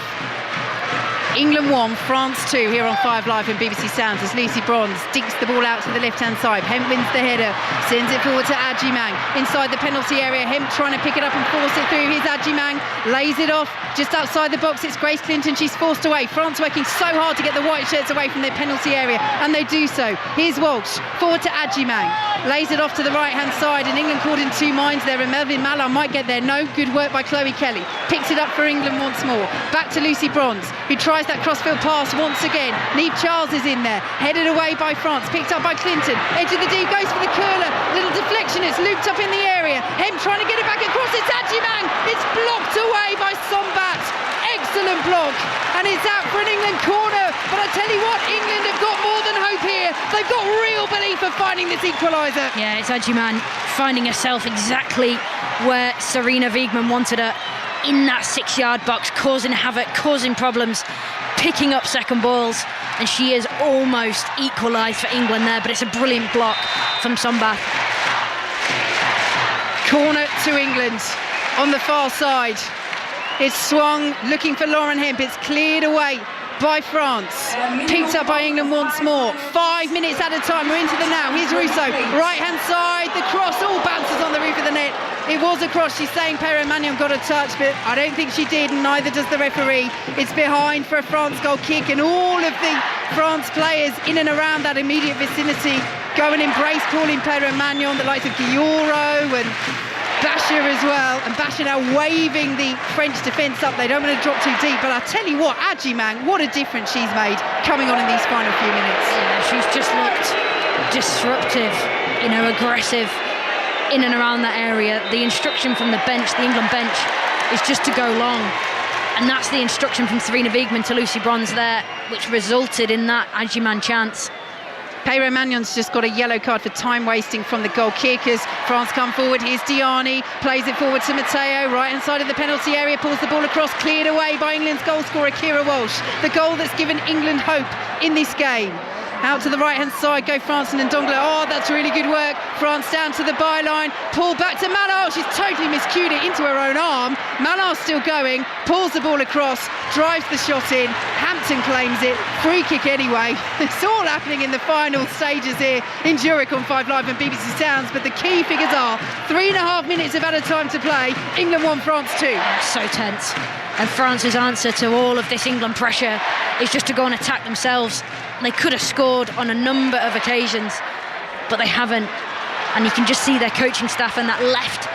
England 1, France 2 here on 5 Live and BBC Sounds as Lucy Bronze dinks the ball out to the left-hand side. Hemp wins the header, sends it forward to Adjimang. Inside the penalty area, Hemp trying to pick it up and force it through. Here's Adjimang, lays it off just outside the box. It's Grace Clinton, she's forced away. France working so hard to get the white shirts away from their penalty area, and they do so. Here's Walsh, forward to Adjimang, lays it off to the right-hand side, and England caught in 2 minds there, and Melvin Mallard might get there. No, good work by Chloe Kelly. Picks it up for England once more. Back to Lucy Bronze, who tries that crossfield pass once again. Niamh Charles is in there, headed away by France, picked up by Clinton, edge of the D, goes for the curler, little deflection, it's looped up in the area. Hem trying to get it back across, it's Adjimang, it's blocked away by Sombat. Excellent block, and it's out for an England corner. But I tell you what, England have got more than hope here. They've got real belief of finding this equaliser. Yeah, it's Adjimang finding herself exactly where Sarina Wiegman wanted her, in that 6-yard box, causing havoc, causing problems, picking up second balls, and she is almost equalised for England there, but it's a brilliant block from Sombath. Corner to England on the far side. It's swung, looking for Lauren Hemp. It's cleared away by France. Picked up by England once more. 5 minutes at a time. We're into the now. Here's Russo. Right-hand side. The cross all bounces on the roof of the net. It was a cross. She's saying Perrin Magnon got a touch, but I don't think she did, and neither does the referee. It's behind for a France goal kick, and all of the France players in and around that immediate vicinity go and embrace Pauline Perrin Magnon, the likes of Guillaume and Basher as well, and Basher now waving the French defence up. They don't want to drop too deep, but I tell you what, Adjimang, what a difference she's made coming on in these final few minutes. Yeah, she's just looked disruptive, aggressive in and around that area. The instruction from the bench, the England bench, is just to go long, and that's the instruction from Sarina Wiegman to Lucy Bronze there, which resulted in that Adjimang chance. Perrin Magnon's just got a yellow card for time wasting from the goal kickers. France come forward, here's Diani, plays it forward to Matteo, right hand side of the penalty area, pulls the ball across, cleared away by England's goal scorer Kira Walsh, the goal that's given England hope in this game. Out to the right-hand side go France and Ndongla. Oh, that's really good work. France down to the byline. Pull back to Mallard. She's totally miscued it into her own arm. Mallard's still going. Pulls the ball across. Drives the shot in. Hampton claims it. Free kick anyway. It's all happening in the final stages here in Zurich on 5 Live and BBC Sounds. But the key figures are 3.5 minutes of added time to play. England 1, France 2. So tense. And France's answer to all of this England pressure is just to go and attack themselves. They could have scored on a number of occasions, but they haven't. And you can just see their coaching staff and that left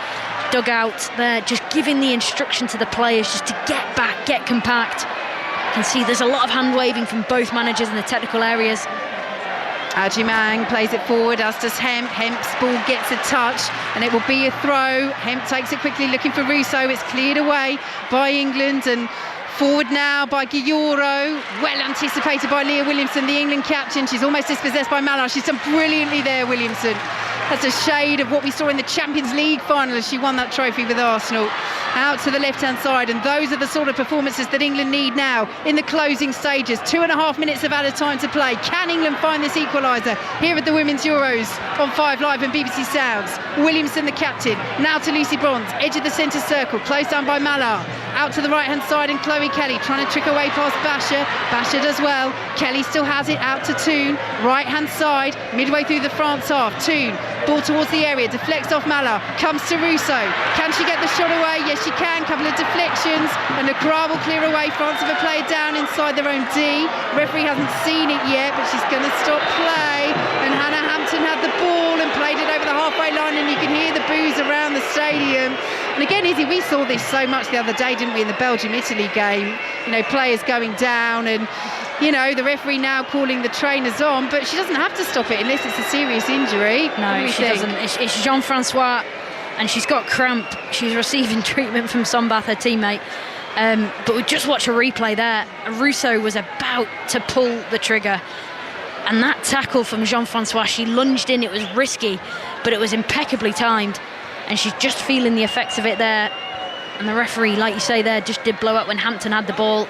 dugout there just giving the instruction to the players just to get back, get compact. You can see there's a lot of hand waving from both managers in the technical areas. Adjimang plays it forward, as does Hemp. Hemp's ball gets a touch, and it will be a throw. Hemp takes it quickly, looking for Russo. It's cleared away by England, and forward now by Guilloro. Well anticipated by Leah Williamson, the England captain. She's almost dispossessed by Mallard. She's done brilliantly there, Williamson. That's a shade of what we saw in the Champions League final as she won that trophy with Arsenal. Out to the left-hand side, and those are the sort of performances that England need now in the closing stages. 2.5 minutes of added time to play. Can England find this equaliser here at the Women's Euros on 5 Live and BBC Sounds? Williamson, the captain, now to Lucy Bronze, edge of the centre circle, closed down by Mallard. Out to the right-hand side, and Chloe Kelly trying to trick away past Basher. Basher does well. Kelly still has it, out to Toon. Right-hand side, midway through the France half. Toon, ball towards the area, deflects off Mallard, comes to Russo. Can she get the shot away? Yes, she can. Couple of deflections, and Lecras will clear away. France have a player down inside their own D. Referee hasn't seen it yet, but she's going to stop play. And Hannah Hampton had the ball and played it over the halfway line, and you can hear the boos around the stadium. And again, Izzy, we saw this so much the other day, didn't we, in the Belgium-Italy game? You know, players going down, and you know, the referee now calling the trainers on, but she doesn't have to stop it unless it's a serious injury. No, she doesn't. It's Jean-Francois, and she's got cramp. She's receiving treatment from Sombath, her teammate. But we just watched a replay there. Russo was about to pull the trigger, and that tackle from Jean-Francois, she lunged in. It was risky, but it was impeccably timed, and she's just feeling the effects of it there. And the referee, like you say there, just did blow up when Hampton had the ball,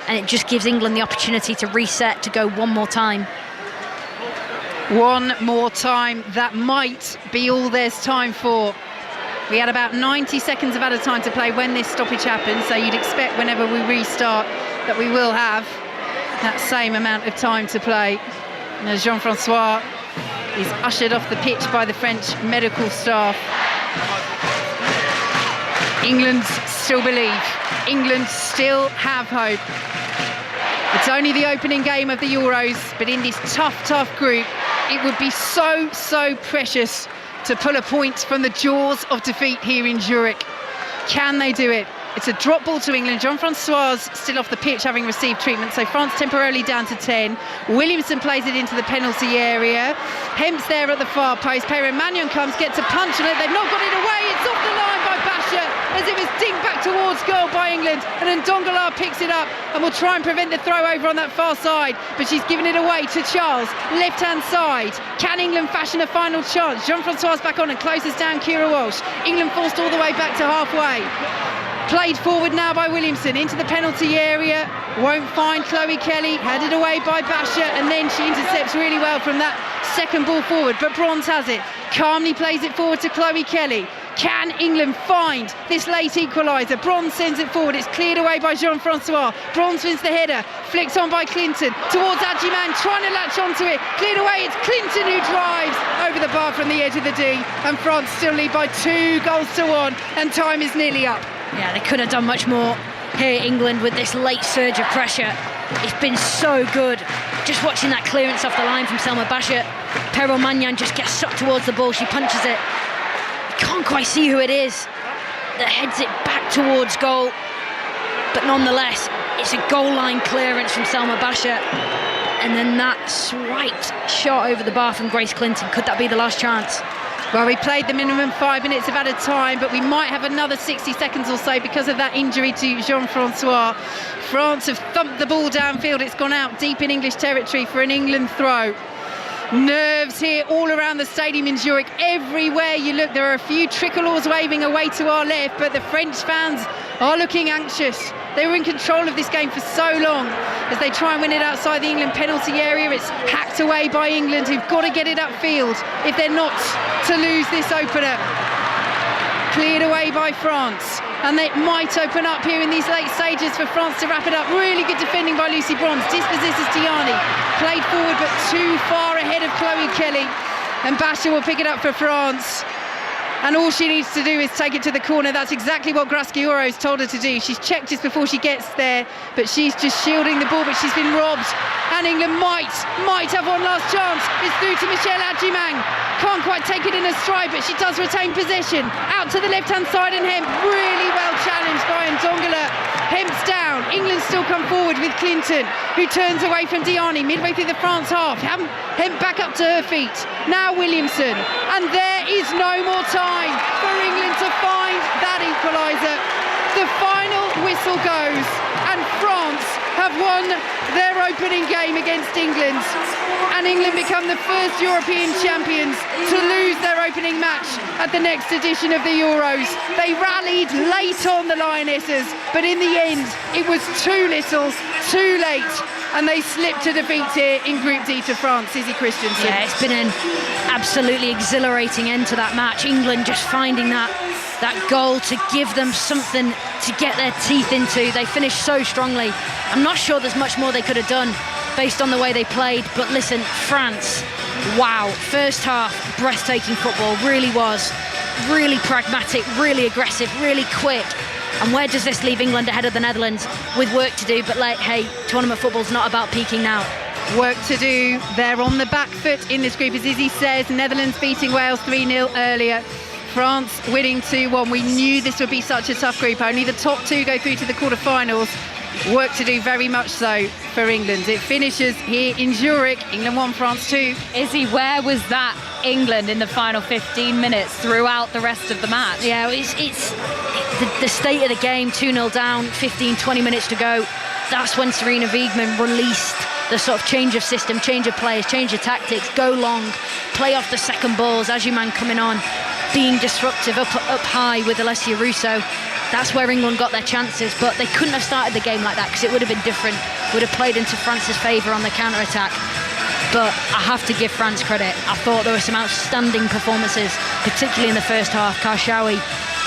and it just gives England the opportunity to reset, to go one more time. One more time. That might be all there's time for. We had about 90 seconds of added time to play when this stoppage happened, so you'd expect whenever we restart that we will have that same amount of time to play. And as Jean-Francois is ushered off the pitch by the French medical staff. England still believe. England still have hope. It's only the opening game of the Euros, but in this tough group, it would be so precious to pull a point from the jaws of defeat here in Zurich. Can they do it? It's a drop ball to England. Jean-Francois still off the pitch, having received treatment, so France temporarily down to 10. Williamson plays it into the penalty area. Hemp's there at the far post. Perrin Magnon comes, gets a punch on it. They've not got it away. It's off the line by Basher as it was dinked back towards goal by England. And then Ndongala picks it up and will try and prevent the throw over on that far side. But she's given it away to Charles, left-hand side. Can England fashion a final chance? Jean-Francois back on and closes down Kira Walsh. England forced all the way back to halfway. Played forward now by Williamson into the penalty area. Won't find Chloe Kelly. Headed away by Basher, and then she intercepts really well from that second ball forward. But Bronze has it. Calmly plays it forward to Chloe Kelly. Can England find this late equaliser? Bronze sends it forward. It's cleared away by Jean-Francois. Bronze wins the header. Flicks on by Clinton towards Adjimang, trying to latch onto it. Cleared away. It's Clinton who drives over the bar from the edge of the D. And France still lead by 2-1, and time is nearly up. Yeah, they could have done much more here, England, with this late surge of pressure. It's been so good. Just watching that clearance off the line from Selma Basher. Perrin Magnon just gets sucked towards the ball. She punches it. You can't quite see who it is that heads it back towards goal. But nonetheless, it's a goal line clearance from Selma Basher. And then that swiped shot over the bar from Grace Clinton. Could that be the last chance? Well, we played the minimum 5 minutes of added time, but we might have another 60 seconds or so because of that injury to Jean-Francois. France have thumped the ball downfield. It's gone out deep in English territory for an England throw. Nerves here all around the stadium in Zurich. Everywhere you look, there are a few tricolours waving away to our left, but the French fans are looking anxious. They were in control of this game for so long as they try and win it outside the England penalty area. It's hacked away by England, who've got to get it upfield if they're not to lose this opener. Cleared away by France, and it might open up here in these late stages for France to wrap it up. Really good defending by Lucy Bronze. Dispossesses Tiani. Played forward but too far ahead of Chloe Kelly. And Basher will pick it up for France. And all she needs to do is take it to the corner. That's exactly what Graschioro has told her to do. She's checked this before she gets there, but she's just shielding the ball, but she's been robbed. And England might have one last chance. It's through to Michelle Adjimang. can't quite take it in her stride, but she does retain possession. Out to the left-hand side, and Hemp really well challenged by Ndongala. Hemp's down. England still come forward with Clinton, who turns away from Diani midway through the France half. Hemp back up to her feet. Now Williamson, and there is no more time for England to find that equaliser. The final whistle goes, and France have won their opening game against England, and England become the first European champions to lose their opening match at the next edition of the Euros. They rallied late on, the Lionesses, but in the end it was too little, too late, and they slipped to defeat here in Group D to France. Izzy Christensen. Yeah, it's been an absolutely exhilarating end to that match. England just finding that goal to give them something to get their teeth into. They finished so strongly. I'm not sure there's much more they could have done based on the way they played, but listen, France, wow, first half, breathtaking football, really was. Really pragmatic, really aggressive, really quick. And where does this leave England ahead of the Netherlands with work to do? But hey, tournament football's not about peaking now. Work to do. They're on the back foot in this group, as Izzy says. Netherlands beating Wales 3-0 earlier. France winning 2-1. We knew this would be such a tough group. Only the top two go through to the quarterfinals. Work to do, very much so, for England. It finishes here in Zurich. England 1, France 2. Izzy, where was that England in the final 15 minutes throughout the rest of the match? Yeah, it's the state of the game, 2-0 down, 15, 20 minutes to go. That's when Sarina Wiegman released the sort of change of system, change of players, change of tactics, go long, play off the second balls, Ajuman coming on, being disruptive up high with Alessia Russo. That's where England got their chances, but they couldn't have started the game like that because it would have been different. Would have played into France's favour on the counter-attack. But I have to give France credit. I thought there were some outstanding performances, particularly in the first half. Karshawi,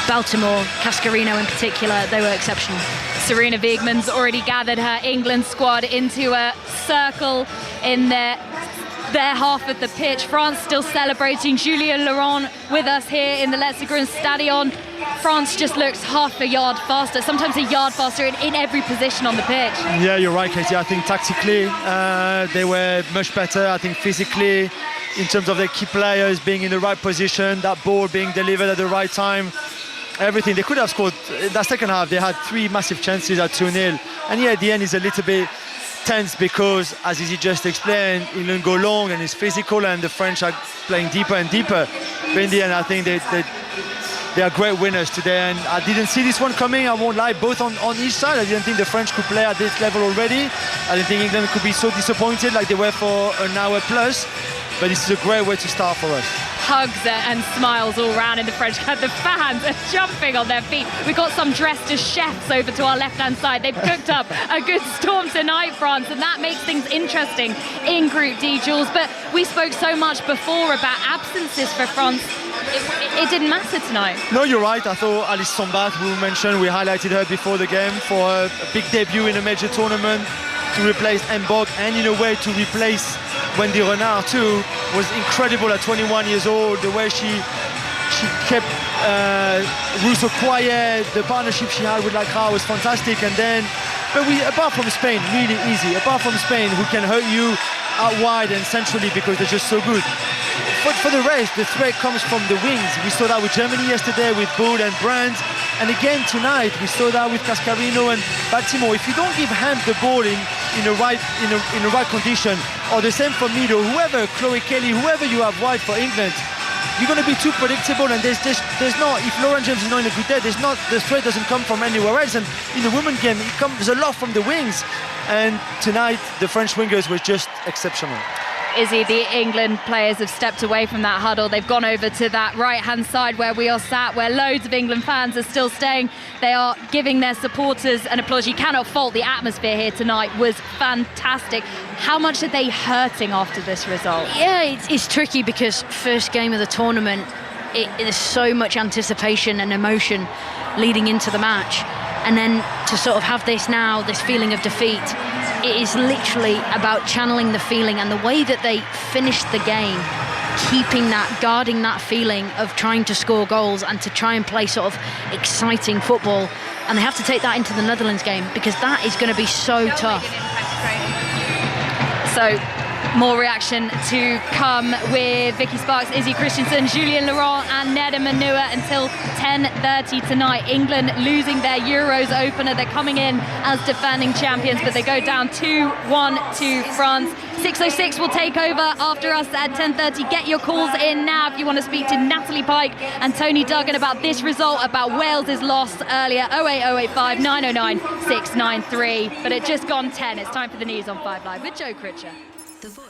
Baltimore, Cascarino in particular, they were exceptional. Sarina Wiegman's already gathered her England squad into a circle in their half of the pitch. France still celebrating. Julien Laurent with us here in the Let's Grun Stadion. France just looks half a yard faster, sometimes a yard faster in every position on the pitch. Yeah, you're right, Katie. I think tactically they were much better. I think physically, in terms of their key players being in the right position, that ball being delivered at the right time, everything. They could have scored in that second half. They had 3 massive chances at 2-0. And yeah, at the end is a little bit tense because, as Izzy just explained, England go long and it's physical, and the French are playing deeper and deeper. But in the end, I think they are great winners today, and I didn't see this one coming. I won't lie, both on each side. I didn't think the French could play at this level already. I didn't think England could be so disappointed like they were for an hour plus. But this is a great way to start for us. Hugs and smiles all round in the French camp. The fans are jumping on their feet. We've got some dressed as chefs over to our left-hand side. They've cooked up a good storm tonight, France, and that makes things interesting in Group D, Jules. But we spoke so much before about absences for France. It didn't matter tonight. No, you're right. I thought Alice Sombat, who mentioned, we highlighted her before the game for a big debut in a major tournament, to replace Mbog, and in a way to replace Wendy Renard too, was incredible at 21 years old. The way she kept Russo quiet, the partnership she had with Lacra was fantastic. And then, apart from Spain, really easy. Apart from Spain, who can hurt you out wide and centrally because they're just so good. But for the rest, the threat comes from the wings. We saw that with Germany yesterday with Bull and Brandt. And again tonight, we saw that with Cascarino and Baltimore. If you don't give Hemp the ball in the right condition, or the same for Mido, whoever, Chloe Kelly, whoever you have wide for England, you're going to be too predictable. And there's not, if Lauren James is not in a good day, the threat doesn't come from anywhere else. And in the women's game, it comes a lot from the wings. And tonight, the French wingers were just exceptional. Izzy, the England players have stepped away from that huddle. They've gone over to that right-hand side where we are sat, where loads of England fans are still staying. They are giving their supporters an applause. You cannot fault the atmosphere here tonight. Was fantastic. How much are they hurting after this result? Yeah, it's tricky because first game of the tournament, there's so much anticipation and emotion leading into the match. And then to sort of have this now, this feeling of defeat, it is literally about channeling the feeling, and the way that they finished the game, keeping that, guarding that feeling of trying to score goals and to try and play sort of exciting football. And they have to take that into the Netherlands game because that is going to be so tough. So More reaction to come with Vicky Sparks, Izzy Christensen, Julien Laurent and Neda Manua until 10:30 tonight. England losing their Euros opener. They're coming in as defending champions, but they go down 2-1 to France. 606 will take over after us at 10:30. Get your calls in now if you want to speak to Natalie Pike and Tony Duggan about this result, about Wales' loss earlier. 08085 909 693. But it just gone 10. It's time for the news on 5 Live with Joe Critcher. The Voice.